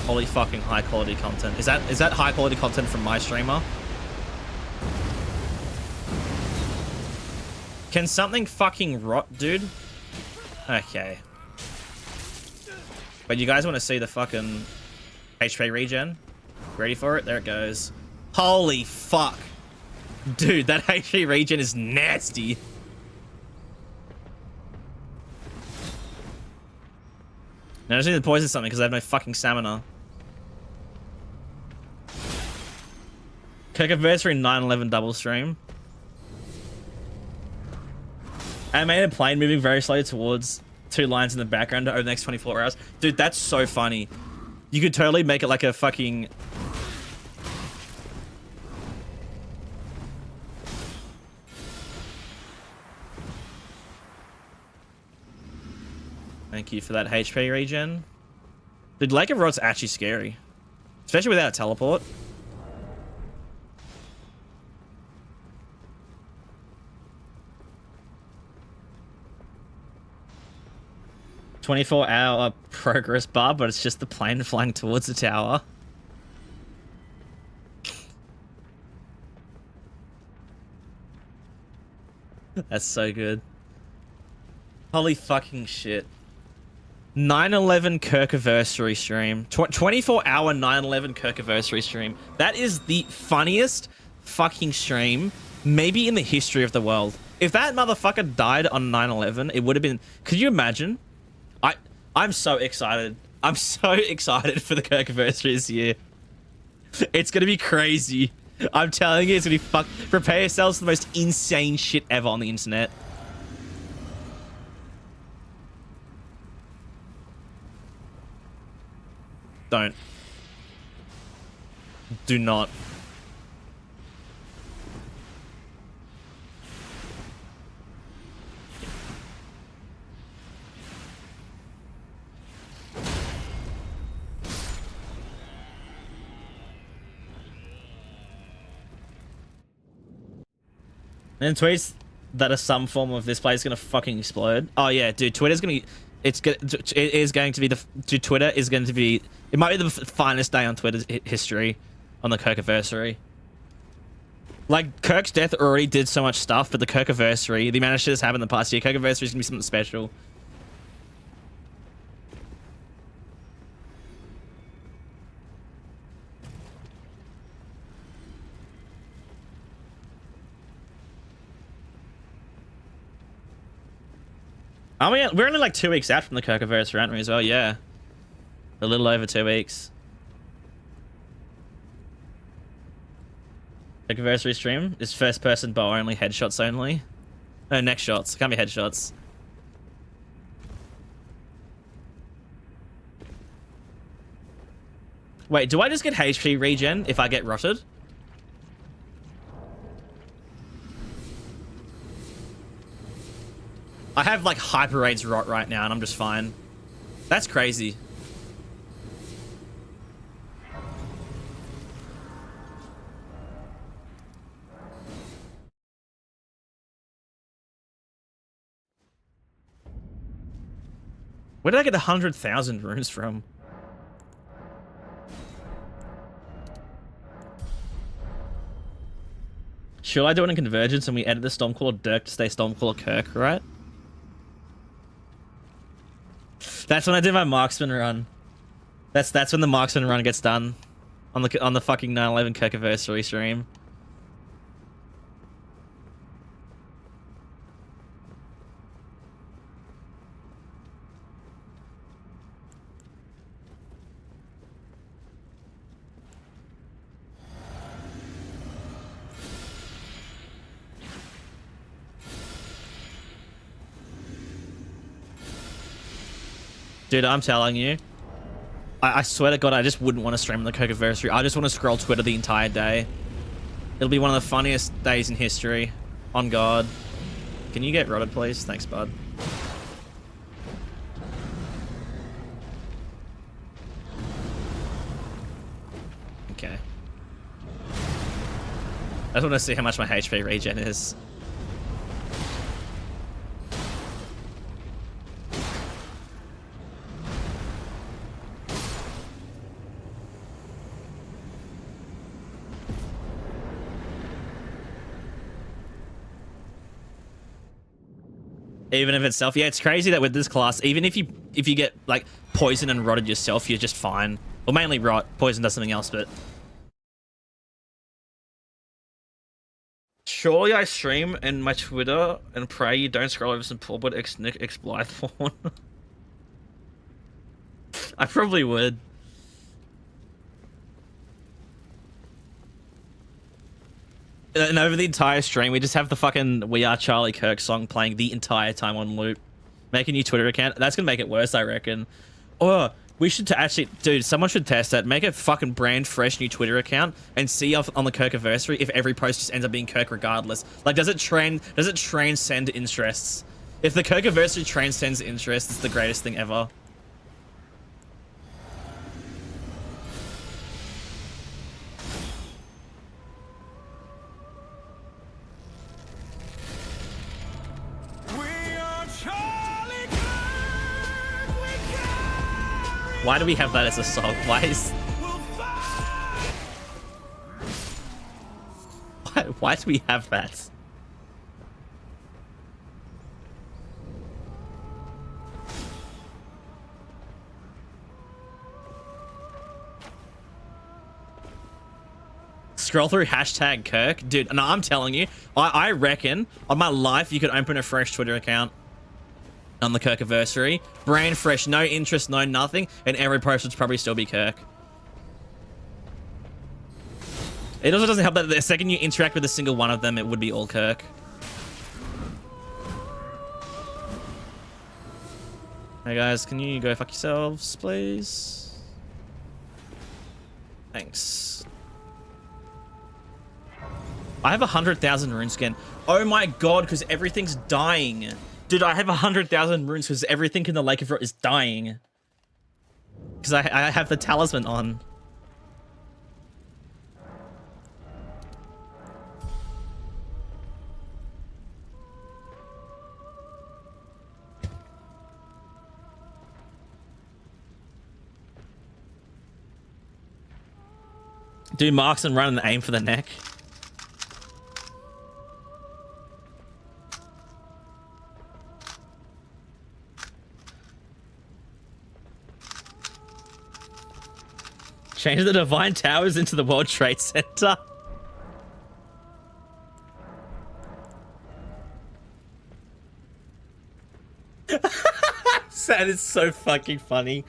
Speaker 1: Holy fucking high quality content. Is that high quality content from my streamer? Can something fucking rot, dude? Okay. But you guys want to see the fucking HP regen? Ready for it? There it goes. Holy fuck. Dude, that HP regen is nasty. Now I just need to poison something because I have no fucking stamina. Kirkiversary 9/11 double stream. Animated plane moving very slowly towards two lines in the background over the next 24 hours. Dude, that's so funny. You could totally make it like a fucking... Thank you for that HP regen. Dude, Lake of Rot's actually scary. Especially without a teleport. "24-hour progress bar, but it's just the plane flying towards the tower." That's so good. Holy fucking shit. 9/11 Kirkiversary stream. 24-hour 9/11 Kirkiversary stream. That is the funniest fucking stream maybe in the history of the world. If that motherfucker died on 9/11, it would have been... Could you imagine? I'm so excited. I'm so excited for the Kirkiversary this year. It's gonna be crazy. I'm telling you, it's gonna be fuck. Prepare yourselves for the most insane shit ever on the internet. Don't. Do not. And tweets that are some form of this place is gonna fucking explode. Oh yeah, dude, Twitter's gonna... It is going to be the... Dude, Twitter is going to be... It might be the finest day on Twitter's history on the Kirkiversary. Like, Kirk's death already did so much stuff, but the Kirkiversary, the amount of shit that's happened in the past year, Kirkiversary is gonna be something special. Are we? We're only like 2 weeks out from the Kirkiversary, aren't we, as well? Yeah. A little over 2 weeks. Kirkiversary stream is first person bow only, headshots only. No, neck shots. Can't be headshots. Wait, do I just get HP regen if I get rotted? I have like hyper raids rot right now and I'm just fine. That's crazy. Where did I get 100,000 runes from? Should I do it in Convergence and we edit the Stormcaller Dirk to stay Stormcaller Kirk, right? That's when I do my marksman run. That's when the marksman run gets done on the fucking 9/11 Kirkiversary stream. Dude, I'm telling you, I swear to God, I just wouldn't want to stream on the Kirkiversary. I just want to scroll Twitter the entire day. It'll be one of the funniest days in history. On God. Can you get rotted, please? Thanks, bud. Okay. I just want to see how much my HP regen is. Even if it's self, yeah, it's crazy that with this class, even if you get like poisoned and rotted yourself, you're just fine. Well, mainly rot. Poison does something else, but surely I stream in my Twitter and pray you don't scroll over some poor but ex Blythe porn. I probably would. And over the entire stream, we just have the fucking We Are Charlie Kirk song playing the entire time on loop. Make a new Twitter account. That's gonna make it worse, I reckon. Or we should actually, dude, someone should test that. Make a fucking brand fresh new Twitter account and see on the Kirkiversary if every post just ends up being Kirk regardless. Like, does it transcend interests? If the Convergence transcends interest, it's the greatest thing ever. Why do we have that as a song? Why do we have that? Scroll through hashtag Kirk. Dude, no, I'm telling you, I reckon on my life you could open a fresh Twitter account on the Kirkiversary. Brand fresh, no interest, no nothing, and every post would probably still be Kirk. It also doesn't help that the second you interact with a single one of them, it would be all Kirk. Hey guys, can you go fuck yourselves, please? Thanks. I have 100,000 rune scan. Oh my god, because everything's dying. Dude, I have 100,000 runes because everything in the Lake of Rot is dying. Because I have the talisman on. Do marks and run and aim for the neck. Change the Divine Towers into the World Trade Center. That is so fucking funny.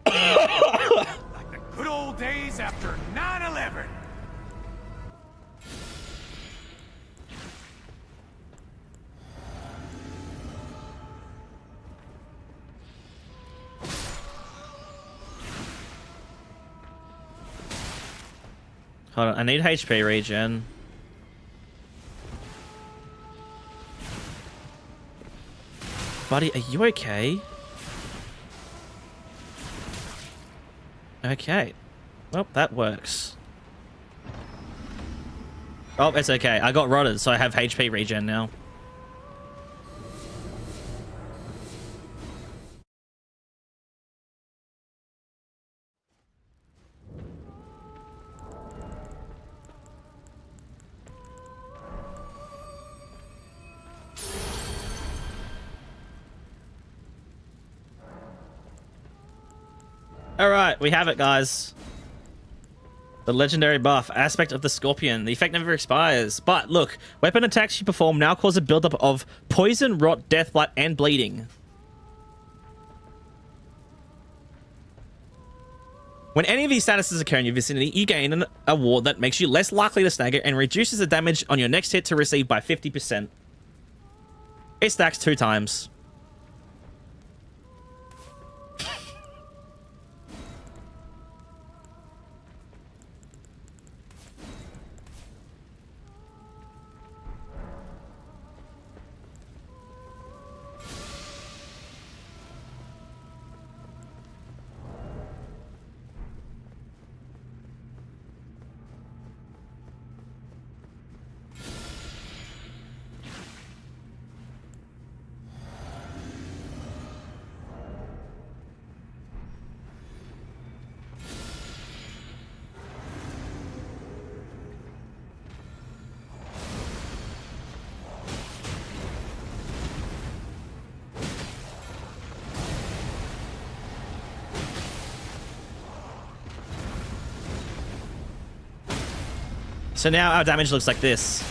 Speaker 3: Like the good old days after 9/11.
Speaker 1: Hold on, I need HP regen. Buddy, are you okay? Okay. Well, that works. Oh, it's okay. I got rotted, so I have HP regen now. Alright, we have it, guys. The legendary buff, aspect of the Scorpion. The effect never expires. But look, weapon attacks you perform now cause a buildup of poison, rot, death, blight, and bleeding. When any of these statuses occur in your vicinity, you gain an award that makes you less likely to stagger and reduces the damage on your next hit to receive by 50%. It stacks 2 times. So now our damage looks like this.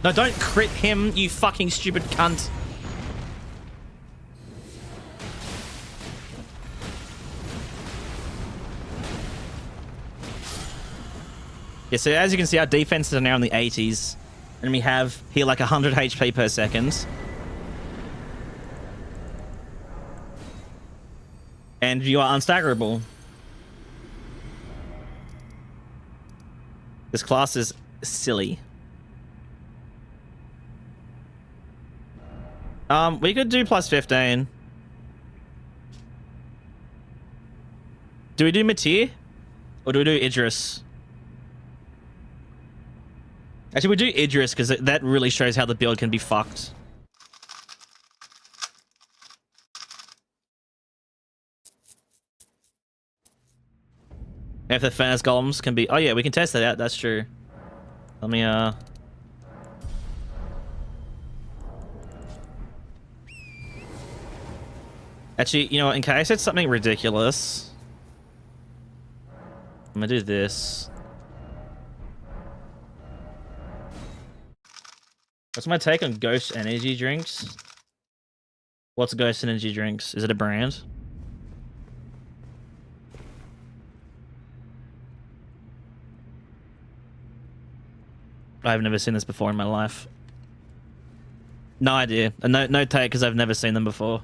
Speaker 1: No, don't crit him, you fucking stupid cunt. Yeah, so as you can see, our defenses are now in the 80s. And we have here like 100 HP per second. And you are unstaggerable. This class is silly. We could do plus 15. Do we do Matir? Or do we do Idris? Actually, we do Idris because that really shows how the build can be fucked. If the Furnace Golems can be... Oh yeah, we can test that out. That's true. Let me, Actually, you know what? In case it's something ridiculous, I'm gonna do this. What's my take on Ghost Energy Drinks? What's Ghost Energy Drinks? Is it a brand? I've never seen this before in my life. No idea. No take because I've never seen them before.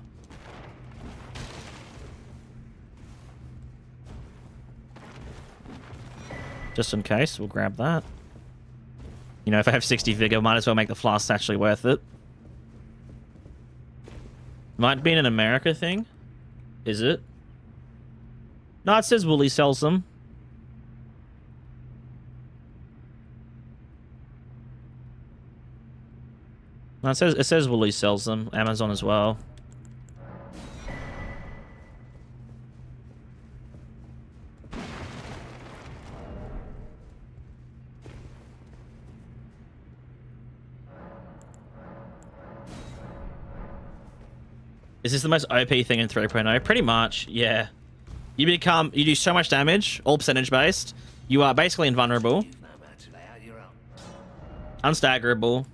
Speaker 1: Just in case, we'll grab that. You know, if I have 60 vigor, might as well make the flasks actually worth it. Might be an America thing. Is it? No, it says Wooly sells them. No, it says Wooly sells them. Amazon as well. Is this the most OP thing in 3.0? Pretty much, yeah. You do so much damage, all percentage based. You are basically invulnerable. Unstaggerable.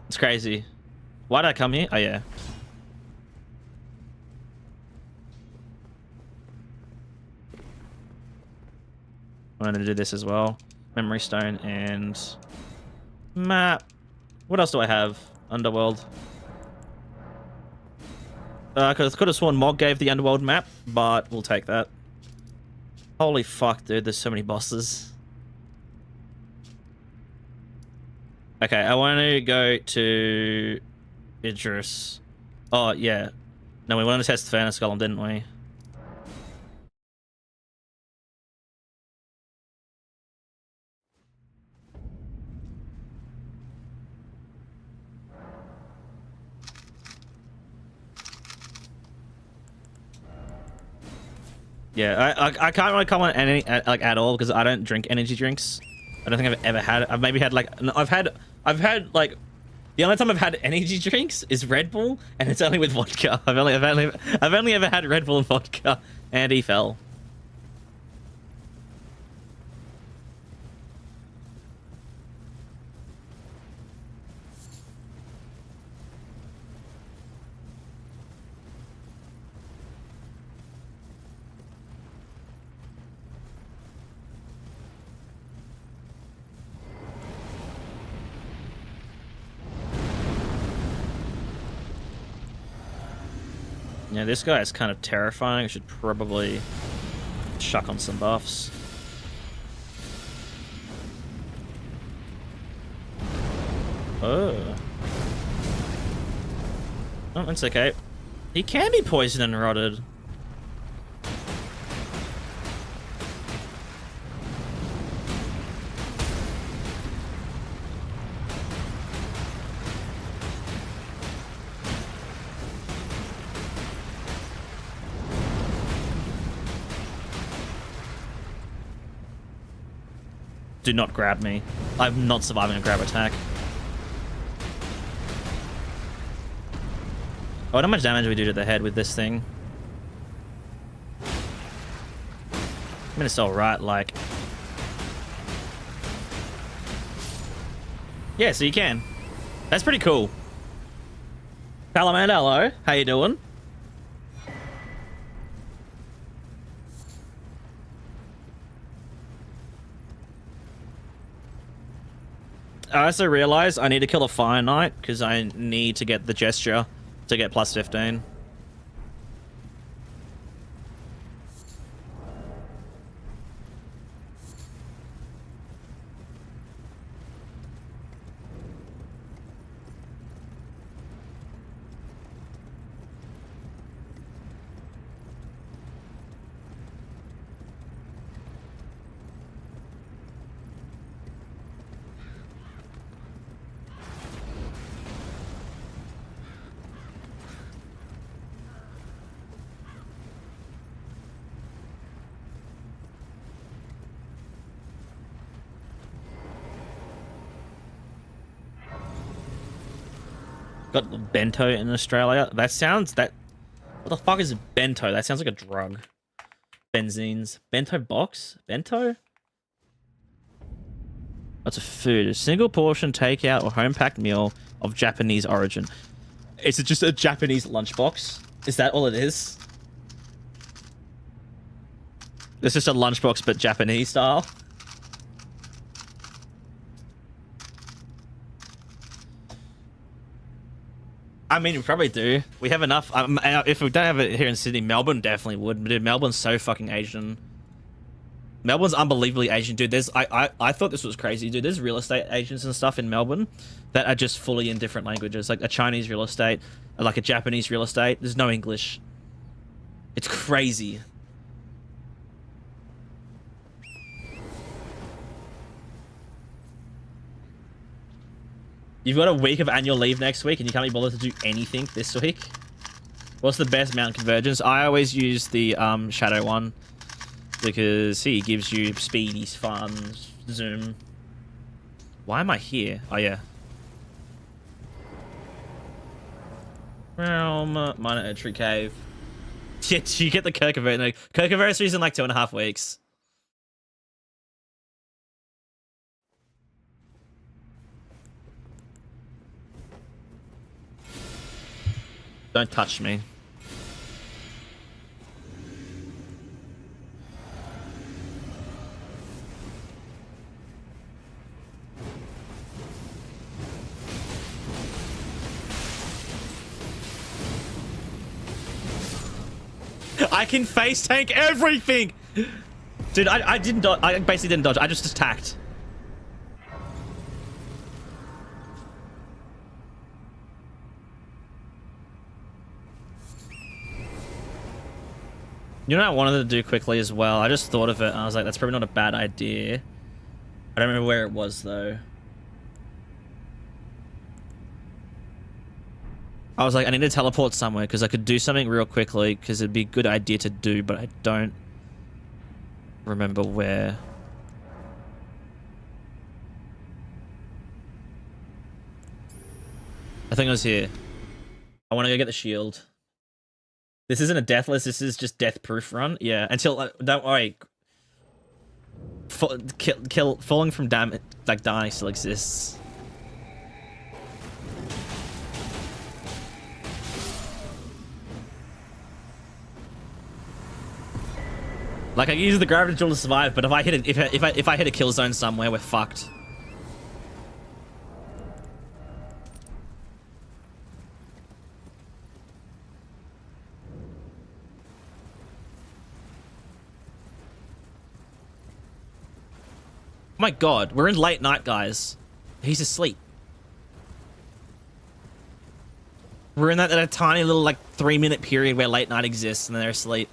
Speaker 1: It's crazy. Why did I come here? Oh yeah. I wanted to do this as well. Memory stone and map. What else do I have? Underworld. I could have sworn Mog gave the Underworld map, but we'll take that. Holy fuck, dude. There's so many bosses. Okay, I want to go to Idris. Oh, yeah. No, we wanted to test the Furnace Golem, didn't we? Yeah, I can't really comment on any at all because I don't drink energy drinks. I don't think I've ever had. I've maybe had like I've had like the only time I've had energy drinks is Red Bull, and it's only with vodka. I've only ever had Red Bull and vodka, and he fell. Yeah, this guy is kind of terrifying. I should probably chuck on some buffs. Oh. Oh, that's okay. He can be poisoned and rotted. Do not grab me. I'm not surviving a grab attack. Oh, how much damage do we do to the head with this thing? I mean, it's alright, like... Yeah, so you can. That's pretty cool. Salamander, hello. How you doing? I also realized I need to kill a Fire Knight because I need to get the gesture to get plus 15. Got bento in Australia. That sounds that. What the fuck is bento? That sounds like a drug. Benzines. Bento box? Bento? That's a food. A single portion takeout or home packed meal of Japanese origin. Is it just a Japanese lunchbox? Is that all it is? It's just a lunchbox but Japanese style. I mean, we probably do. We have enough. If we don't have it here in Sydney, Melbourne definitely would. Dude, Melbourne's so fucking Asian. Melbourne's unbelievably Asian, dude. I thought this was crazy, dude. There's real estate agents and stuff in Melbourne that are just fully in different languages, like a Chinese real estate, like a Japanese real estate. There's no English. It's crazy. You've got a week of annual leave next week and you can't be bothered to do anything this week? What's the best mount Convergence? I always use the Shadow one because he gives you speed, he's fun, zoom. Why am I here? Oh, yeah. Realm, minor entry cave. Yeah, you get the Kirk anniversary. No, Kirk anniversary's in like 2.5 weeks. Don't touch me. I can face tank everything! Dude, I didn't dodge. I basically didn't dodge. I just attacked. You know what I wanted to do quickly as well? I just thought of it and I was like, that's probably not a bad idea. I don't remember where it was though. I was like, I need to teleport somewhere because I could do something real quickly because it'd be a good idea to do, but I don't remember where. I think it was here. I want to go get the shield. This isn't a deathless, this is just death proof run. Yeah, until don't worry. Falling from damage like dying still exists. Like I use the gravity jewel to survive, but if I hit if I hit a kill zone somewhere, we're fucked. My god, we're in late night, guys. He's asleep. We're in that a tiny little like 3-minute period where late night exists and they're asleep.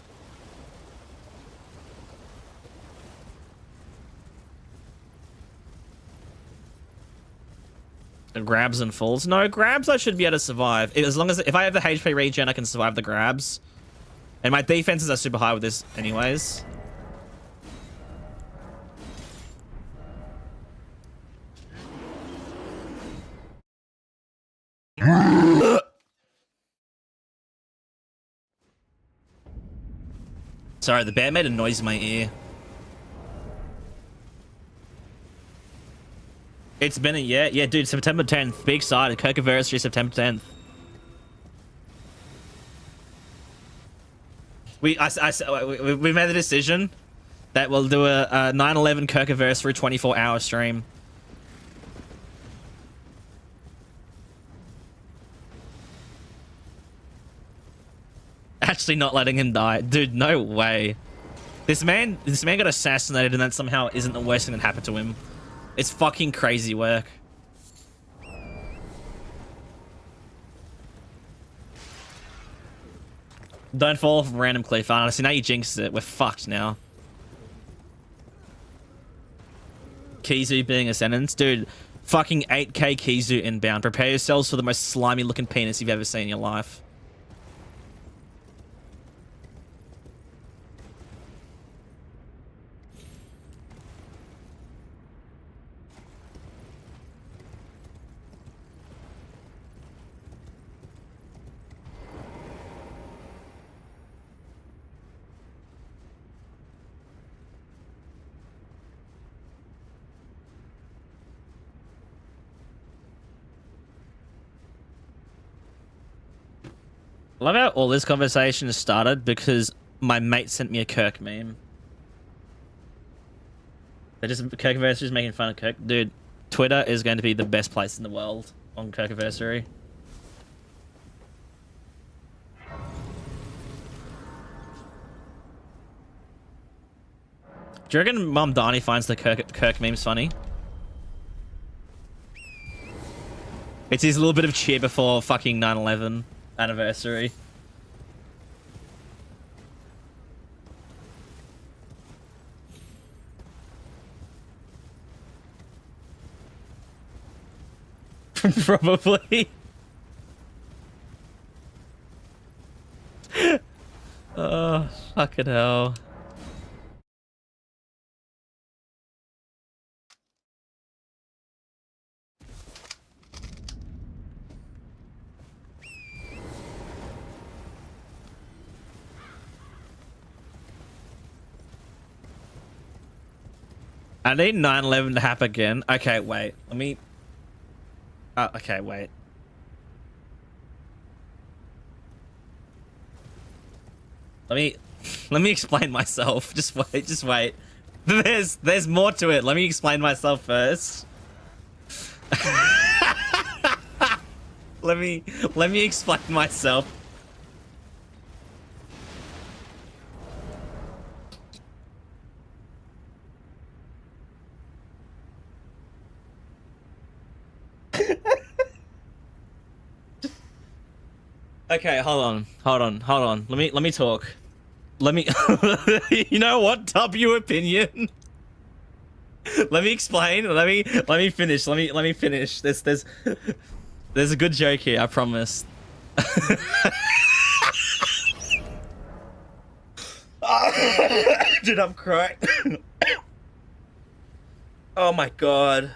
Speaker 1: And grabs and falls. No, grabs I should be able to survive. As long as if I have the HP regen, I can survive the grabs. And my defenses are super high with this anyways. Sorry, the bear made a noise in my ear. It's been a year. Yeah, dude, September 10th. Big excited. Convergence, September 10th. We made the decision that we'll do a 9/11 Kirkiversary 24-hour stream. Actually not letting him die. Dude, no way. This man got assassinated and that somehow isn't the worst thing that happened to him. It's fucking crazy work. Don't fall off a random cliff, honestly. Now you jinxed it. We're fucked now. Kizu being a sentence. Dude, fucking 8k Kizu inbound. Prepare yourselves for the most slimy looking penis you've ever seen in your life. I love how all this conversation has started because my mate sent me a Kirk meme. Kirkiversary is making fun of Kirk. Dude, Twitter is going to be the best place in the world on Kirkiversary. Do you reckon Mum Donnie finds the Kirk memes funny? It's his little bit of cheer before fucking 9/11 anniversary. Probably. Oh, fucking hell. I need 9/11 to happen again. Okay, wait. Let me... okay, wait. Let me explain myself. Just wait. There's more to it. Let me explain myself first. let me explain myself. Okay, hold on. Let me talk. Let me you know what? W opinion. Let me explain. Let me finish. Let me finish. There's a good joke here, I promise. Dude, I'm crying. Oh my god.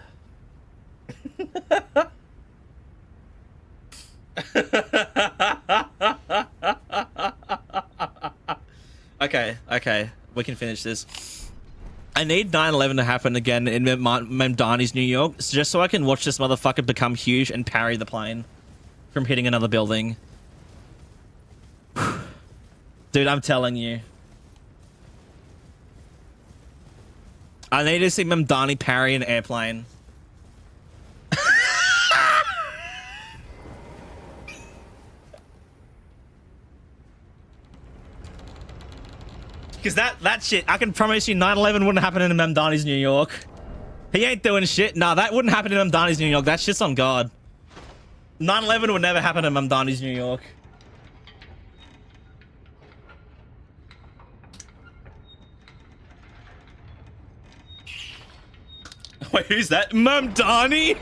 Speaker 1: Okay, we can finish this. I need 9/11 to happen again in Mamdani's New York, just so I can watch this motherfucker become huge and parry the plane from hitting another building. Dude, I'm telling you. I need to see Mamdani parry an airplane. Because that shit, I can promise you 9/11 wouldn't happen in Mamdani's New York. He ain't doing shit. Nah, that wouldn't happen in Mamdani's New York. That shit's on God. 9/11 would never happen in Mamdani's New York. Wait, who's that? Mamdani?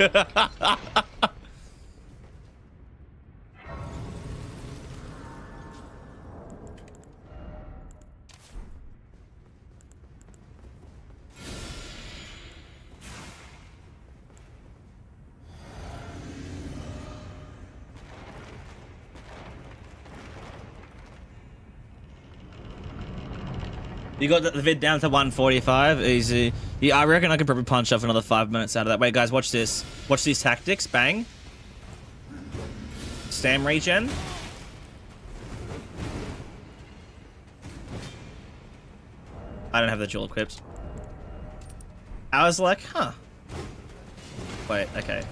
Speaker 1: You got the vid down to 145, easy. Yeah, I reckon I could probably punch off another 5 minutes out of that. Wait, guys, watch this. Watch these tactics. Bang. Stam regen. I don't have the jewel equipped. I was like, huh. Wait, okay.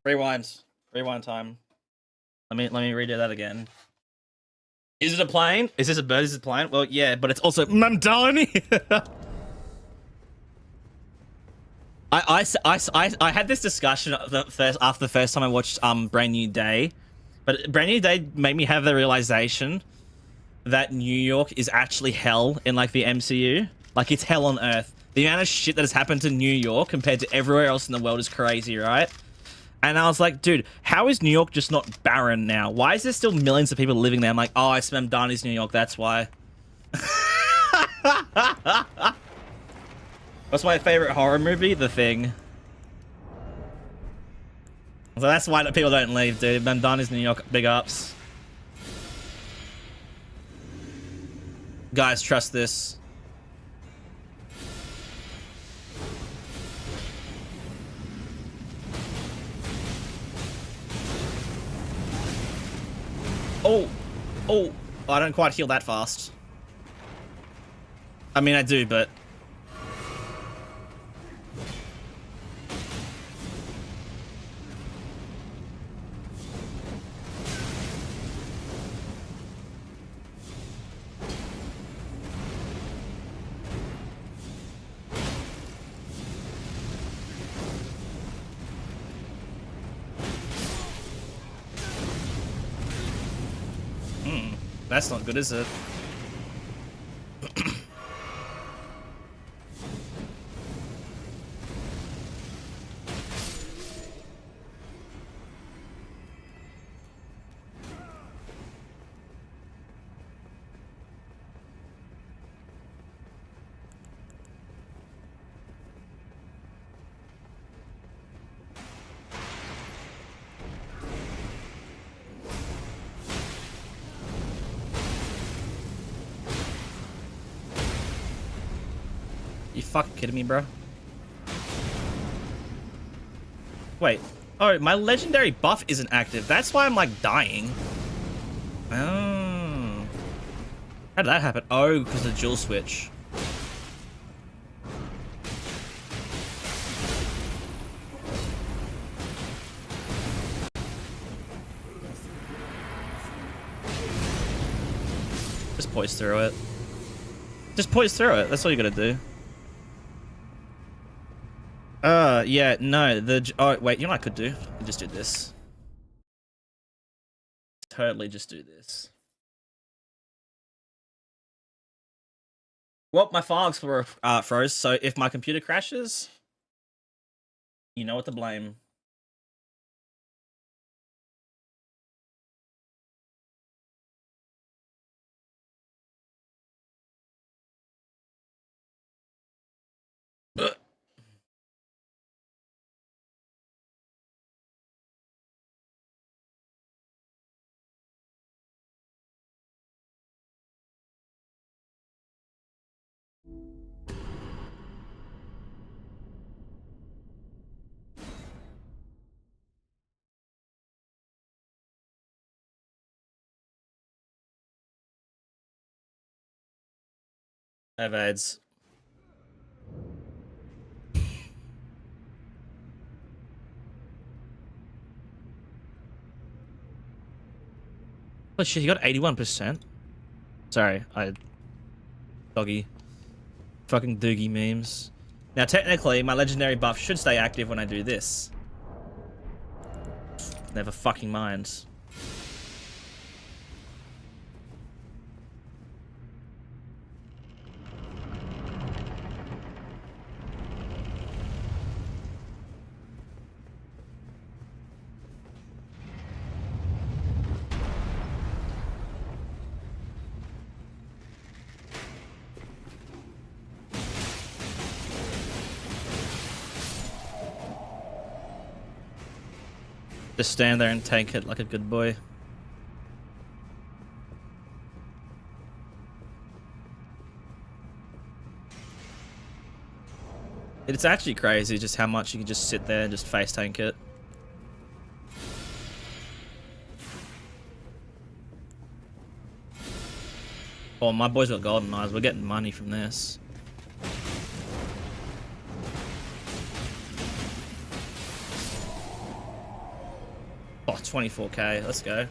Speaker 1: Rewind. Rewind time. Let me redo that again. Is it a plane? Is this a bird? Is it a plane? Well, yeah, but it's also Mamdani. I had this discussion after the first time I watched Brand New Day, but Brand New Day made me have the realization that New York is actually hell in like the MCU. Like it's hell on earth. The amount of shit that has happened to New York compared to everywhere else in the world is crazy, right? And I was like, dude, how is New York just not barren now? Why is there still millions of people living there? I'm like, oh, it's Mamdani's New York, that's why. What's my favorite horror movie? The Thing. So that's why people don't leave, dude. Mamdani's New York, big ups. Guys, trust this. Oh, I don't quite heal that fast. I mean, I do, but... That's not good, is it? You fucking kidding me, bro? Wait. Oh, my legendary buff isn't active. That's why I'm, like, dying. Oh. How did that happen? Oh, because of the dual switch. Just poise through it. Just poise through it. That's all you gotta do. Yeah, no, oh, wait, you know what I could do? I could just do this. Totally just do this. Well, my files were froze, so if my computer crashes, you know what to blame. I have ads. Oh shit, he got 81%. Sorry, doggy. Fucking doogie memes. Now technically, my legendary buff should stay active when I do this. Never fucking mind. Just stand there and tank it like a good boy. It's actually crazy just how much you can just sit there and just face tank it. Oh, my boys got golden eyes. We're getting money from this. Oh, 24k. Let's go.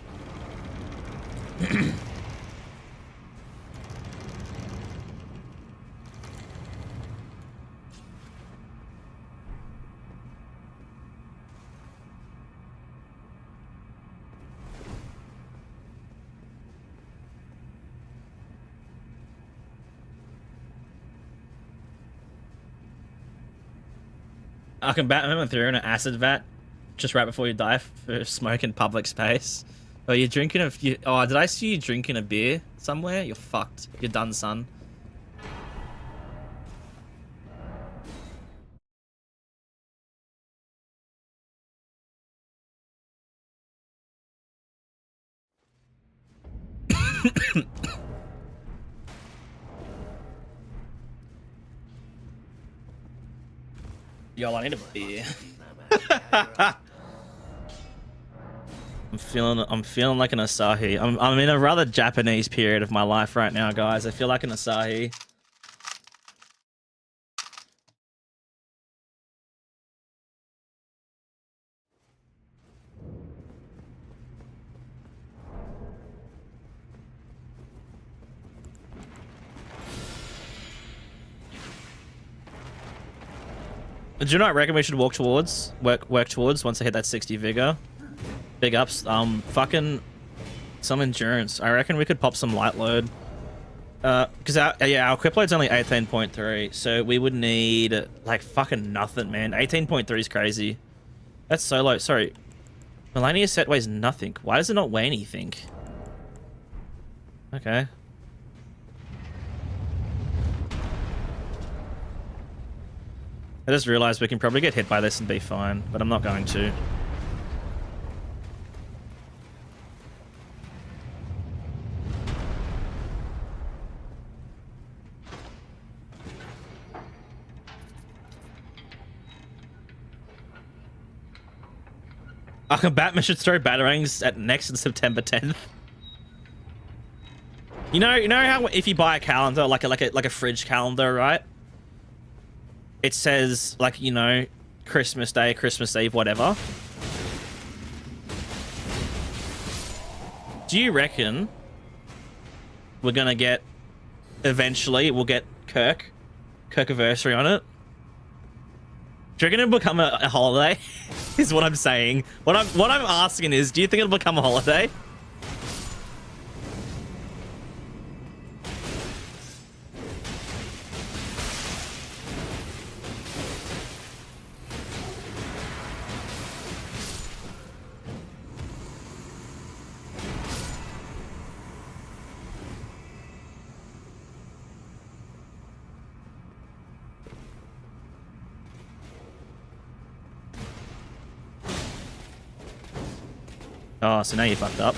Speaker 1: I can Batman through in an acid vat just right before you die for smoking public space. Oh, you're drinking a few. Oh, did I see you drinking a beer somewhere? You're fucked. You're done, son. Yo, I need a beer. I'm feeling like an Asahi. I'm in a rather Japanese period of my life right now, guys. I feel like an Asahi. Do you not reckon we should work towards once I hit that 60 vigor? Big ups. Fucking some endurance. I reckon we could pop some light load. Because our equip load's only 18.3, so we would need like fucking nothing, man. 18.3 is crazy. That's so low. Sorry, Melania's set weighs nothing. Why does it not weigh anything? Okay. I just realized we can probably get hit by this and be fine, but I'm not going to. Batman should throw batarangs at next in September 10th. You know how if you buy a calendar, like a fridge calendar, right? It says, like, you know, Christmas Day, Christmas Eve, whatever. Do you reckon we're gonna get, eventually, we'll get Kirkiversary on it? Do you reckon it'll become a holiday? Is what I'm saying. What I'm asking is, do you think it'll become a holiday? Oh, so now you fucked up.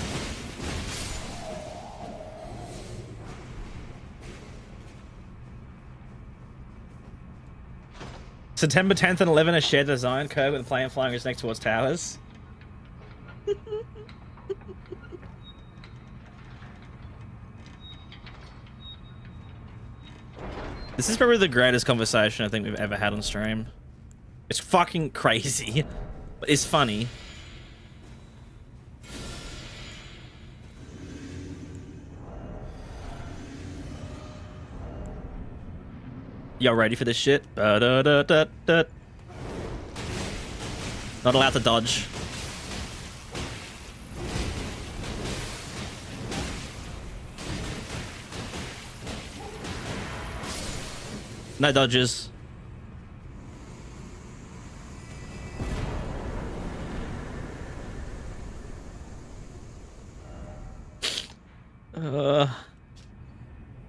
Speaker 1: September 10th and 11 a shared design. Kirk with a plane flying his neck towards towers. This is probably the greatest conversation I think we've ever had on stream. It's fucking crazy, but it's funny. Y'all ready for this shit? Not allowed to dodge. No dodges.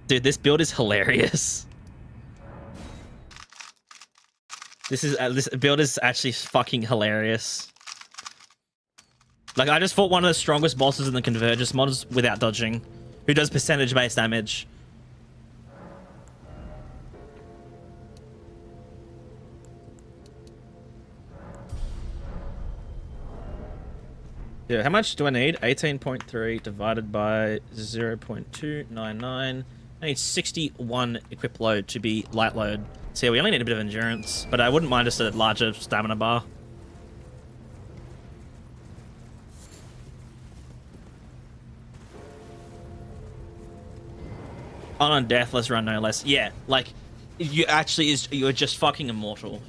Speaker 1: Dude, this build is hilarious. This build is actually fucking hilarious. Like, I just fought one of the strongest bosses in the Convergence mods without dodging, who does percentage-based damage. Yeah, how much do I need? 18.3 divided by 0.299. I need 61 equip load to be light load. So yeah, we only need a bit of endurance, but I wouldn't mind just a larger stamina bar. On a Deathless run, no less. Yeah, like, you're just fucking immortal.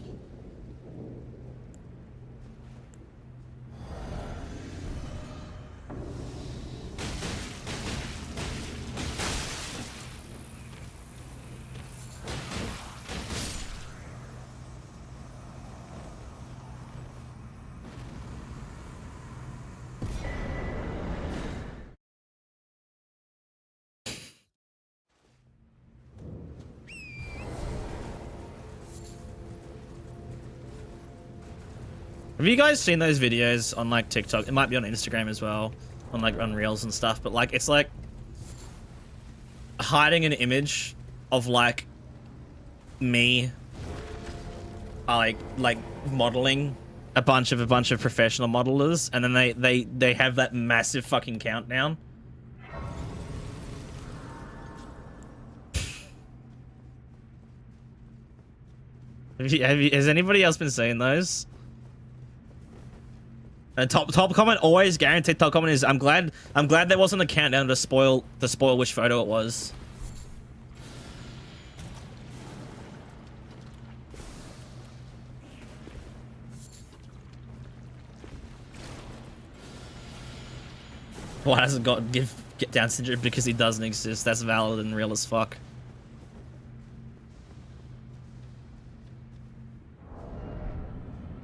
Speaker 1: Have you guys seen those videos on like TikTok? It might be on Instagram as well, on like on Reels and stuff. But like, it's like hiding an image of like me, like modeling a bunch of professional modelers, and then they have that massive fucking countdown. Has anybody else been seeing those? And top comment, always guaranteed top comment is I'm glad there wasn't a countdown to spoil which photo it was. Why doesn't God get Down syndrome? Because he doesn't exist. That's valid and real as fuck.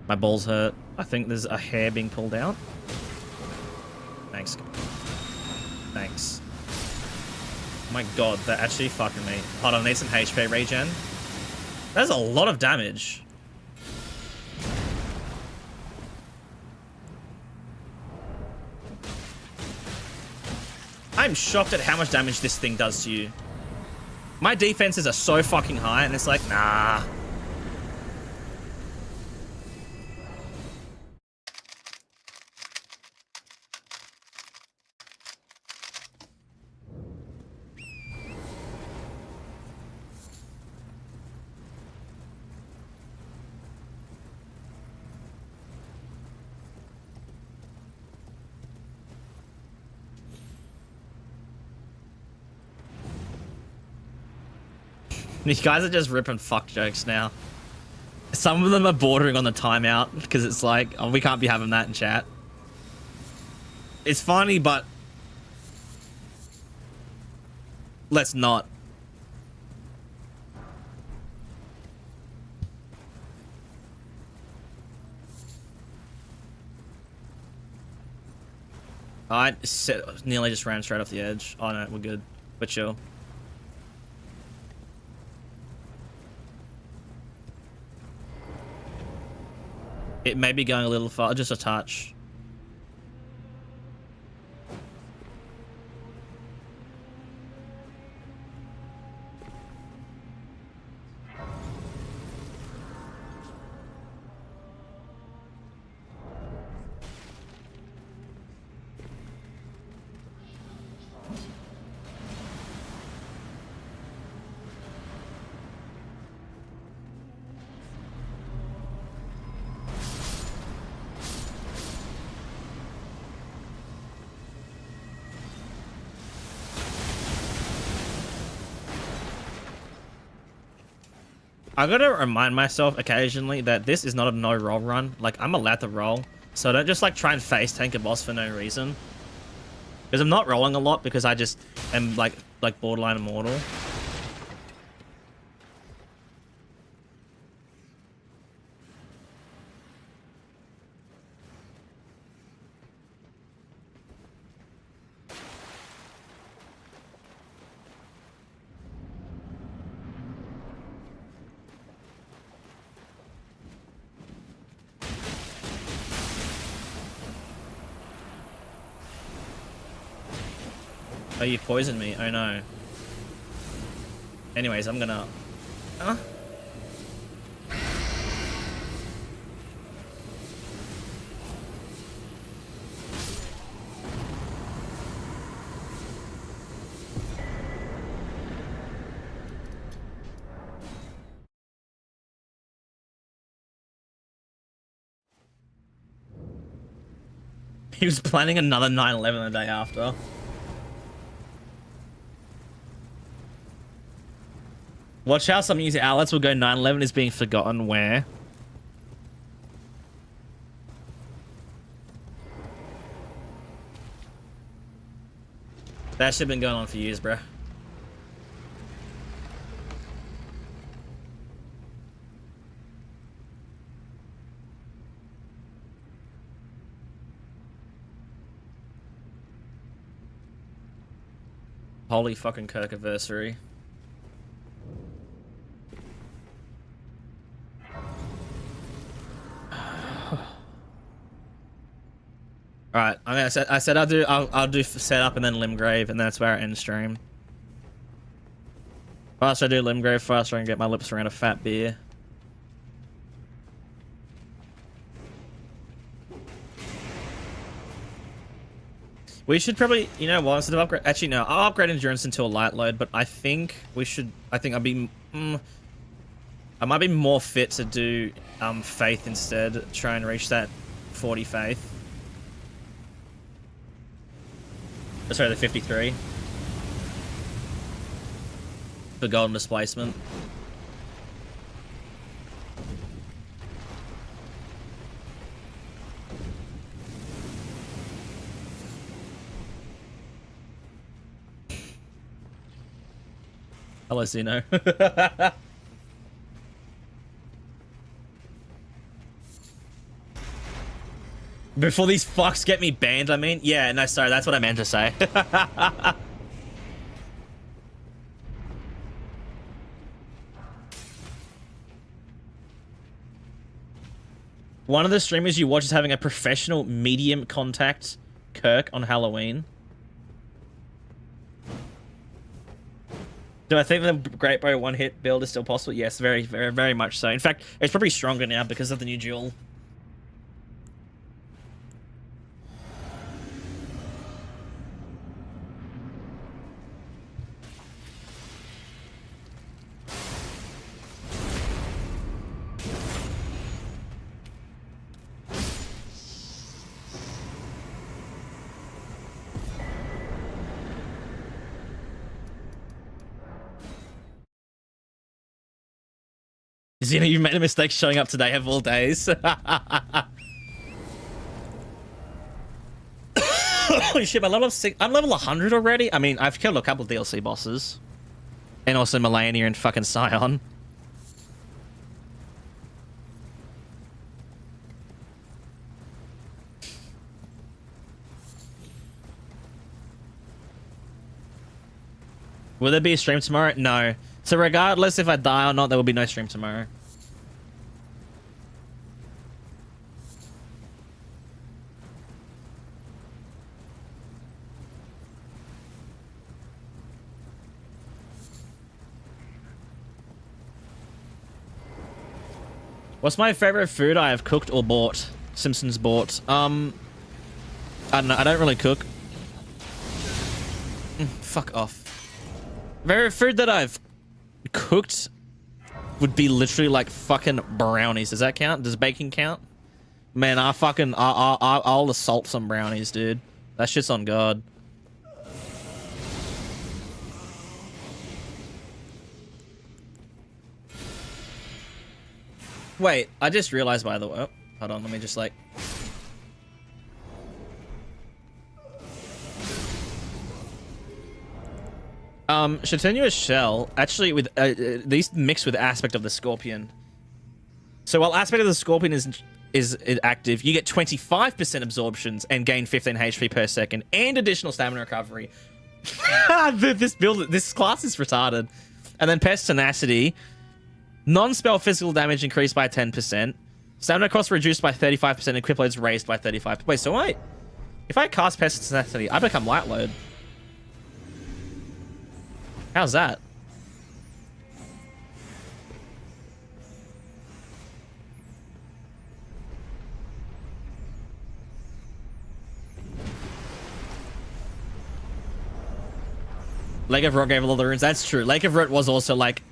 Speaker 1: My balls hurt. I think there's a hair being pulled out. Thanks. Thanks. Oh my god, that actually fucking me. Hold on, I need some HP regen. That's a lot of damage. I'm shocked at how much damage this thing does to you. My defenses are so fucking high, and it's like, nah. These guys are just ripping fuck jokes now. Some of them are bordering on the timeout because it's like, oh, we can't be having that in chat. It's funny, but let's not. I nearly just ran straight off the edge. Oh no, we're good. We're chill. It may be going a little far, just a touch. I gotta remind myself occasionally that this is not a no roll run. Like, I'm allowed to roll, so don't just like try and face tank a boss for no reason. Because I'm not rolling a lot because I just am like borderline immortal. Oh, you poisoned me. Oh no. Anyways, I'm gonna... Huh? He was planning another 9/11 the day after. Watch how some news outlets will go 9/11 is being forgotten where. That shit been going on for years, bro. Holy fucking Kirkiversary. All right, I said I'll do setup and then Limgrave, and that's where I end stream. Faster I do Limgrave, faster I can get my lips around a fat beer. We should probably, you know what, instead of upgrade, actually no, I'll upgrade endurance into a light load, but I think we should, I might be more fit to do faith instead, try and reach that 40 faith. Sorry, the 53. For golden displacement. Hello, Zeno. Before these fucks get me banned, I mean? Yeah, no, sorry, that's what I meant to say. One of the streamers you watch is having a professional medium contact Kirk on Halloween. Do I think the Great Bow one-hit build is still possible? Yes, very, very, very much so. In fact, it's probably stronger now because of the new duel. Zena, you made a mistake showing up today of all days. Holy shit, I'm level 100 already? I mean, I've killed a couple DLC bosses. And also Melania and fucking Scion. Will there be a stream tomorrow? No. So regardless if I die or not, there will be no stream tomorrow. What's my favorite food I have cooked or bought? Simpsons bought. I don't know. I don't really cook. Fuck off. Favorite food that I've cooked would be literally like fucking brownies. Does that count? Does baking count? Man, I'll assault some brownies, dude. That shit's on God. Wait, I just realized, by the way. Oh, hold on, let me just like. Continuous shell actually with these mixed with aspect of the scorpion. So while aspect of the scorpion is active, you get 25% absorptions and gain 15 HP per second and additional stamina recovery. This class is retarded. And then pest tenacity, non-spell physical damage increased by 10%, stamina cost reduced by 35%, and equip loads raised by 35%. Wait, so wait, if I cast pest tenacity, I become light load. How's that? Lake of Rot gave all the runes. That's true. Lake of Rot was also like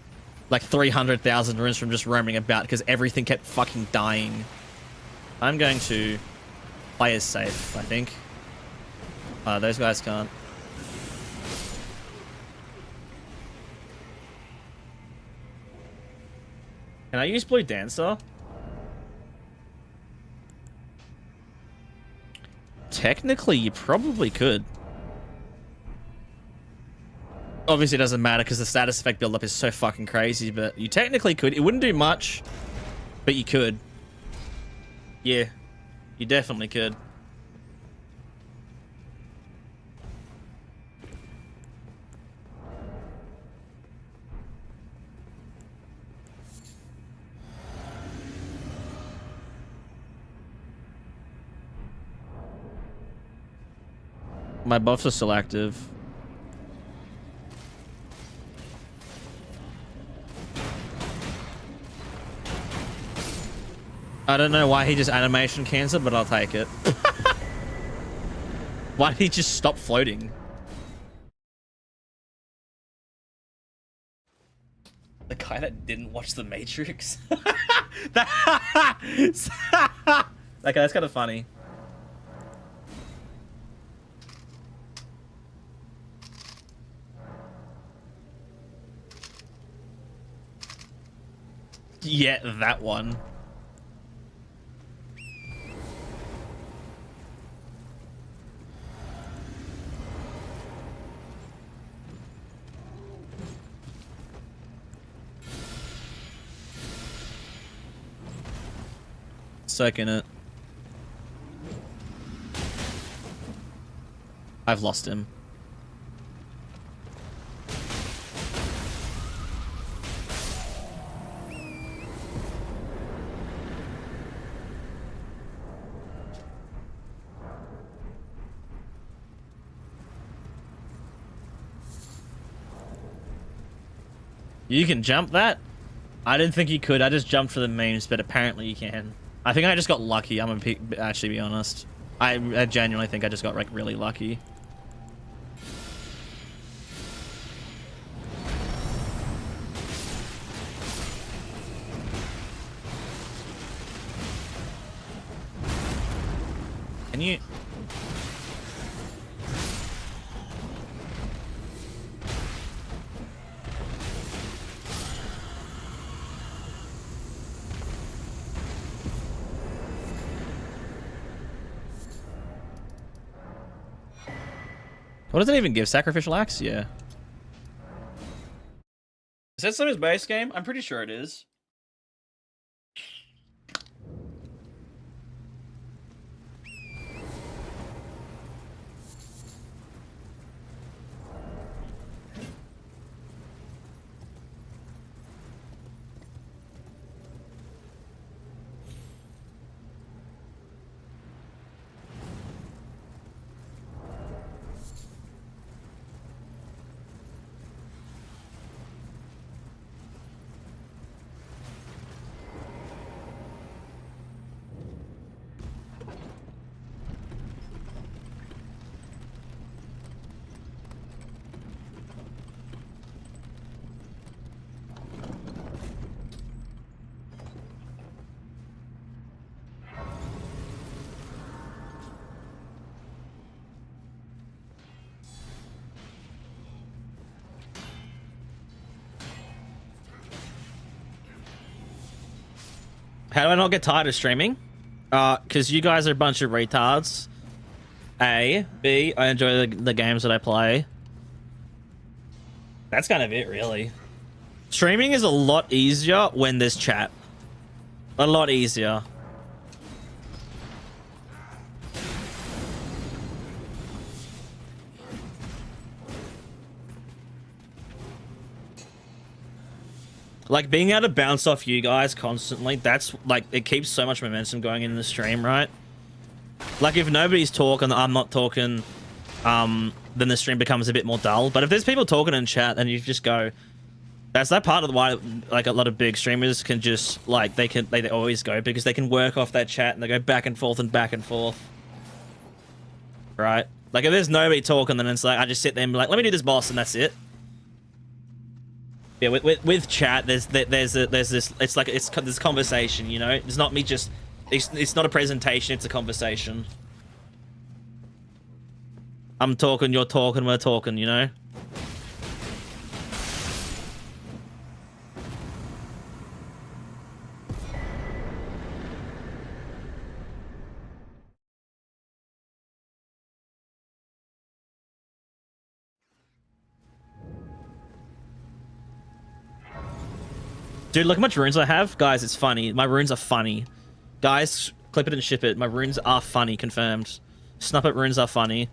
Speaker 1: 300,000 runes from just roaming about because everything kept fucking dying. I'm going to play is safe, I think. Those guys can't. Can I use Blue Dancer? Technically, you probably could. Obviously, it doesn't matter because the status effect build-up is so fucking crazy, but you technically could. It wouldn't do much, but you could. Yeah, you definitely could. My buffs are still active. I don't know why he just animation canceled, but I'll take it. Why did he just stop floating? The guy that didn't watch The Matrix? Okay, that's kind of funny. Yeah, that one. Second it. I've lost him. You can jump that? I didn't think you could. I just jumped for the memes, but apparently you can. I think I just got lucky. I'm gonna actually be honest. I genuinely think I just got like really lucky. Can you? What does it even give? Sacrificial Axe? Yeah. Is that Summer's base game? I'm pretty sure it is. How do I not get tired of streaming? Because you guys are a bunch of retards. A. B. I enjoy the games that I play. That's kind of it, really. Streaming is a lot easier when there's chat. A lot easier. Like, being able to bounce off you guys constantly, that's, like, it keeps so much momentum going in the stream, right? Like, if nobody's talking, I'm not talking, then the stream becomes a bit more dull. But if there's people talking in chat, and you just go... That's that part of why, like, a lot of big streamers can just, like, they always go, because they can work off that chat, and they go back and forth and back and forth. Right? Like, if there's nobody talking, then it's like, I just sit there and be like, let me do this boss, and that's it. Yeah, with chat, there's this, it's like, it's this conversation, you know? It's not me just, it's not a presentation, it's a conversation. I'm talking, you're talking, we're talking, you know? Dude, look how much runes I have. Guys, it's funny. My runes are funny. Guys, clip it and ship it. My runes are funny, confirmed. Snuppet runes are funny.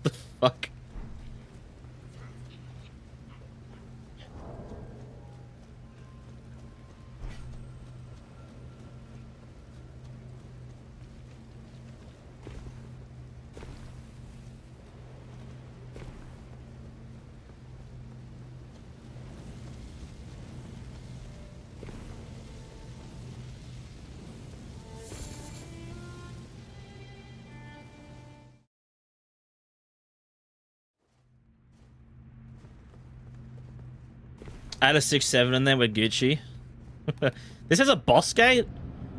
Speaker 1: The fuck? Add a 6-7 in there with Gucci. This has a boss gate?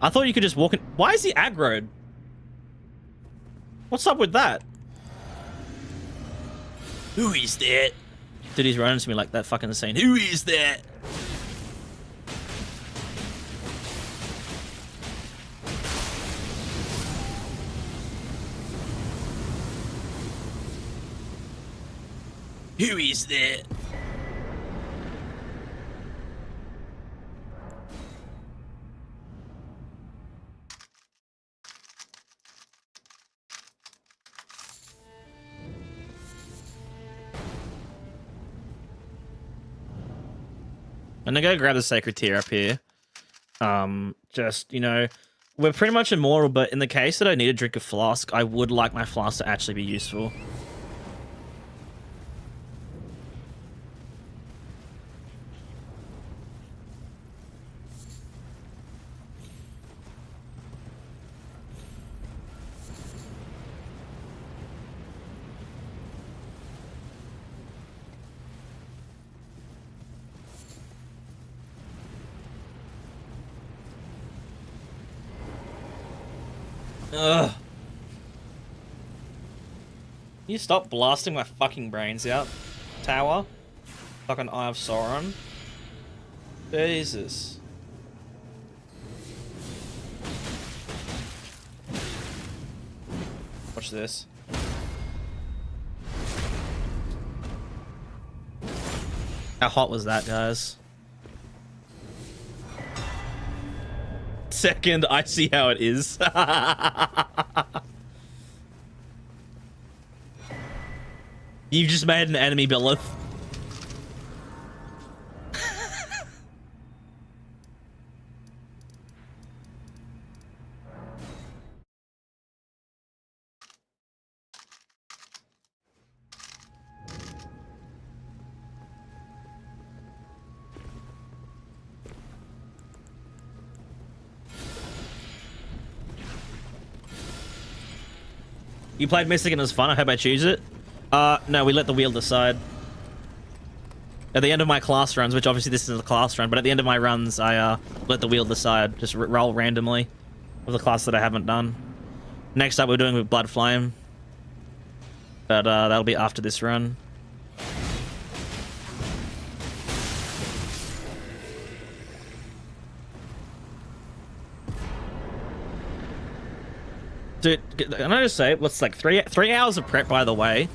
Speaker 1: I thought you could just walk in. Why is he aggroed? What's up with that? Who is that? Dude, he's running to me like that fucking insane. Who is that? Who is that? I'm gonna go grab the sacred tear up here. Just, you know, we're pretty much immortal, but in the case that I need to drink a flask, I would like my flask to actually be useful. Ugh. Can you stop blasting my fucking brains out, tower? Fucking Eye of Sauron. Jesus. Watch this. How hot was that, guys? Second, I see how it is. You've just made an enemy, Billith. You played Mystic and it was fun. I hope I choose it. No, we let the wheel decide. At the end of my class runs, which obviously this isn't a class run, but at the end of my runs, I let the wheel decide. Just roll randomly with the class that I haven't done. Next up, we're doing with Blood Flame. But that'll be after this run. Dude, can I just say, what's like three hours of prep, by the way?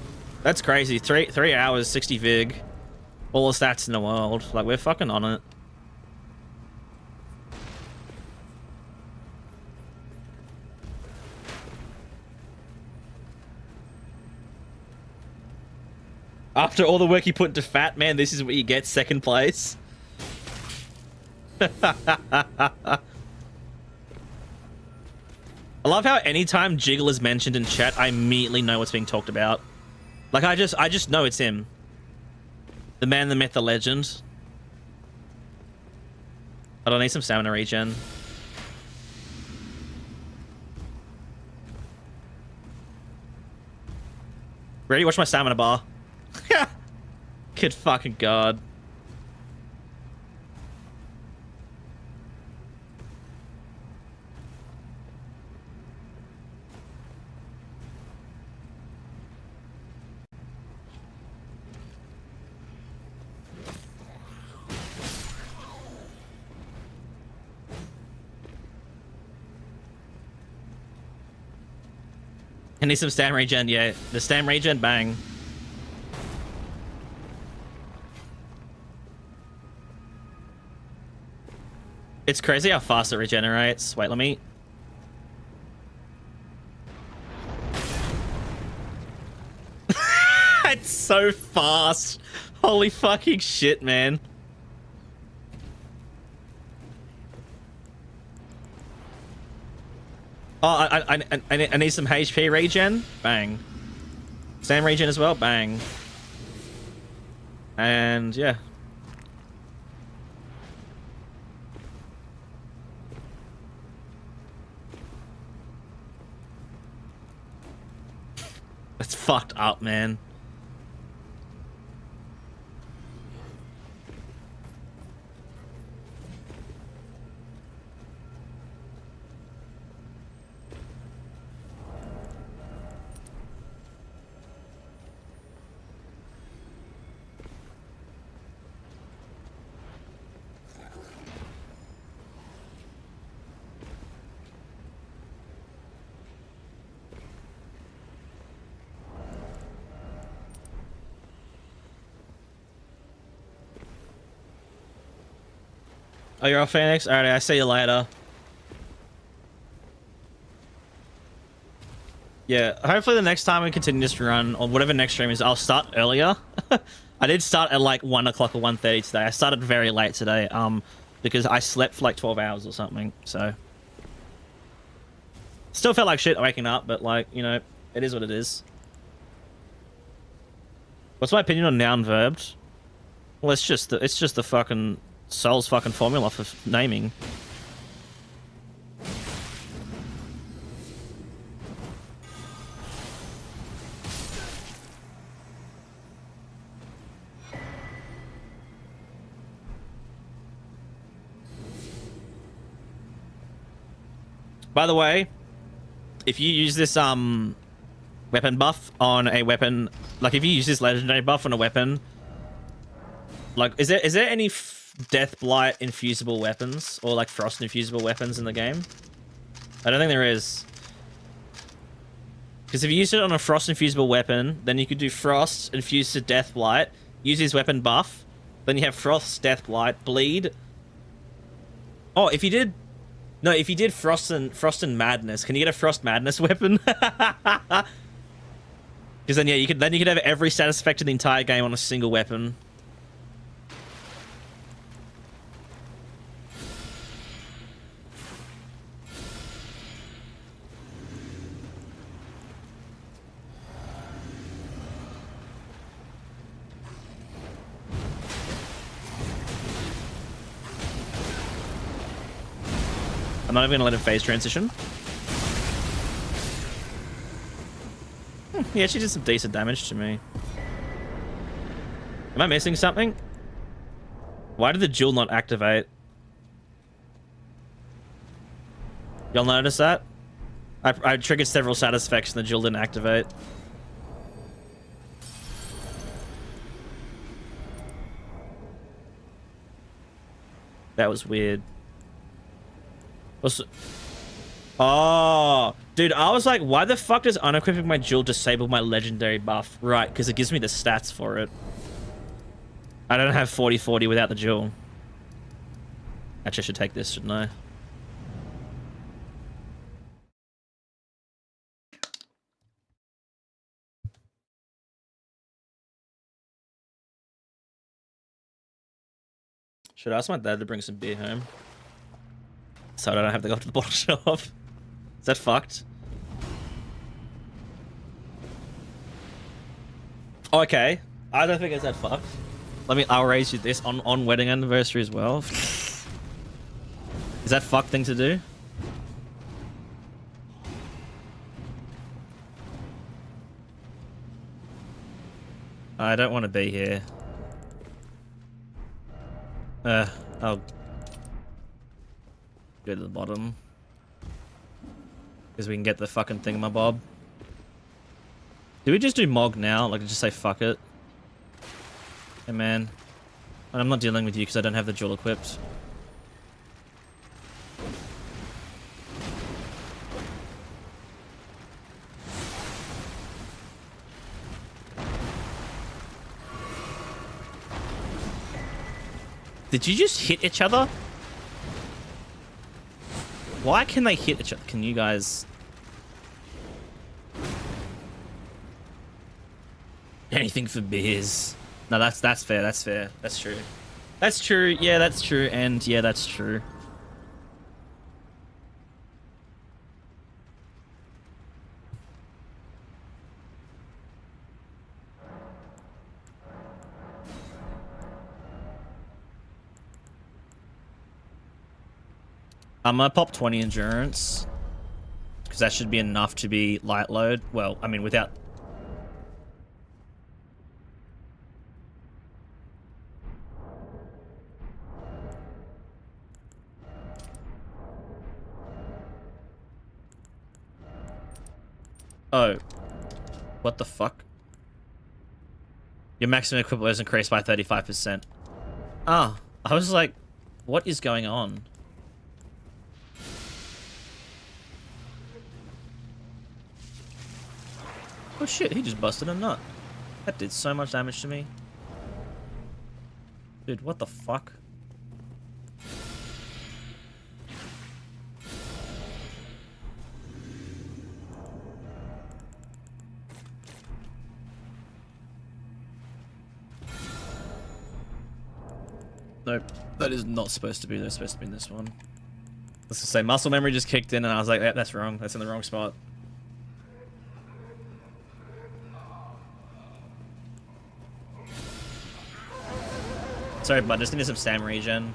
Speaker 1: That's crazy. Three hours, 60 vig. All the stats in the world. Like, we're fucking on it. After all the work you put into Fat, man, this is what you get, second place. I love how anytime Jiggle is mentioned in chat, I immediately know what's being talked about. Like, I just know it's him. The man, the myth, the legend. I don't need some stamina regen. Ready? Watch my stamina bar. Good fucking god. I need some stam regen, yeah. The stam regen, bang. It's crazy how fast it regenerates. Wait, let me... It's so fast. Holy fucking shit, man. Oh, I need some HP regen. Bang. Stam regen as well. Bang. And yeah. That's fucked up, man. Oh, you're off, Phoenix? Alright, I'll see you later. Yeah, hopefully the next time we continue this run, or whatever next stream is, I'll start earlier. I did start at like 1 o'clock or 1:30 today. I started very late today, because I slept for like 12 hours or something, so... Still felt like shit waking up, but like, you know, it is what it is. What's my opinion on noun verbed? Well, it's just the fucking... Soul's fucking formula for naming. By the way, if you use this weapon buff on a weapon, like if you use this legendary buff on a weapon, like is there any Death Blight infusible weapons or like Frost infusible weapons in the game? I don't think there is. Because if you use it on a Frost infusible weapon, then you could do Frost infused to Death Blight, use his weapon buff, then you have Frost, Death Blight, Bleed. Oh, if you did Frost and Madness, can you get a Frost Madness weapon? Because then yeah, you could have every status effect in the entire game on a single weapon. I'm not even gonna let it phase transition. He actually did some decent damage to me. Am I missing something? Why did the jewel not activate? Y'all notice that? I triggered several status effects and the jewel didn't activate. That was weird. Oh, dude, I was like, why the fuck does unequipping my jewel disable my legendary buff? Right, because it gives me the stats for it. I don't have 40/40 without the jewel. Actually, I should take this, shouldn't I? Should I ask my dad to bring some beer home? So I don't have to go to the bottle shop. Is that fucked? Okay. I don't think it's that fucked. I'll raise you this on wedding anniversary as well. Is that fucked thing to do? I don't want to be here. I'll go to the bottom. Because we can get the fucking thingamabob. Do we just do Mog now? Like, just say fuck it? Hey, man. And I'm not dealing with you because I don't have the jewel equipped. Did you just hit each other? Why can they hit each other? Can you guys... Anything for beers. No, that's fair. That's fair. That's true. That's true. Yeah, that's true. And yeah, that's true. I'm gonna pop 20 endurance because that should be enough to be light load. Well, I mean, without... Oh. What the fuck? Your maximum equipment is increased by 35%. Ah, I was like, what is going on? Oh shit, he just busted a nut. That did so much damage to me. Dude, what the fuck? Nope, that is not supposed to be. They're supposed to be in this one. Let's just say muscle memory just kicked in and I was like, yeah, that's wrong. That's in the wrong spot. Sorry, bud. Just need some stam regen.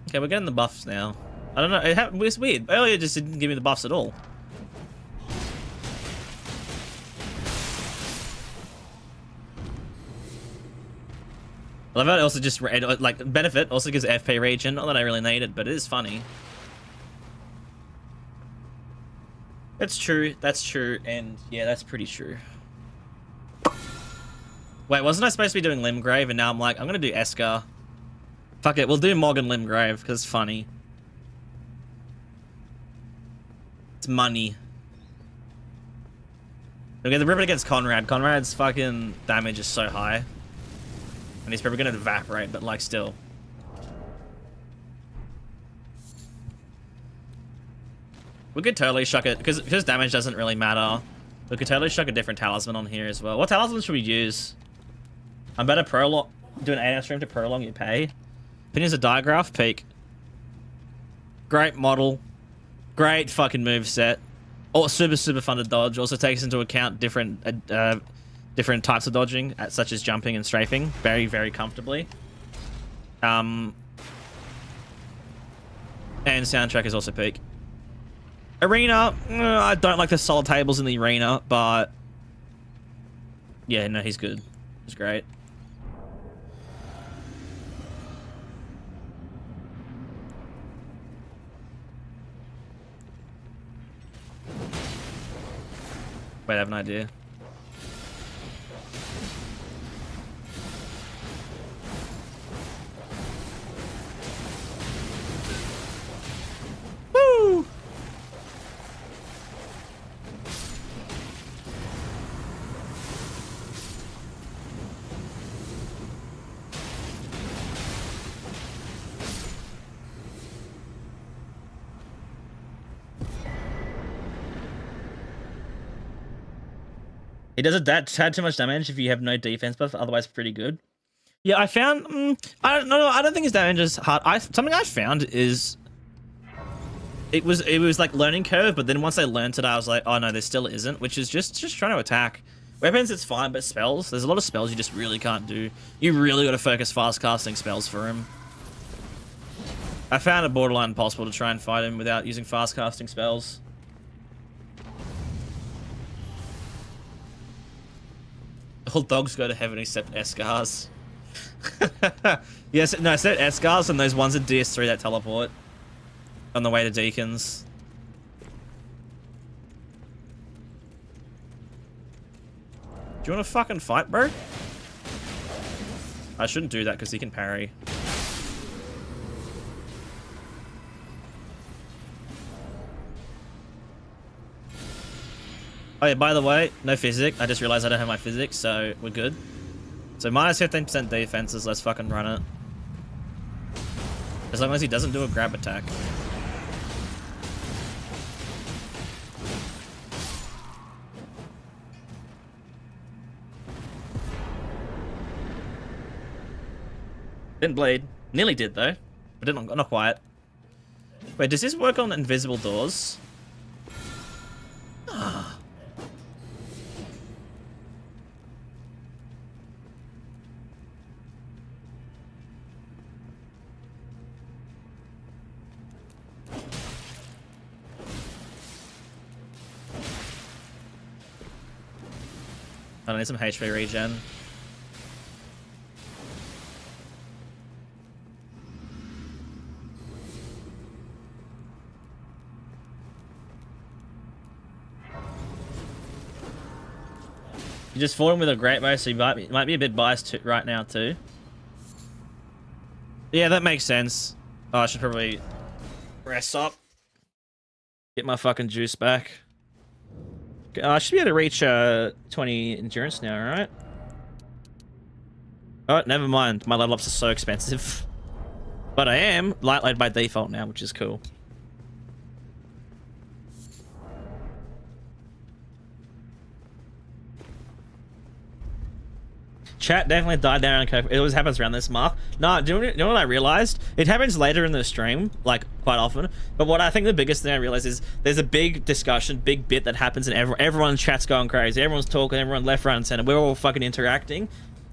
Speaker 1: Okay, we're getting the buffs now. I don't know. It's weird. Earlier, it just didn't give me the buffs at all. I love how it also just like benefit also gives FP regen. Not that I really need it, but it is funny. That's true. That's true, and yeah, that's pretty true. Wait, wasn't I supposed to be doing Limgrave, and now I'm like, I'm gonna do Esker. Fuck it, we'll do Morgan Limgrave because it's funny. It's money. Okay, the ribbon against Conrad. Conrad's fucking damage is so high. And he's probably gonna evaporate, but like still. We could totally shuck it, because damage doesn't really matter. We could totally shuck a different talisman on here as well. What talisman should we use? I'm better prolong, do an 8-hour stream to prolong your pay. Opinions of Diagraph, peak. Great model. Great fucking move set. Oh, super fun to dodge. Also takes into account different types of dodging, such as jumping and strafing, very comfortably. And soundtrack is also peak. Arena, I don't like the solid tables in the arena, but yeah, no, he's good. He's great. Wait, I have an idea. Woo! He does a tad too much damage if you have no defense buff, otherwise pretty good. Yeah, I found I don't know, I don't think his damage is hard. Something I found is it was like learning curve, but then once I learned it, I was like, oh no, there still isn't, which is just trying to attack. Weapons, it's fine, but spells, there's a lot of spells you just really can't do. You really got to focus fast casting spells for him. I found it borderline impossible to try and fight him without using fast casting spells. All dogs go to heaven except Eskars. Yes, no, I said Eskars and those ones at DS3 that teleport on the way to Deacons. Do you want to fucking fight, bro? I shouldn't do that because he can parry. Oh yeah, by the way, no physic. I just realized I don't have my physics, so we're good. So minus 15% defenses, let's fucking run it. As long as he doesn't do a grab attack. Didn't bleed. Nearly did though, but didn't, not quite. Wait, does this work on invisible doors? Ah. I need some HP regen. You just fought him with a great bow, so you might be a bit biased right now too. Yeah, that makes sense. Oh, I should probably rest up. Get my fucking juice back. I should be able to reach 20 endurance now, right? Oh, never mind. My level ups are so expensive. But I am light load by default now, which is cool. Chat definitely died down. It always happens around this mark. No, do you know what I realized? It happens later in the stream, like quite often. But what I think the biggest thing I realized is there's a big discussion, big bit that happens, and everyone in chat's going crazy. Everyone's talking, everyone left, right, and center. We're all fucking interacting,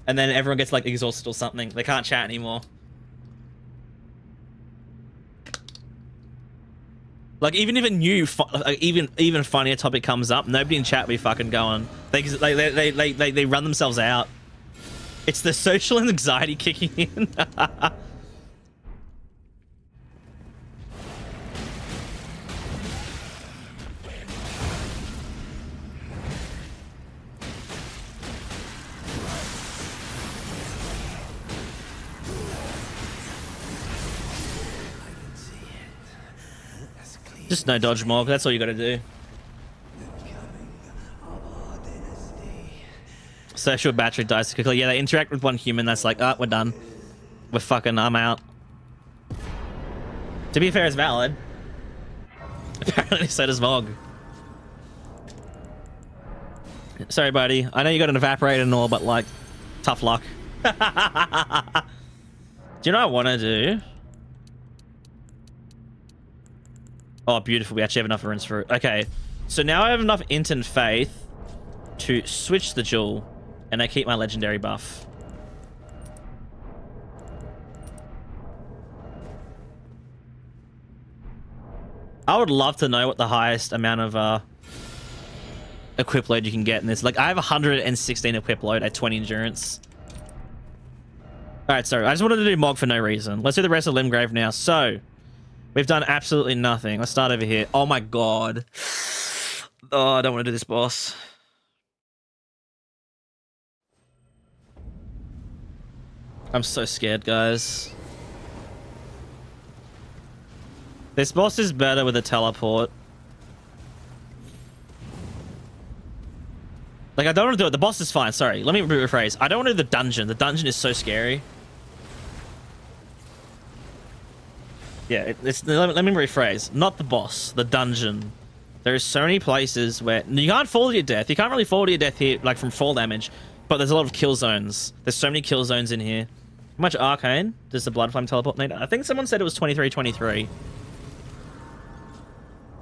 Speaker 1: and then everyone gets like exhausted or something. They can't chat anymore. Like even if a new, even funnier topic comes up, nobody in chat will be fucking going. They run themselves out. It's the social anxiety kicking in. Just no dodge more. That's all you got to do. Social battery dies quickly. Yeah, they interact with one human. That's like, we're done. We're fucking, I'm out. To be fair, it's valid. Apparently, so does Mog. Sorry, buddy. I know you got an evaporator and all, but like, tough luck. Do you know what I want to do? Oh, beautiful. We actually have enough runes for it. Okay. So now I have enough int and faith to switch the jewel. And I keep my legendary buff. I would love to know what the highest amount of equip load you can get in this. Like, I have 116 equip load at 20 endurance. Alright, sorry. I just wanted to do Mog for no reason. Let's do the rest of Limgrave now. So, we've done absolutely nothing. Let's start over here. Oh my god. Oh, I don't want to do this boss. I'm so scared, guys. This boss is better with a teleport. Like, I don't want to do it. The boss is fine. Sorry. Let me rephrase. I don't want to do the dungeon. The dungeon is so scary. Yeah, let me rephrase. Not the boss. The dungeon. There are so many places where... You can't fall to your death. You can't really fall to your death here, like, from fall damage. But there's a lot of kill zones. There's so many kill zones in here. How much arcane does the blood flame teleport need? I think someone said it was 23.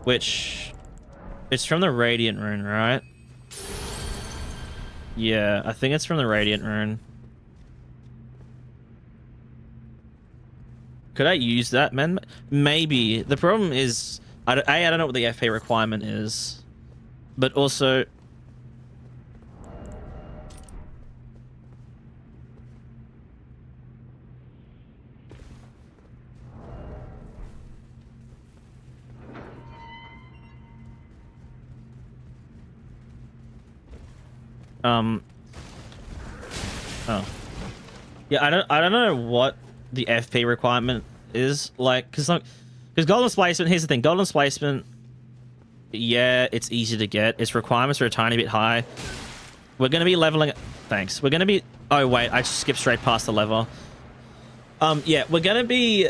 Speaker 1: Which... It's from the Radiant rune, right? Yeah, I think it's from the Radiant rune. Could I use that, man? Maybe. The problem is... I don't know what the FP requirement is. But also... Oh. Yeah, I don't know what the FP requirement is, like, because golden displacement, here's the thing, golden displacement, yeah, it's easy to get. Its requirements are a tiny bit high. We're going to be leveling... Thanks. We're going to be... Oh wait, I skipped straight past the lever. Yeah, we're gonna be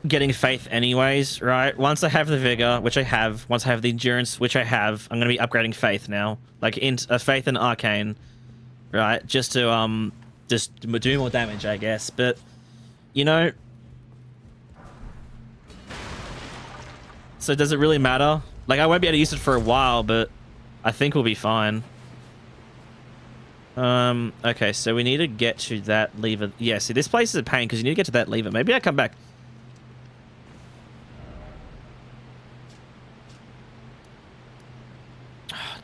Speaker 1: getting faith anyways, right? Once I have the vigor, which I have, once I have the endurance, which I have, I'm gonna be upgrading faith now, like in faith and arcane, right? Just to just do more damage, I guess. But you know, so does it really matter? Like, I won't be able to use it for a while, but I think we'll be fine. Okay, so we need to get to that lever. Yeah, see, this place is a pain because you need to get to that lever. Maybe I come back.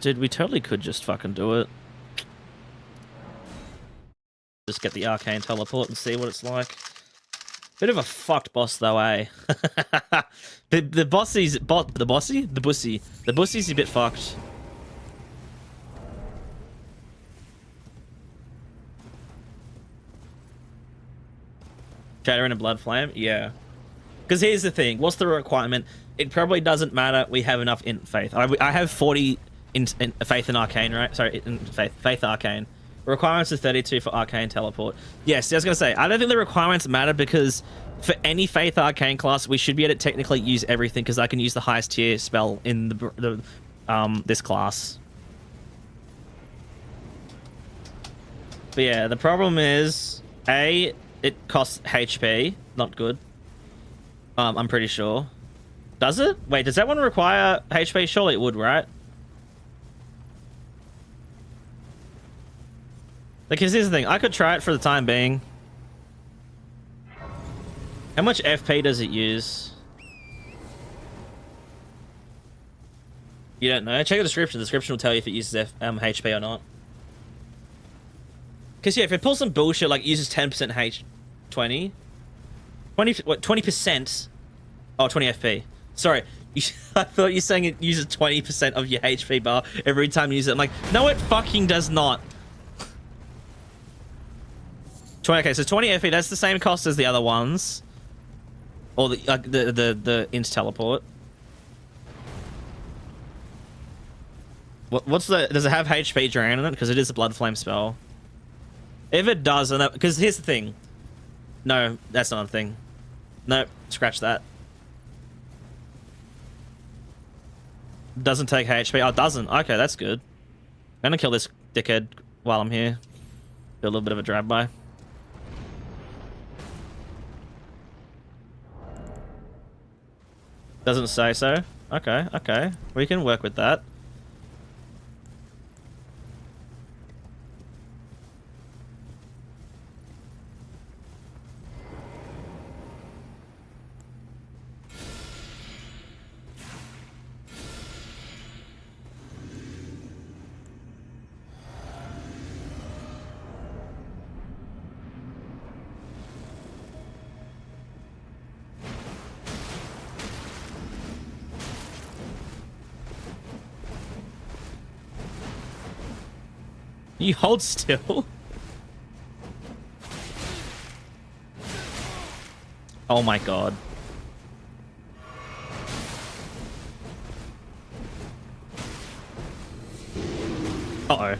Speaker 1: Dude, we totally could just fucking do it. Just get the arcane teleport and see what it's like. Bit of a fucked boss though, eh? the bossy's the bussy's a bit fucked. Shatter in a blood flame, yeah. Because here's the thing: what's the requirement? It probably doesn't matter. We have enough in faith. I have 40 in faith and arcane, right? Sorry, in faith arcane. Requirements are 32 for arcane teleport. Yes, I was gonna say I don't think the requirements matter because for any faith arcane class we should be able to technically use everything because I can use the highest tier spell in the this class. But yeah, the problem is it costs HP, not good. I'm pretty sure. Does it? Wait, does that one require HP? Surely it would, right? Because here's the thing, I could try it for the time being. How much FP does it use? You don't know? Check the description. The description will tell you if it uses HP or not. Because yeah, if it pulls some bullshit like uses 10% H20, 20%? Oh, 20 FP. Sorry, I thought you were saying it uses 20% of your HP bar every time you use it. I'm like, no, it fucking does not. 20, okay, so 20 FP, that's the same cost as the other ones. Or the int teleport. What's the... Does it have HP drain on it? Because it is a blood flame spell. If it does, because here's the thing. No, that's not a thing. No, scratch that. Doesn't take HP. Oh, it doesn't. Okay, that's good. I'm gonna kill this dickhead while I'm here. Do a little bit of a drive-by. Doesn't say so. Okay, okay. We can work with that. You hold still? Oh my god. Uh-oh.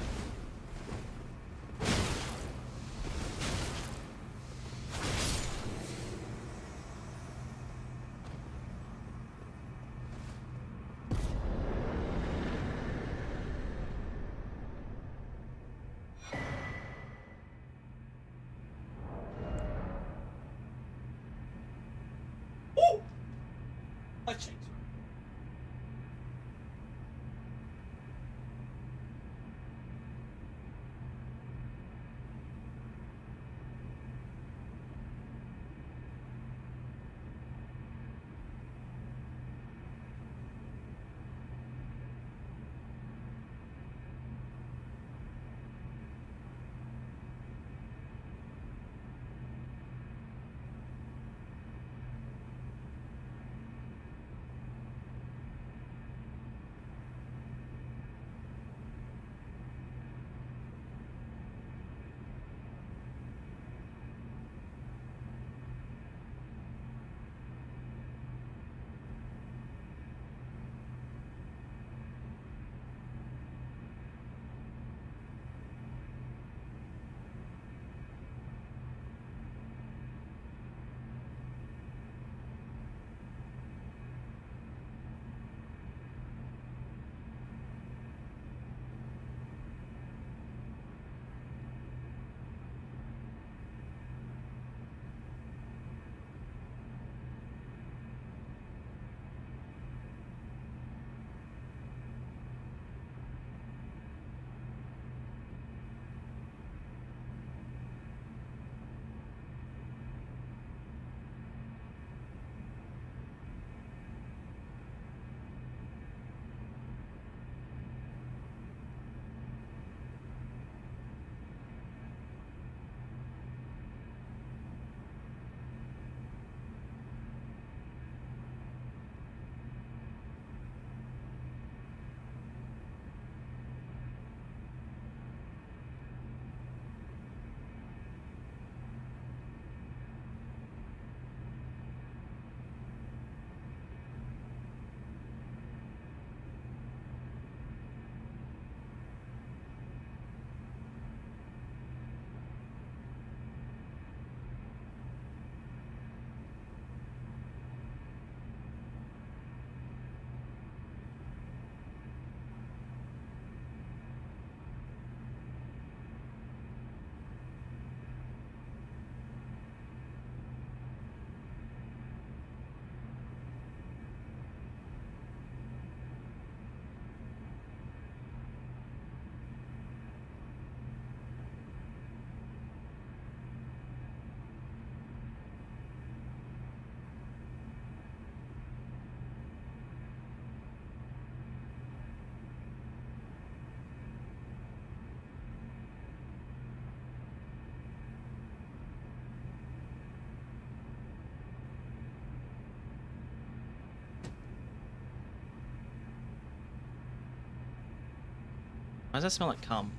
Speaker 1: does that smell like cum?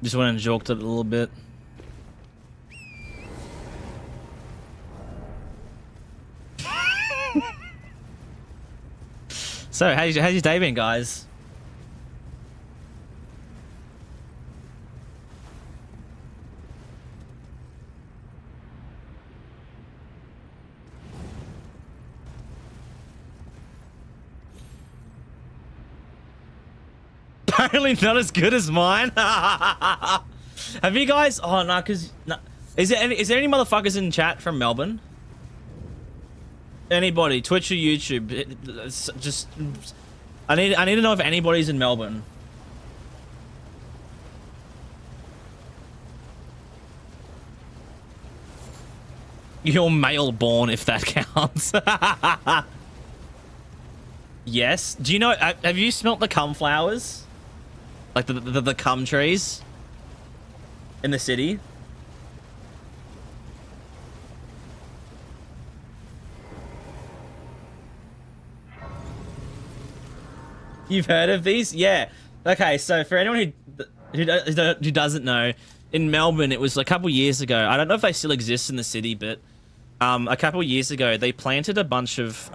Speaker 1: Just went and joked it a little bit. So, how's your day been, guys? Apparently not as good as mine. Have you guys? Oh no, because no. Is there any motherfuckers in chat from Melbourne? Anybody, Twitch or YouTube? It's just, I need to know if anybody's in Melbourne. You're male born, if that counts. Yes. Do you know? Have you smelt the cum flowers? Like the cum trees in the city? You've heard of these? Yeah. Okay, so for anyone who doesn't know, in Melbourne, it was a couple years ago. I don't know if they still exist in the city, but a couple years ago, they planted a bunch of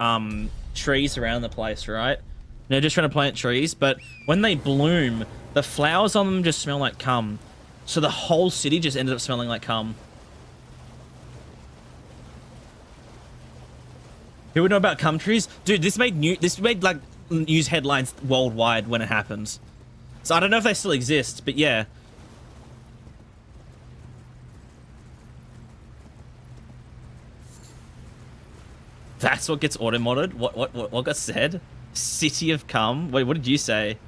Speaker 1: trees around the place, right? They're just trying to plant trees, but when they bloom, the flowers on them just smell like cum. So the whole city just ended up smelling like cum. Who would know about cum trees? Dude, this made like news headlines worldwide when it happened. So I don't know if they still exist, but yeah. That's what gets auto-modded? What got said? City of cum? Wait, what did you say?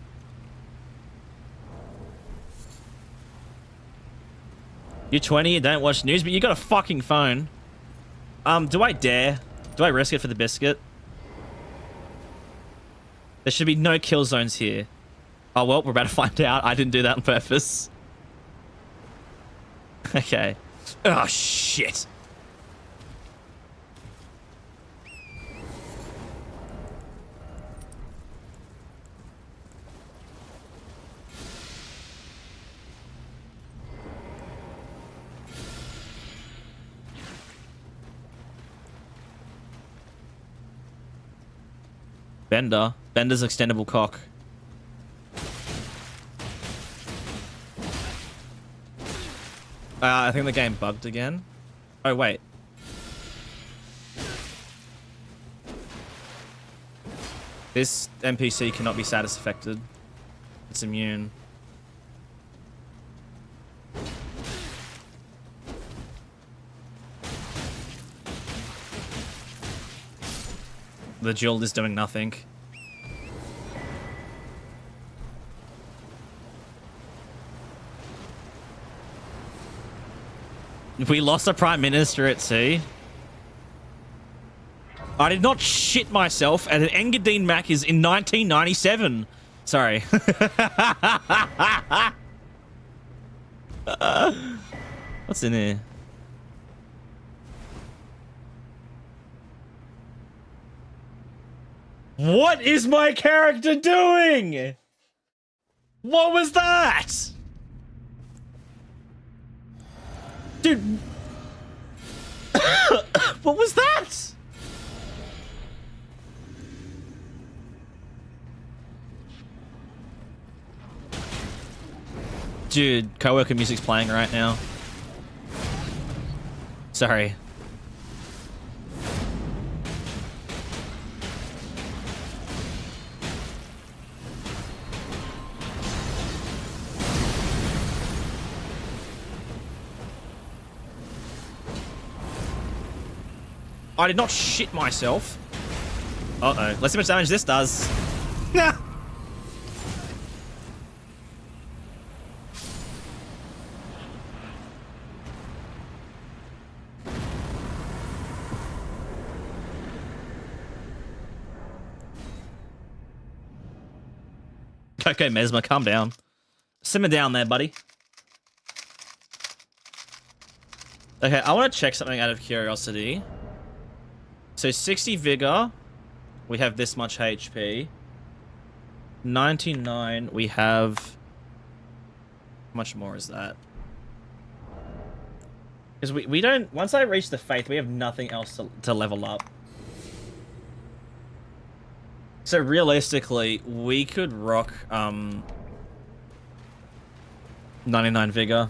Speaker 1: You're 20, you don't watch news, but you got a fucking phone. Do I dare? Do I risk it for the biscuit? There should be no kill zones here. Oh, well, we're about to find out. I didn't do that on purpose. Okay. Oh, shit. Bender's extendable cock. I think the game bugged again. Oh, wait. This NPC cannot be status affected. It's immune. The Jill is doing nothing. We lost a Prime Minister at sea. I did not shit myself at an Engadine Macca's in 1997. Sorry. What's in here? What is my character doing? What was that? Dude. What was that? Dude, coworker music's playing right now. Sorry. I did not shit myself. Uh-oh. Let's see how much damage this does. Nah. Okay, Mesmer, calm down. Simmer down there, buddy. Okay, I want to check something out of curiosity. So 60 vigor, we have this much HP. 99, we have... How much more is that? Because we don't... Once I reach the Faith, we have nothing else to level up. So realistically, we could rock 99 Vigor.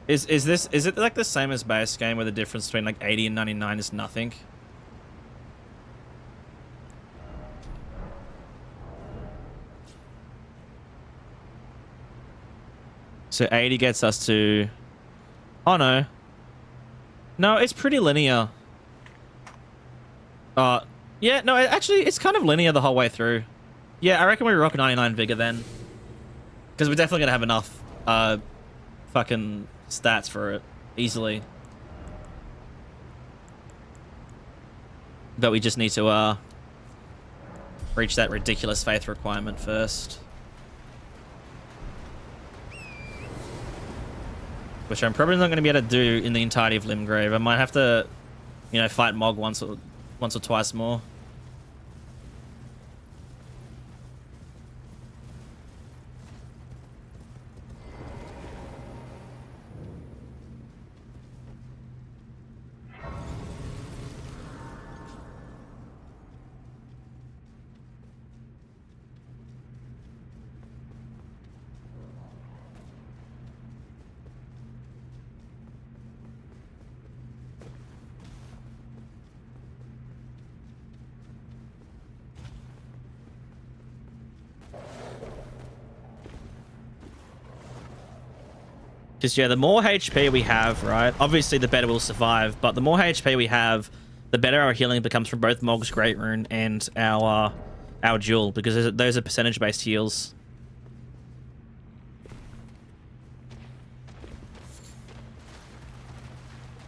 Speaker 1: Is it like the same as base game where the difference between like 80 and 99 is nothing? So 80 gets us to... Oh no. No, it's pretty linear. Yeah, no, actually, it's kind of linear the whole way through. Yeah, I reckon we rock 99 Vigor then. Because we're definitely going to have enough fucking stats for it. Easily. But we just need to reach that ridiculous faith requirement first. Which I'm probably not going to be able to do in the entirety of Limgrave. I might have to, you know, fight Mog once or twice more. Because, yeah, the more HP we have, right? Obviously, the better we'll survive. But the more HP we have, the better our healing becomes from both Mog's Great Rune and our Jewel. Because those are percentage-based heals.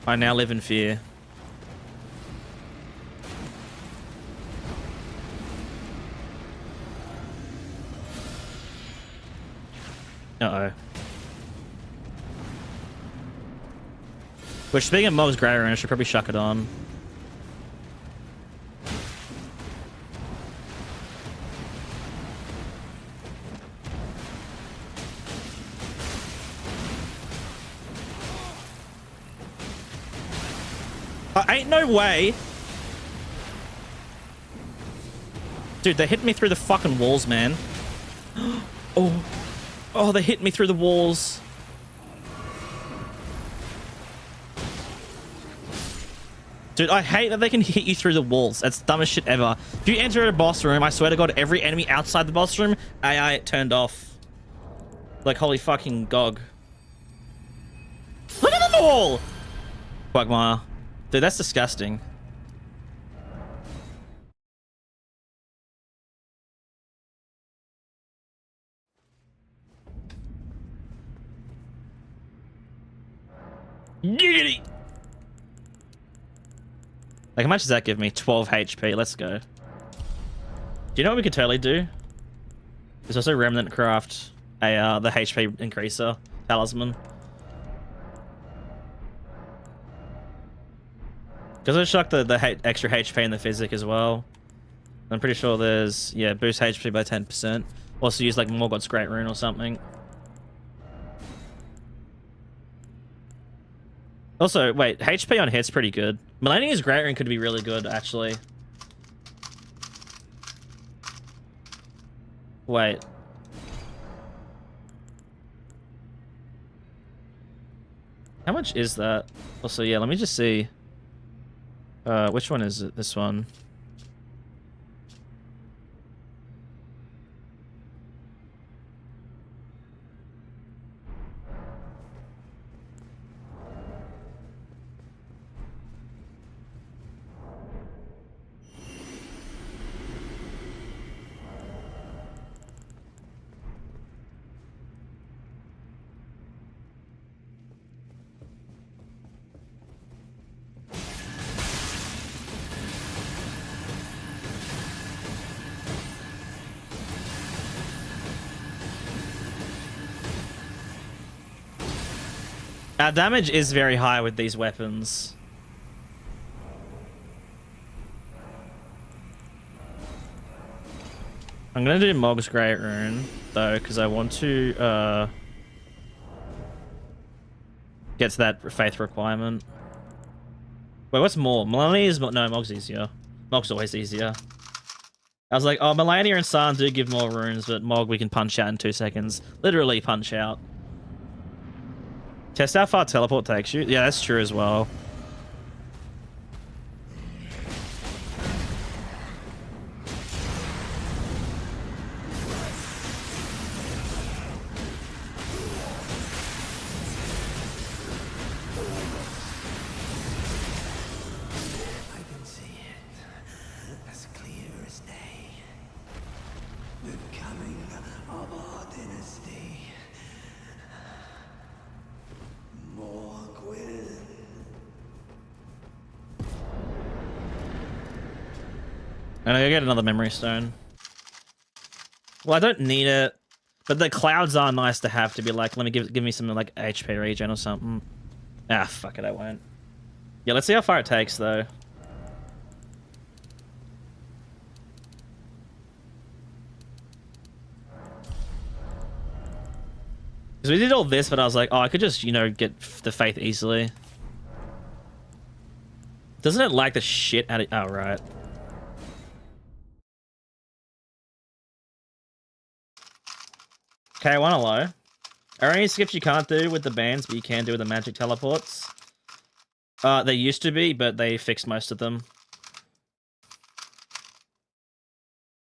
Speaker 1: I now live in fear. Uh-oh. Which, speaking of Mog's Great Rune, I should probably shuck it on. Ain't no way. Dude, they hit me through the fucking walls, man. Oh, they hit me through the walls. Dude, I hate that they can hit you through the walls. That's the dumbest shit ever. If you enter a boss room, I swear to God, every enemy outside the boss room, AI turned off. Like, holy fucking gog. Look at the wall! Quagmire. Dude, that's disgusting. Giggity! Like, how much does that give me? 12 HP. Let's go. Do you know what we could totally do? There's also Remnant Craft the HP increaser talisman. Because I chuck the extra HP in the physic as well. I'm pretty sure there's, yeah, boost HP by 10%. Also use like Morgoth's Great Rune or something. Also, wait, HP on hit's pretty good. Millennia's Great Rune could be really good, actually. Wait. How much is that? Also, yeah, let me just see. Which one is it? This one. Our damage is very high with these weapons. I'm gonna do Mog's Great Rune though, because I want to get to that faith requirement. Wait, what's more? Melania is no, Mog's easier. Mog's always easier. I was like, oh, Melania and San do give more runes, but Mog we can punch out in 2 seconds. Literally punch out. Test how far teleport takes you. Yeah, that's true as well. And I get another memory stone. Well, I don't need it, but the clouds are nice to have to be like, let me give me some like HP regen or something. Ah, fuck it, I won't. Yeah, let's see how far it takes though. Because we did all this, but I was like, oh, I could just, you know, get the faith easily. Doesn't it like the shit out of... Oh, right. Okay, one low. Are any skips you can't do with the bands, but you can do with the magic teleports? They used to be, but they fixed most of them.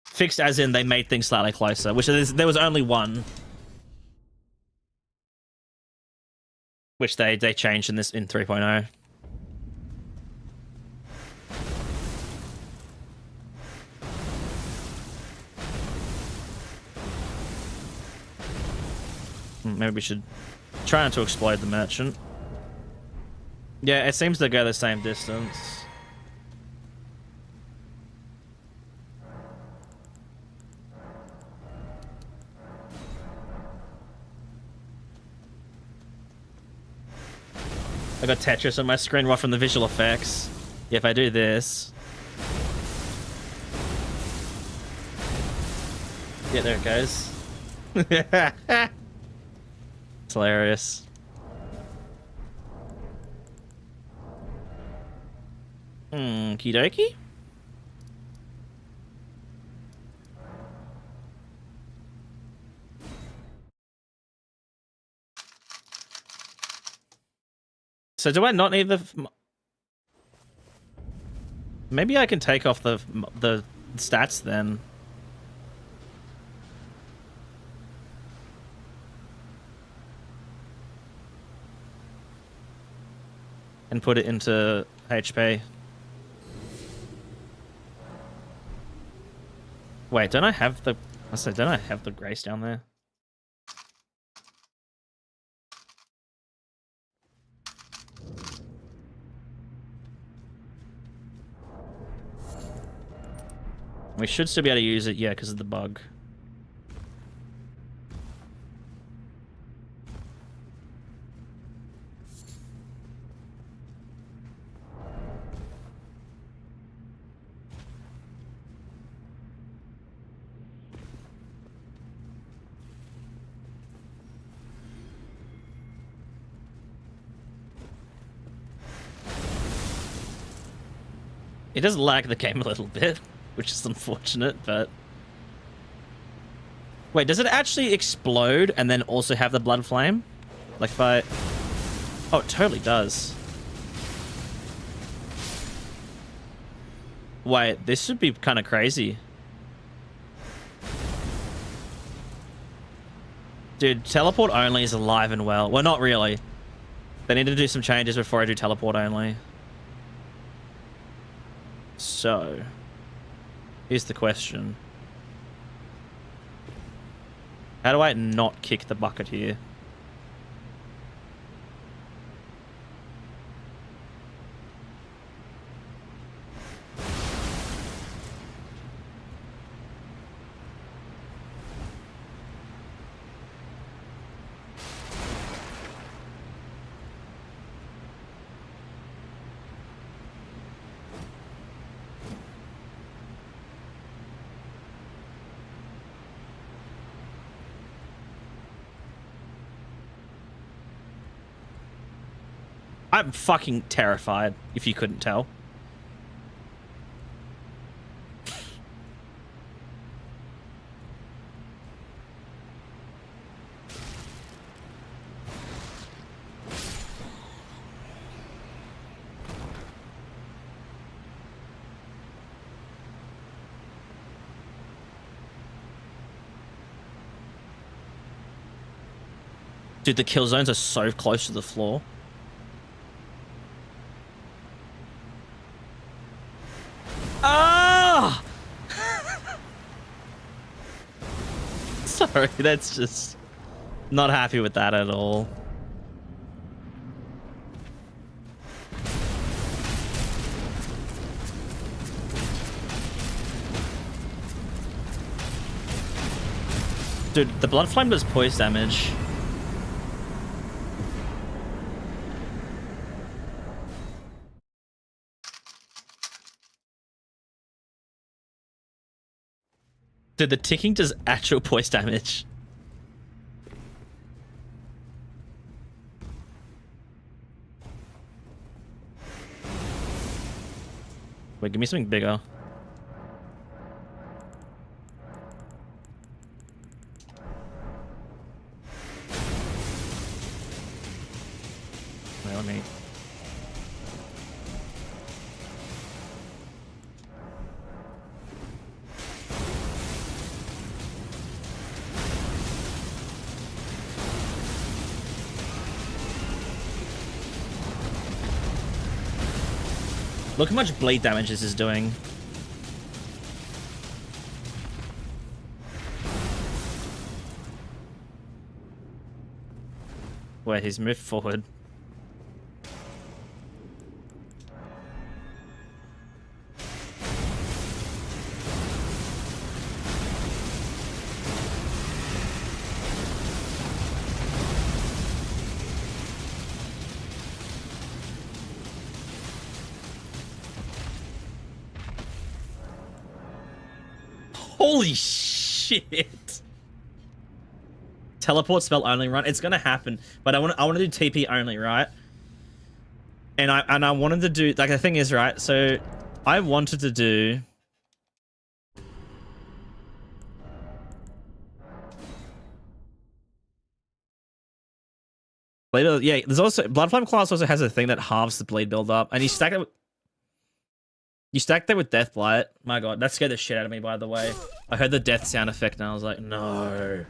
Speaker 1: Fixed as in they made things slightly closer, which there was only one. Which they changed in 3.0. Maybe we should try not to explode the merchant. Yeah, it seems to go the same distance. I got Tetris on my screen right from the visual effects. Yeah, if I do this... Yeah, there it goes. It's hilarious. Okie dokie. So do I not need the... Maybe I can take off the stats then. And put it into HP. Wait, don't I have the... I said, don't I have the grace down there? We should still be able to use it, yeah, because of the bug. It does lag the game a little bit, which is unfortunate, but... Wait, does it actually explode and then also have the blood flame? Like if I... Oh, it totally does. Wait, this should be kind of crazy. Dude, teleport only is alive and well. Well, not really. They need to do some changes before I do teleport only. So, here's the question. How do I not kick the bucket here? I'm fucking terrified, if you couldn't tell. Dude, the kill zones are so close to the floor. Ah! Sorry, that's just not happy with that at all. Dude, the blood flame does poise damage. Dude, the ticking does actual poise damage. Wait, give me something bigger. Wait, let me... Look how much blade damage this is doing. Wait, he's moved forward. Holy shit! Teleport spell only run. It's gonna happen, but I want to do TP only, right? And I wanted to do, like, the thing is, right? So I wanted to do Blade, yeah, there's also Bloodflame class also has a thing that halves the bleed build up, and you stack it with Deathblight. My god, that scared the shit out of me, by the way. I heard the death sound effect and I was like, no.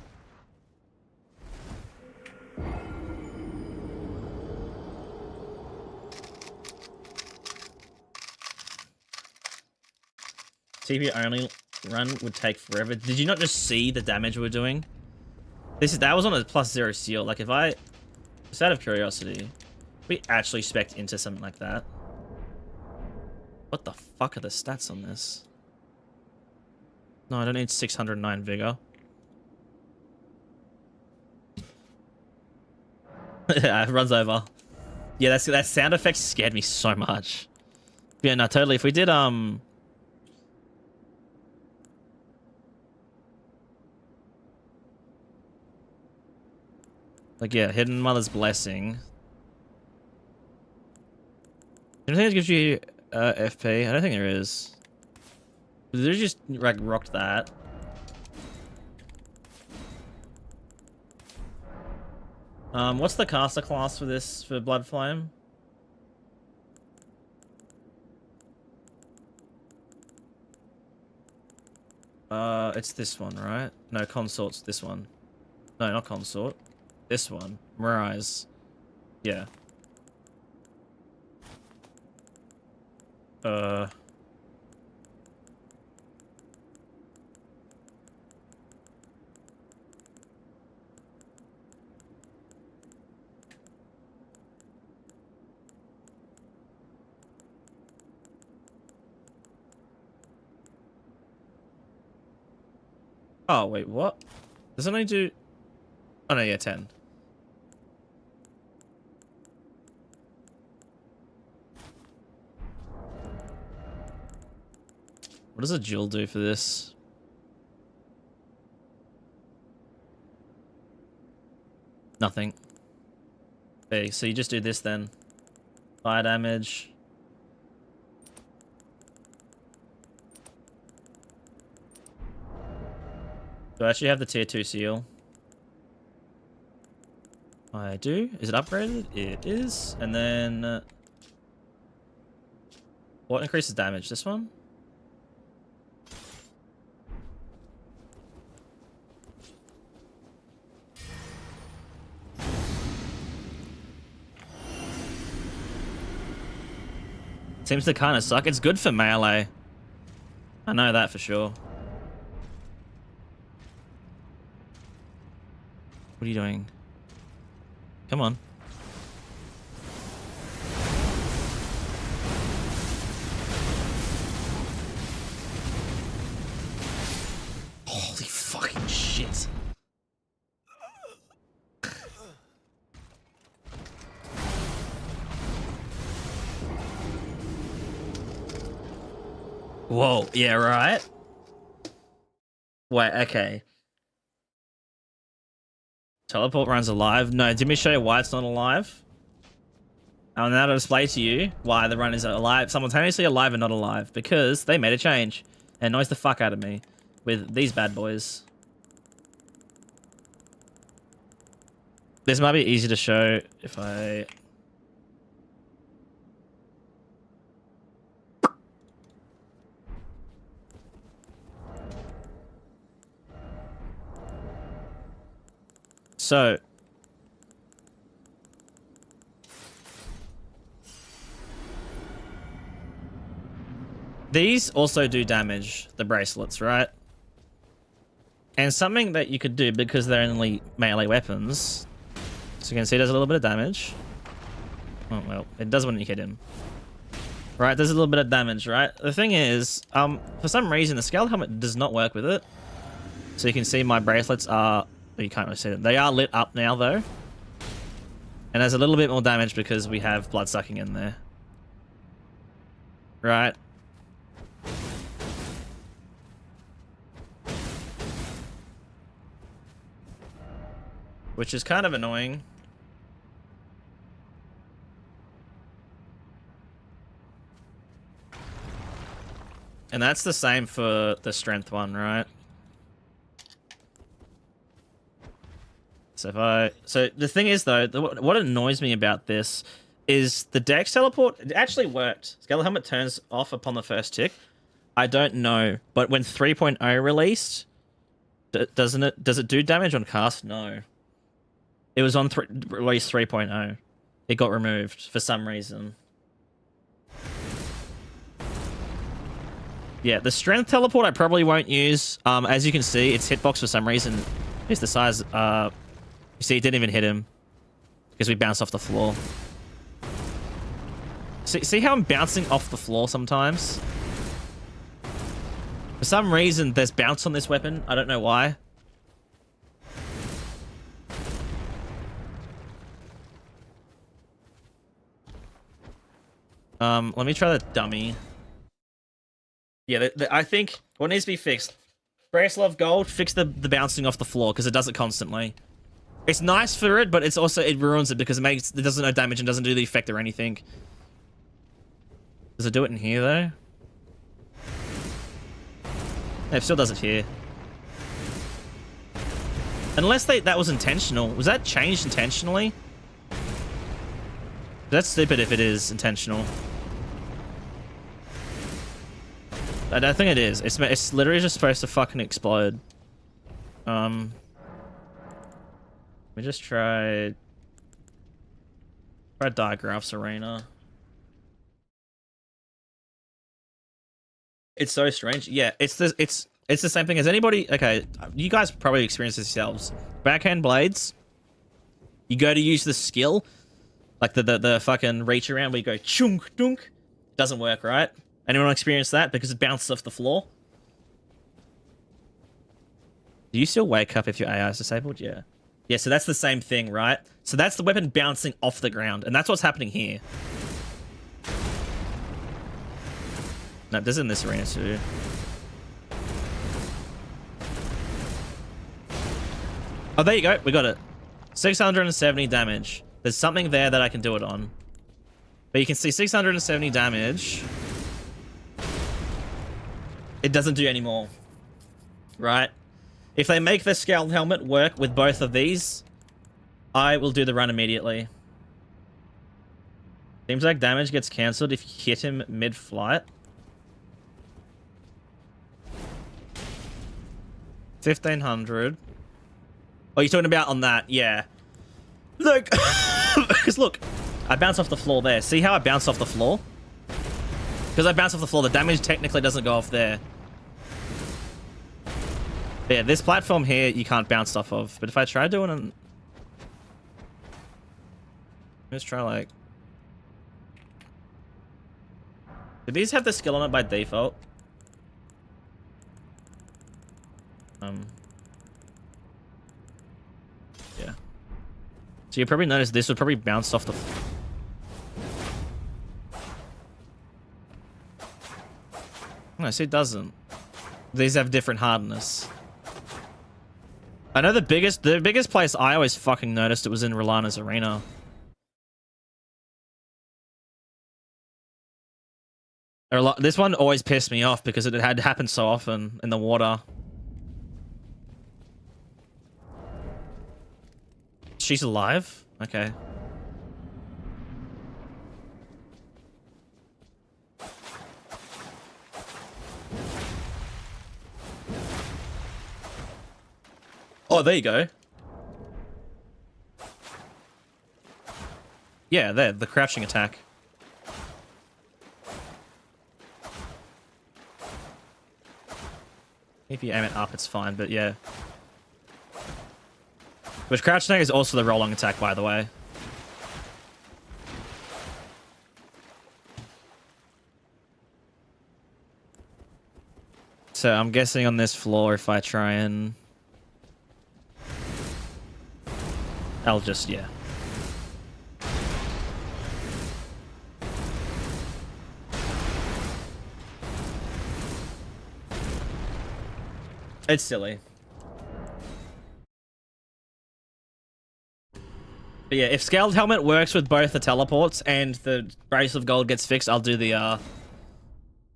Speaker 1: TP only run would take forever. Did you not just see the damage we're doing? That was on a +0 seal. Like, if I, just out of curiosity, we actually spec'd into something like that. What the fuck are the stats on this? No, I don't need 609 vigor. Yeah, it runs over. Yeah, that sound effect scared me so much. Yeah, no, totally. If we did like, yeah, Hidden Mother's Blessing. Do you think it gives you FP? I don't think there is. They just like rocked that. What's the caster class for this, for Blood Flame? It's this one, right? No, Consort's this one. No, not Consort. This one. Mirage. Yeah. Oh, wait, what? Does it only do... Oh, no, yeah, 10. What does a jewel do for this? Nothing. Okay, so you just do this then. Fire damage. Do I actually have the tier 2 seal? I do. Is it upgraded? It is. And then... what increases damage? This one? Seems to kind of suck. It's good for melee. I know that for sure. What are you doing? Come on. Holy fucking shit. Whoa, yeah, right. Wait, okay. Teleport runs alive. No, did me show you why it's not alive? I'll now display to you why the run is alive, simultaneously alive and not alive. Because they made a change. And annoys the fuck out of me with these bad boys. This might be easy to show if I... So, these also do damage, the bracelets, right? And something that you could do, because they're only melee weapons, so you can see it does a little bit of damage. Oh, well, it does when you hit him. Right, there's a little bit of damage, right? The thing is, for some reason, the scale helmet does not work with it. So you can see my bracelets are... you can't really see them. They are lit up now, though. And there's a little bit more damage because we have blood sucking in there. Right. Which is kind of annoying. And that's the same for the strength one, right? So the thing is though, what annoys me about this is the Dex teleport. It actually worked. Skeletal helmet turns off upon the first tick. I don't know, but when 3.0 released, does it do damage on cast? No. It was on release 3.0. It got removed for some reason. Yeah, the strength teleport I probably won't use. As you can see, its hitbox for some reason is the size. You see, it didn't even hit him because we bounced off the floor. See how I'm bouncing off the floor sometimes? For some reason, there's bounce on this weapon. I don't know why. Let me try the dummy. Yeah, I think what needs to be fixed. Bracelet of Gold, fix the bouncing off the floor because it does it constantly. It's nice for it, but it's also, it ruins it because it doesn't do damage and doesn't do the effect or anything. Does it do it in here though? Yeah, it still does it here. Unless that was intentional. Was that changed intentionally? That's stupid if it is intentional. I don't think it is. It's literally just supposed to fucking explode. Let me just try Digraph's Arena. It's so strange. Yeah, it's the same thing as anybody. Okay, you guys probably experience this yourselves. Backhand blades. You go to use the skill, like the fucking reach around where you go chunk dunk. Doesn't work, right? Anyone experience that because it bounces off the floor? Do you still wake up if your AI is disabled? Yeah. Yeah, so that's the same thing, right? So that's the weapon bouncing off the ground, and that's what's happening here. No, this is in this arena too. Oh, there you go. We got it. 670 damage. There's something there that I can do it on. But you can see 670 damage. It doesn't do any more. Right? If they make the scaled helmet work with both of these, I will do the run immediately. Seems like damage gets cancelled if you hit him mid-flight. 1500. Oh, you're talking about on that? Yeah. Look, because look, I bounced off the floor there. See how I bounced off the floor? Because I bounced off the floor, the damage technically doesn't go off there. But yeah, this platform here, you can't bounce off of. But if I try doing an... Let's try like... Do these have the skill on it by default? Yeah. So you probably notice this would probably bounce off the... No, see, it doesn't. These have different hardness. I know the biggest place I always fucking noticed it was in Rolana's arena. This one always pissed me off because it had happened so often in the water. She's alive? Okay. Oh, there you go. Yeah, there, the crouching attack. If you aim it up, it's fine, but yeah. Which crouch attack is also the roll-on attack, by the way. So I'm guessing on this floor, if I try and... I'll just, yeah. It's silly. But yeah, if Scaled Helmet works with both the teleports and the Brace of Gold gets fixed, I'll do the,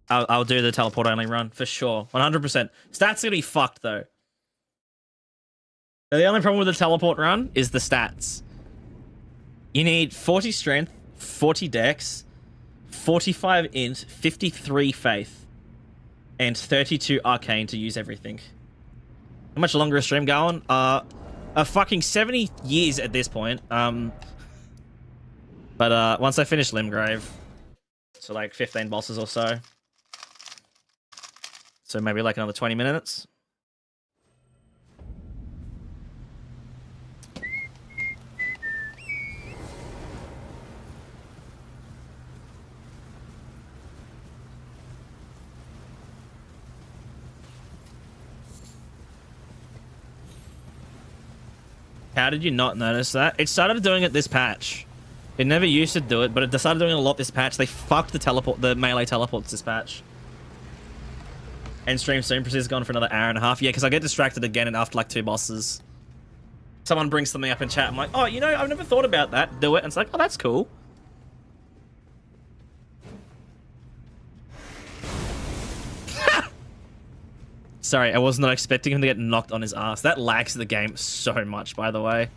Speaker 1: I'll do the teleport only run, for sure. 100%. Stats gonna be fucked, though. The only problem with the teleport run is the stats. You need 40 strength, 40 dex, 45 int, 53 faith, and 32 arcane to use everything. How much longer is stream going? A fucking 70 years at this point. But once I finish Limgrave, so like 15 bosses or so. So maybe like another 20 minutes. How did you not notice that? It started doing it this patch. It never used to do it, but it started doing it a lot this patch. They fucked the melee teleports this patch. And stream soon. Precision's gone for another hour and a half. Yeah, because I get distracted again and after like 2 bosses. Someone brings something up in chat. I'm like, oh, you know, I've never thought about that. Do it. And it's like, oh, that's cool. Sorry, I was not expecting him to get knocked on his ass. That lags the game so much, by the way.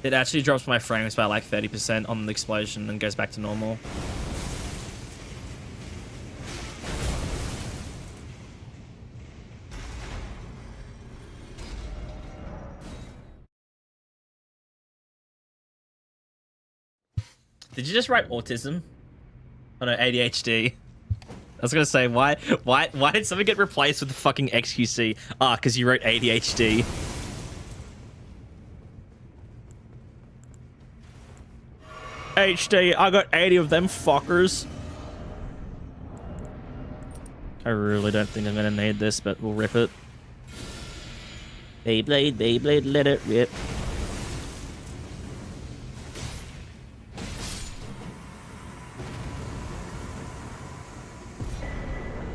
Speaker 1: It actually drops my frames by like 30% on the explosion and goes back to normal. Did you just write autism? Oh no, ADHD. I was gonna say, why did something get replaced with the fucking XQC? Ah, because you wrote ADHD. HD, I got 80 of them fuckers. I really don't think I'm gonna need this, but we'll rip it. Beyblade, Beyblade, let it rip.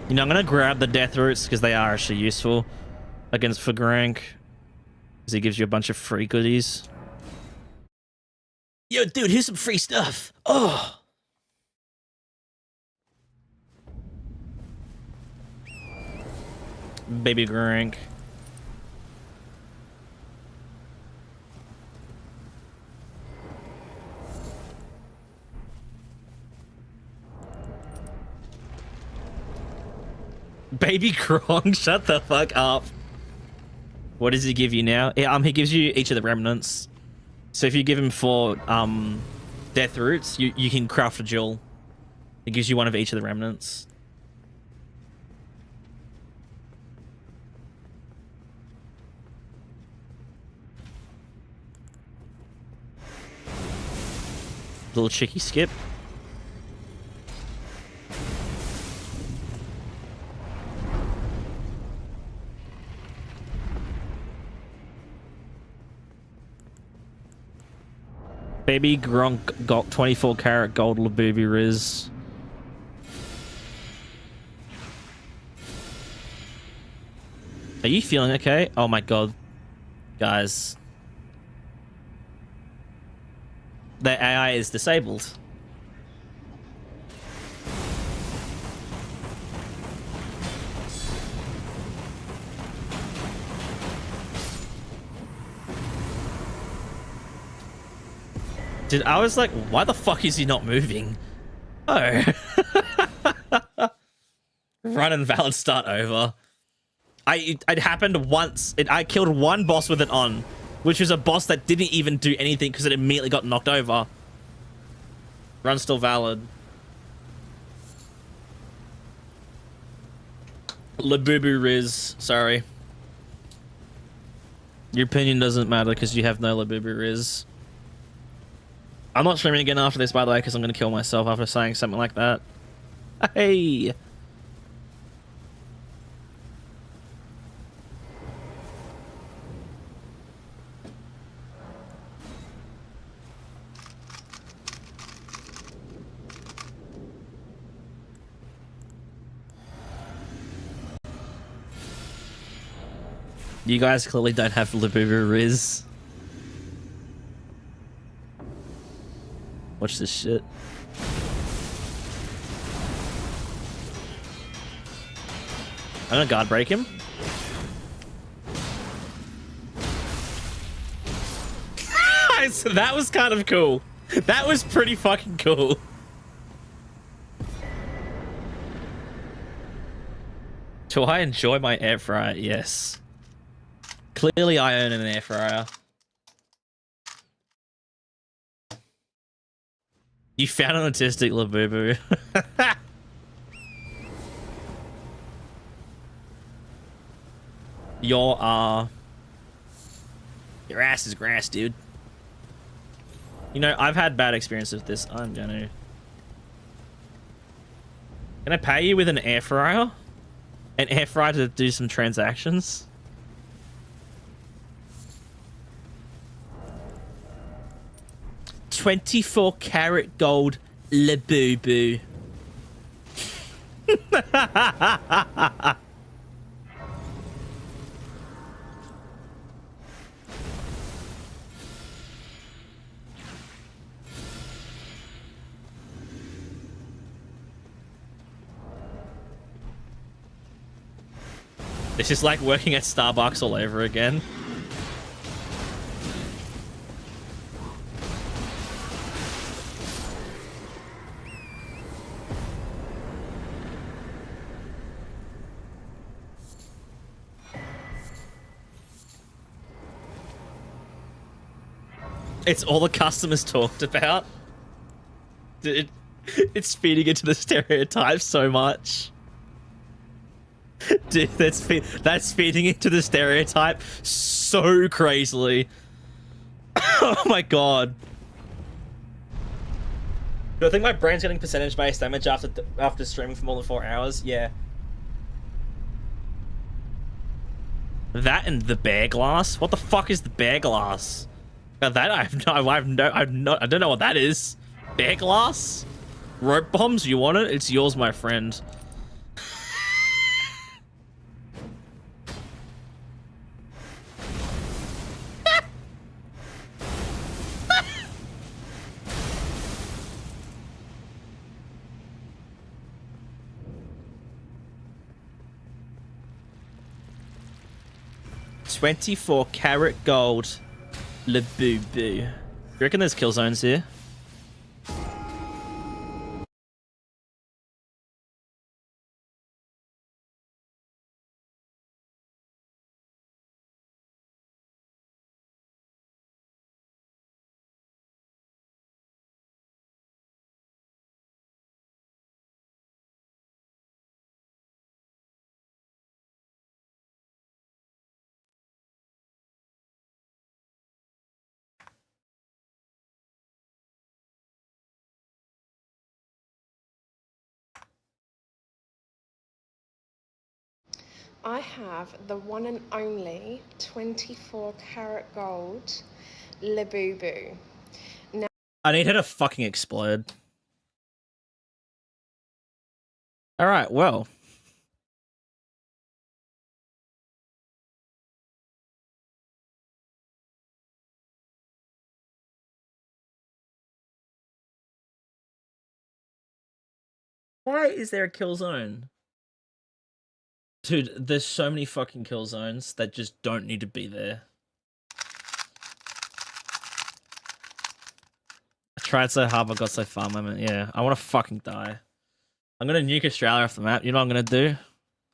Speaker 1: You know, I'm gonna grab the death roots because they are actually useful against Fagrank, because he gives you a bunch of free goodies. Yo, dude, here's some free stuff. Oh. Baby Grank. Baby Gronk, shut the fuck up. What does he give you now? He gives you each of the remnants. So if you give him 4 death roots, you can craft a jewel. It gives you one of each of the remnants. Little cheeky skip. Baby Gronk got 24 karat gold Labubu Riz. Are you feeling okay? Oh my god. Guys. The AI is disabled. Dude, I was like, why the fuck is he not moving? Oh. Run and valid start over. It happened once. I killed one boss with it on, which was a boss that didn't even do anything because it immediately got knocked over. Run still valid. Labubu Riz, sorry. Your opinion doesn't matter because you have no Labubu Riz. I'm not streaming again after this, by the way, because I'm going to kill myself after saying something like that. Hey! You guys clearly don't have Labubu Riz. Watch this shit. I'm gonna guard break him. So that was kind of cool. That was pretty fucking cool. Do I enjoy my air fryer? Yes. Clearly I own an air fryer. You found an autistic Labubu. Your ass is grass, dude. You know, I've had bad experiences with this. I'm gonna... Can I pay you with an air fryer? An air fryer to do some transactions? $24 karat gold Labubu. This is like working at Starbucks all over again. It's all the customers talked about. Dude, it's feeding into the stereotype so much. Dude, that's feeding into the stereotype so crazily. Oh my god. Do I think my brain's getting percentage-based damage after streaming for more than 4 hours? Yeah. That and the bear glass? What the fuck is the bear glass? Now that I don't know what that is. Bear glass? Rope bombs? You want it? It's yours, my friend. 24 karat gold. Labubu. You reckon there's kill zones here?
Speaker 9: I have the one and only 24 karat gold Labubu.
Speaker 1: I need her to fucking explode. Alright, well. Why is there a kill zone? Dude, there's so many fucking kill zones that just don't need to be there. I tried so hard, but got so far, moment. Yeah, I want to fucking die. I'm gonna nuke Australia off the map. You know what I'm gonna do?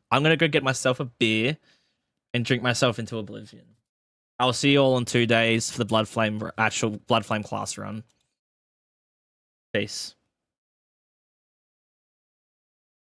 Speaker 1: I'm gonna go get myself a beer and drink myself into oblivion. I'll see you all in 2 days for the actual Blood Flame class run. Peace.